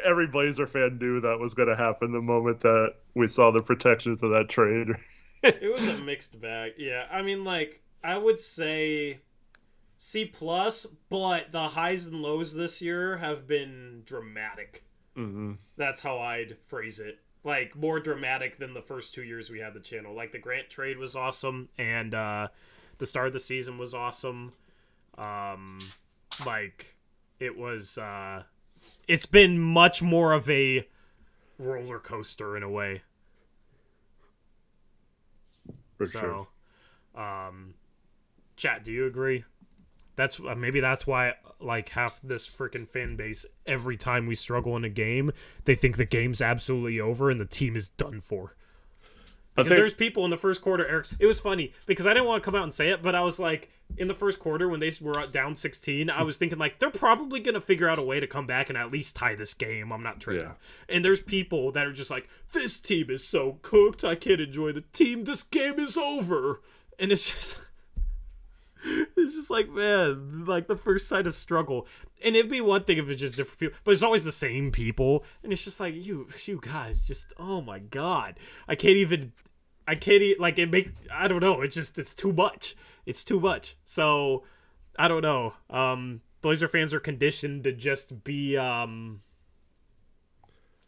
every Blazer fan knew that was going to happen the moment that we saw the protections of that trade. It was a mixed bag. Yeah, I mean, like, I would say C plus, but the highs and lows this year have been dramatic. Mm-hmm. That's how I'd phrase it. Like, more dramatic than the first 2 years we had the channel. Like, the Grant trade was awesome, and the start of the season was awesome. It was... it's been much more of a roller coaster in a way. For sure. Chat, do you agree? That's maybe that's why like half this freaking fan base, every time we struggle in a game, they think the game's absolutely over and the team is done for. Because there's people in the first quarter, Eric. It was funny because I didn't want to come out and say it, but I was like, in the first quarter when they were down 16, I was thinking like they're probably gonna figure out a way to come back and at least tie this game. I'm not tripping. Yeah. And there's people that are just like, this team is so cooked, I can't enjoy the team. This game is over, and it's just like, man, like the first sign of struggle. And it'd be one thing if it's just different people, but it's always the same people, and it's just like you guys, just oh my god, I can't like it make I don't know. It's too much. It's too much. So I don't know. Blazer fans are conditioned to just be on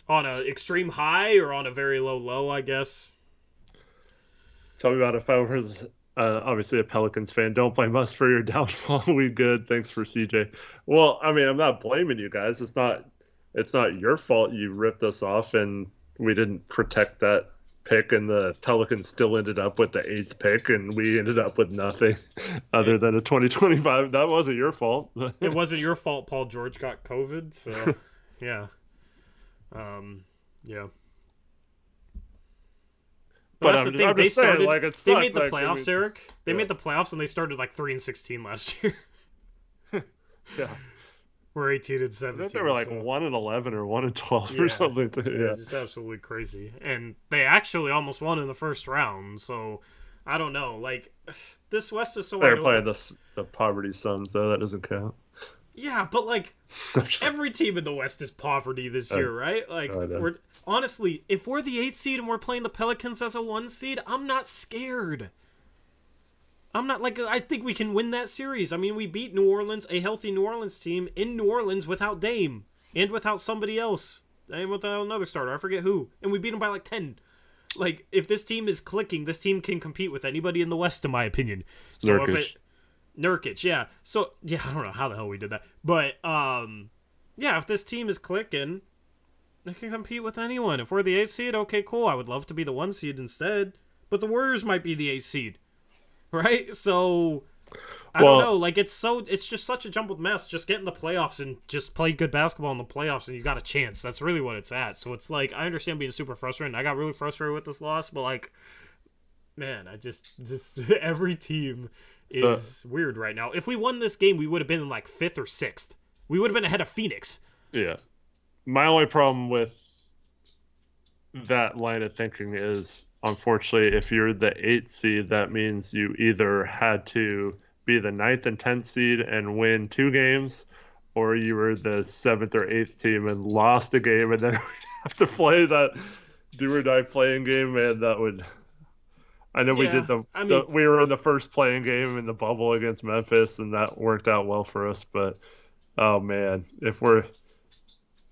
an extreme high or on a very low, I guess. Tell me about if I was Obviously a Pelicans fan. Don't blame us for your downfall. We good. Thanks for CJ. Well, I mean, I'm not blaming you guys. It's not your fault you ripped us off and we didn't protect that pick and the Pelicans still ended up with the eighth pick and we ended up with nothing other It, than a 2025. That wasn't your fault. it wasn't your fault Paul George got COVID, so yeah. Yeah. But that's the thing. I'm They just saying, started. like, it They sucked. made the Like, playoffs, Eric. They yeah. made the playoffs, and they started like 3-16 last year. Yeah. We're 18 and I 17. think they were like so. 1-11 or 1-12 Yeah. or something. Yeah. Just absolutely crazy. And they actually almost won in the first round. So I don't know. Like this West is so They're wide playing open. the Poverty Sons, though. That doesn't count. Yeah, but like every team in the West is poverty this year, right? Like we're honestly, if we're the 8th seed and we're playing the Pelicans as a 1 seed, I'm not scared. I'm not like I think we can win that series. I mean, we beat New Orleans, a healthy New Orleans team in New Orleans without Dame and without somebody else and without another starter. I forget who, and we beat them by like 10. Like if this team is clicking, this team can compete with anybody in the West, in my opinion. So Nurkic. if it Nurkic, yeah. So yeah, I don't know how the hell we did that, but yeah, if this team is clicking, they can compete with anyone. If we're the 8th seed, okay, cool. I would love to be the 1 seed instead, but the Warriors might be the 8th seed, right? So I don't know. Like it's just such a jumbled mess. Just get in the playoffs and just play good basketball in the playoffs, and you got a chance. That's really what it's at. So it's like I understand being super frustrated. I got really frustrated with this loss, but like, man, I just every team is weird right now. If we won this game, we would have been in like 5th or 6th. We would have been ahead of Phoenix. Yeah. My only problem with that line of thinking is, unfortunately, if you're the 8th seed, that means you either had to be the 9th and 10th seed and win 2 games, or you were the 7th or 8th team and lost a game, and then we'd have to play that do or die playing game, and that would. I know we did we were in the first playing game in the bubble against Memphis, and that worked out well for us. But oh man, if we're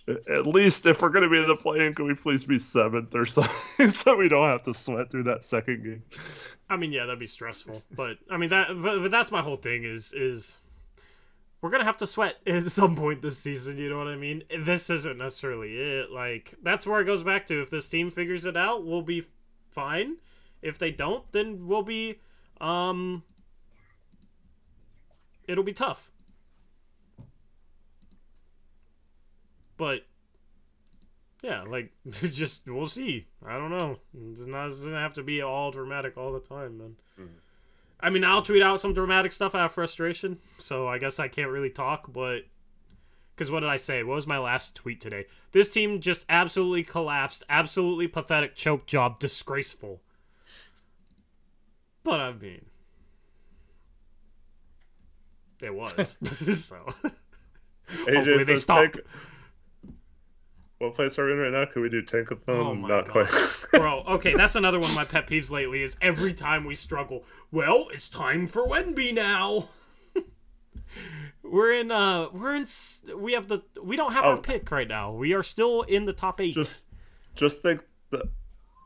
going to be in the play-in, can we please be 7th or something, so we don't have to sweat through that second game? I mean, yeah, that'd be stressful. But I mean but that's my whole thing is we're gonna have to sweat at some point this season. You know what I mean? This isn't necessarily it. Like that's where it goes back to. If this team figures it out, we'll be fine. If they don't, then we'll be it'll be tough. But yeah, like just we'll see. I don't know. It doesn't have to be all dramatic all the time, man. Mm-hmm. I mean, I'll tweet out some dramatic stuff out of frustration, so I guess I can't really talk, but because what did I say? What was my last tweet today? This team just absolutely collapsed, absolutely pathetic, choke job, disgraceful. But I mean, it was. So hopefully they stop. What place are we in right now? Can we do Tankathon? Oh my Not God. quite. Bro, okay, that's another one of my pet peeves lately is every time we struggle, well, it's time for Wemby now. we don't have our pick right now. We are still in the top 8. Just think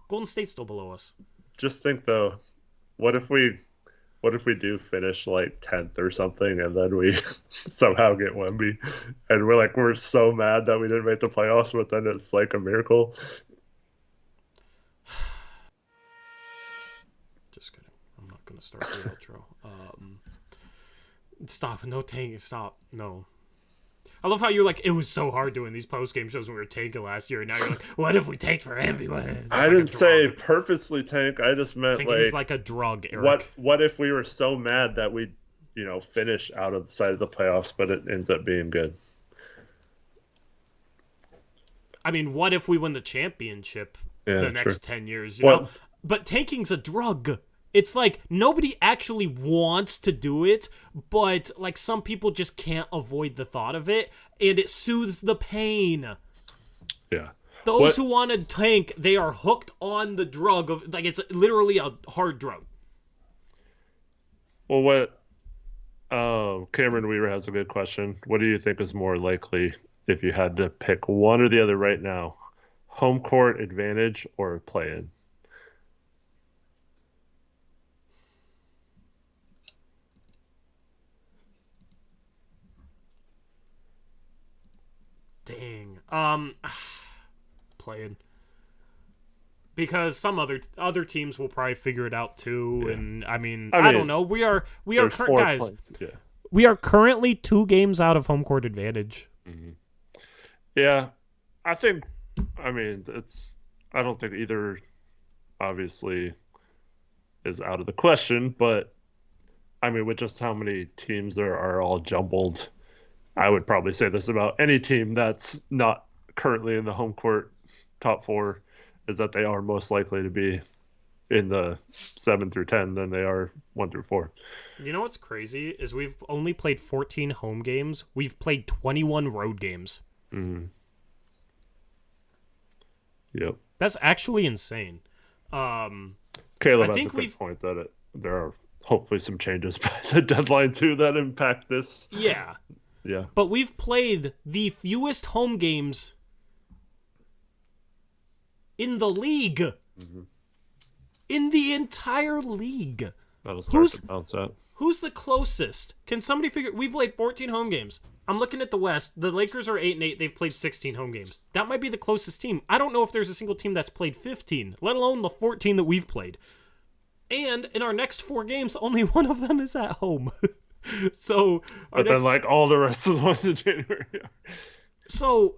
Golden State's still below us. Just think though, what if we do finish like 10th or something and then we somehow get Wemby and we're so mad that we didn't make the playoffs, but then it's like a miracle? Just kidding. I'm not going to start the outro. Stop. No tanking. Stop. No. I love how you're like, it was so hard doing these post-game shows when we were tanking last year, and now you're like, what if we tanked for Wemby? I didn't say purposely tank. I just meant tanking is like a drug, Eric. What if we were so mad that we, finish out of the side of the playoffs, but it ends up being good? I mean, what if we win the championship the next 10 years? You know? But tanking's a drug. It's like nobody actually wants to do it, but like some people just can't avoid the thought of it, and it soothes the pain. Yeah. Those who want to tank, they are hooked on the drug of like it's literally a hard drug. Well, Cameron Weaver has a good question. What do you think is more likely if you had to pick one or the other right now? Home court advantage or play-in? Playing. Because some other teams will probably figure it out too, Yeah. and I don't know. We are there's 4 guys. points. Yeah. We are currently 2 games out of home court advantage. Mm-hmm. Yeah, I think. I don't think either. Obviously, is out of the question, but with just how many teams there are all jumbled, I would probably say this about any team that's not currently in the home court top 4, is that they are most likely to be in the 7 through 10 than they are 1 through 4. You know what's crazy is we've only played 14 home games. We've played 21 road games. Mm. Yep. That's actually insane. Caleb I has think a good point that there are hopefully some changes by the deadline too that impact this. Yeah. Yeah. But we've played the fewest home games in the league. Mm-hmm. In the entire league. That'll start to bounce out. Who's the closest? Can somebody figure... We've played 14 home games. I'm looking at the West. The Lakers are 8-8. They've played 16 home games. That might be the closest team. I don't know if there's a single team that's played 15, let alone the 14 that we've played. And in our next 4 games, only one of them is at home. So... But then, all the rest of the ones in January are. So,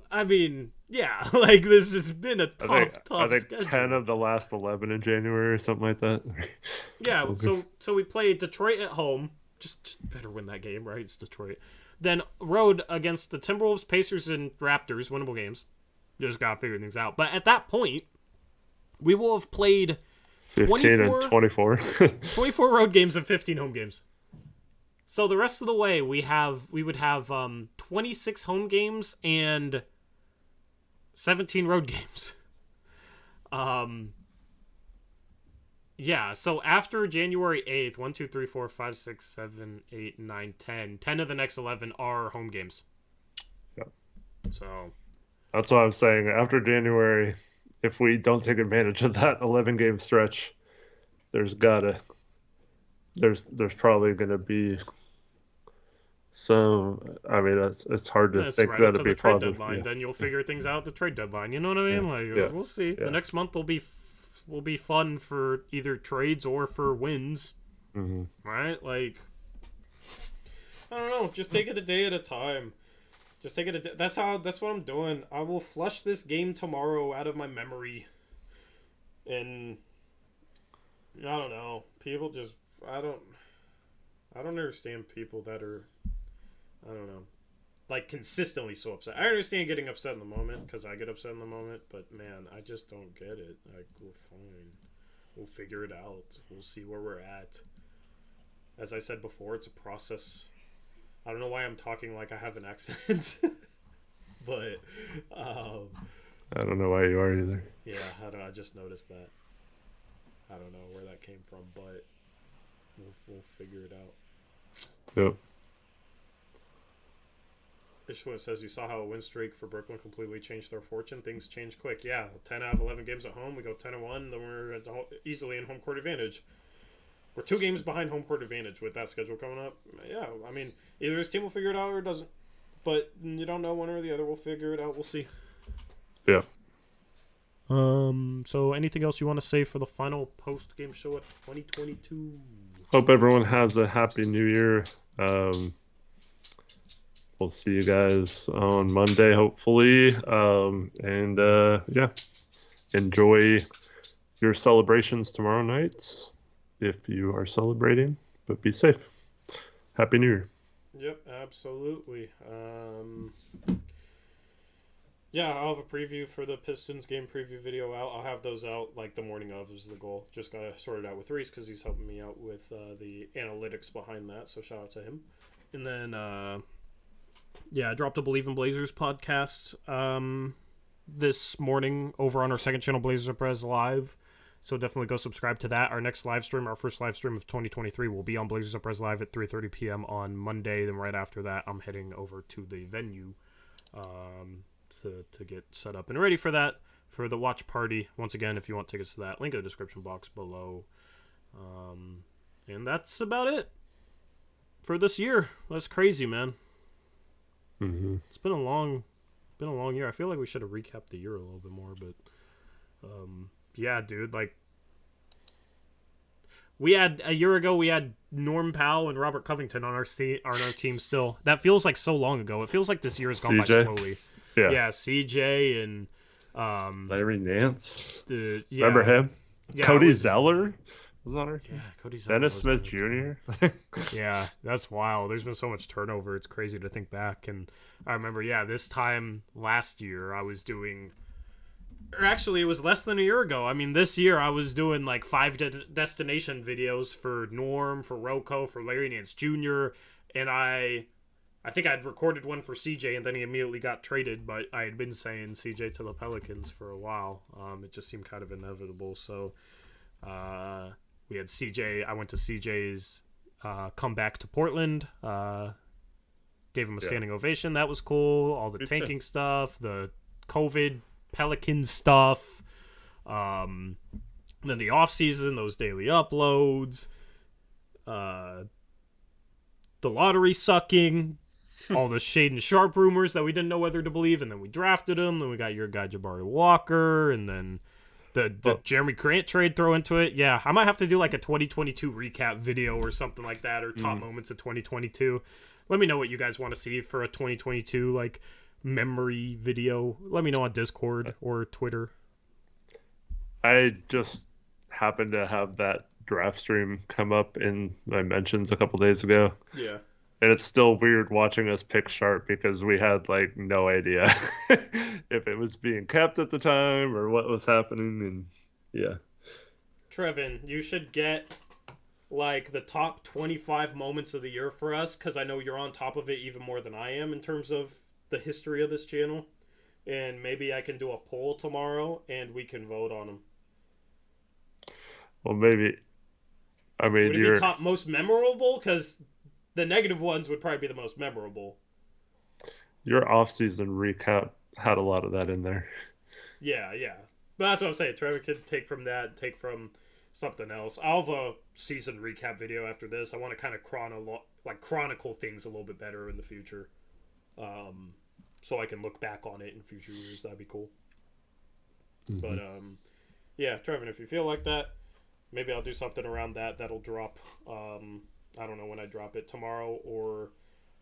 yeah, this has been a tough schedule. 10 of the last 11 in January or something like that. Yeah, so we play Detroit at home. Just better win that game, right? It's Detroit. Then road against the Timberwolves, Pacers, and Raptors, winnable games. Just gotta figure things out. But at that point, we will have played 15 and 24. 24 road games and 15 home games. So the rest of the way, we would have 26 home games and 17 road games. Yeah, so after January 8th, 1, 2, 3, 4, 5, 6, 7, 8, 9, 10. 10 of the next 11 are home games. Yep. So that's what I'm saying. After January, if we don't take advantage of that 11-game stretch, there's probably going to be some. It's hard to think right that'll be positive. Deadline, yeah. Then you'll figure things out at the trade deadline. You know what I mean? We'll see. Yeah. The next month will be fun for either trades or for wins. Mm-hmm. Right? I don't know. Just take it a day at a time. Just take it a day. That's what I'm doing. I will flush this game tomorrow out of my memory. And I don't know. People just I don't understand people that are, I don't know, consistently so upset. I understand getting upset in the moment because I get upset in the moment, but man, I just don't get it. We're fine. We'll figure it out. We'll see where we're at. As I said before, it's a process. I don't know why I'm talking like I have an accent, but I don't know why you are either. Yeah, I just noticed that. I don't know where that came from, but we'll figure it out. Yep. Ishfluent says, you saw how a win streak for Brooklyn completely changed their fortune. Things change quick. Yeah, 10 out of 11 games at home. We go 10-1, then we're easily in home court advantage. We're 2 games behind home court advantage with that schedule coming up. Yeah, either this team will figure it out or it doesn't. But you don't know one or the other. We'll figure it out. We'll see. Yeah. So anything else you want to say for the final post-game show of 2022? Hope everyone has a happy new year. We'll see you guys on Monday, hopefully. Enjoy your celebrations tomorrow night if you are celebrating, but be safe. Happy New Year. Yep, absolutely. Yeah, I'll have a preview for the Pistons game preview video out. I'll have those out the morning of is the goal. Just got to sort it out with Reese because he's helping me out with the analytics behind that, so shout out to him. And then, I dropped a Believe in Blazers podcast this morning over on our second channel, Blazers Uprise Live. So definitely go subscribe to that. Our next live stream, our first live stream of 2023, will be on Blazers Uprise Live at 3:30 p.m. on Monday. Then right after that, I'm heading over to the venue to get set up and ready for that, for the watch party. Once again, if you want tickets to that, link in the description box below. And that's about it for this year. That's crazy, man. Mm-hmm. It's been a long been a long year. I feel like we should have recapped the year a little bit more, but yeah, dude, like we had a year ago we had Norm Powell and Robert Covington on our team still. That feels like so long ago. It feels like this year has gone by slowly. Yeah, CJ and Larry Nance. Remember him? Yeah, Cody Zeller was on our team. Yeah, Cody Zeller. Dennis Smith Jr. Yeah, that's wild. There's been so much turnover. It's crazy to think back. And I remember, this time last year I was doing, or actually it was less than a year ago. I mean, this year I was doing like 5 destination videos for Norm, for Rocco, for Larry Nance Jr. And I think I'd recorded one for CJ, and then he immediately got traded, but I had been saying CJ to the Pelicans for a while. It just seemed kind of inevitable. So we had CJ. I went to CJ's comeback to Portland. Gave him a standing ovation. That was cool. All the tanking stuff, the COVID Pelicans stuff. Then the offseason, those daily uploads. The lottery sucking. All the Shaden Sharp rumors that we didn't know whether to believe, and then we drafted him. Then we got your guy Jabari Walker, and then the Jeremy Grant trade throw into it. Yeah, I might have to do like a 2022 recap video or something like that, or top moments of 2022. Let me know what you guys want to see for a 2022 like memory video. Let me know on Discord or Twitter. I just happened to have that draft stream come up in my mentions a couple days ago. Yeah. And it's still weird watching us pick Sharp because we had like no idea if it was being kept at the time or what was happening. And yeah. Trevin, you should get like the top 25 moments of the year for us, because I know you're on top of it even more than I am in terms of the history of this channel. And maybe I can do a poll tomorrow and we can vote on them. Well, maybe. I mean, would it be top most memorable? Because the negative ones would probably be the most memorable. Your off-season recap had a lot of that in there. Yeah. But that's what I'm saying. Trevor could take from that, take from something else. I'll have a season recap video after this. I want to kind of chronicle things a little bit better in the future. So I can look back on it in future years. That'd be cool. Mm-hmm. But, yeah, Trevor, if you feel like that, maybe I'll do something around that. That'll drop, I don't know when I drop it, tomorrow or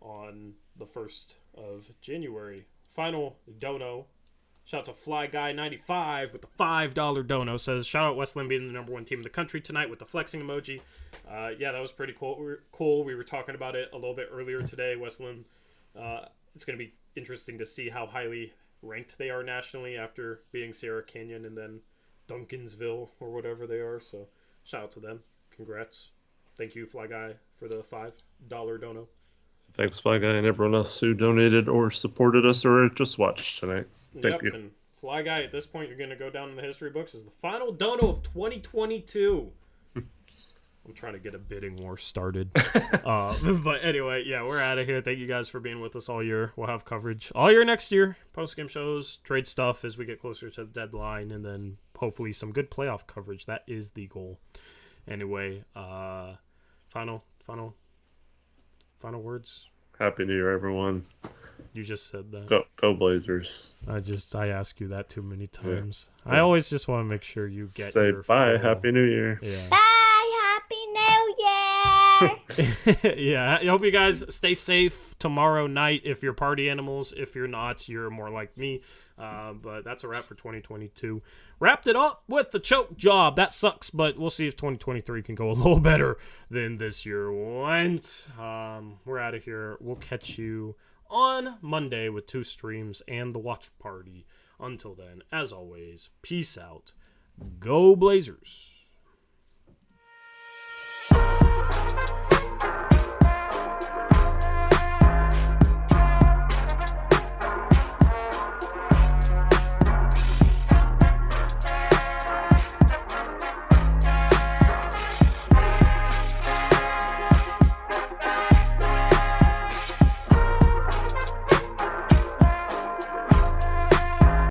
on the 1st of January. Final dono. Shout out to FlyGuy95 with the $5 dono. Says, shout out Westland being the #1 team in the country tonight with the flexing emoji. Yeah, that was pretty cool. We were talking about it a little bit earlier today. Westland, it's going to be interesting to see how highly ranked they are nationally after being Sierra Canyon and then Duncansville or whatever they are. So shout out to them. Congrats. Thank you, Fly Guy, for the $5 dono. Thanks, Fly Guy, and everyone else who donated or supported us or just watched tonight. Thank you. And Fly Guy, at this point, you're going to go down in the history books as the final dono of 2022. I'm trying to get a bidding war started. But anyway, yeah, we're out of here. Thank you guys for being with us all year. We'll have coverage all year next year. Post-game shows, trade stuff as we get closer to the deadline, and then hopefully some good playoff coverage. That is the goal. Anyway, final words. Happy New Year, everyone. You just said that. Go Blazers. I ask you that too many times. Yeah. I always just want to make sure you get say bye. Happy New Year. Yeah. Bye. Happy New Year. Yeah. I hope you guys stay safe tomorrow night. If you're party animals, if you're not, you're more like me. But that's a wrap for 2022. Wrapped it up with the choke job. That sucks, but we'll see if 2023 can go a little better than this year went. We're out of here. We'll catch you on Monday with 2 streams and the watch party. Until then, as always, peace out. Go Blazers.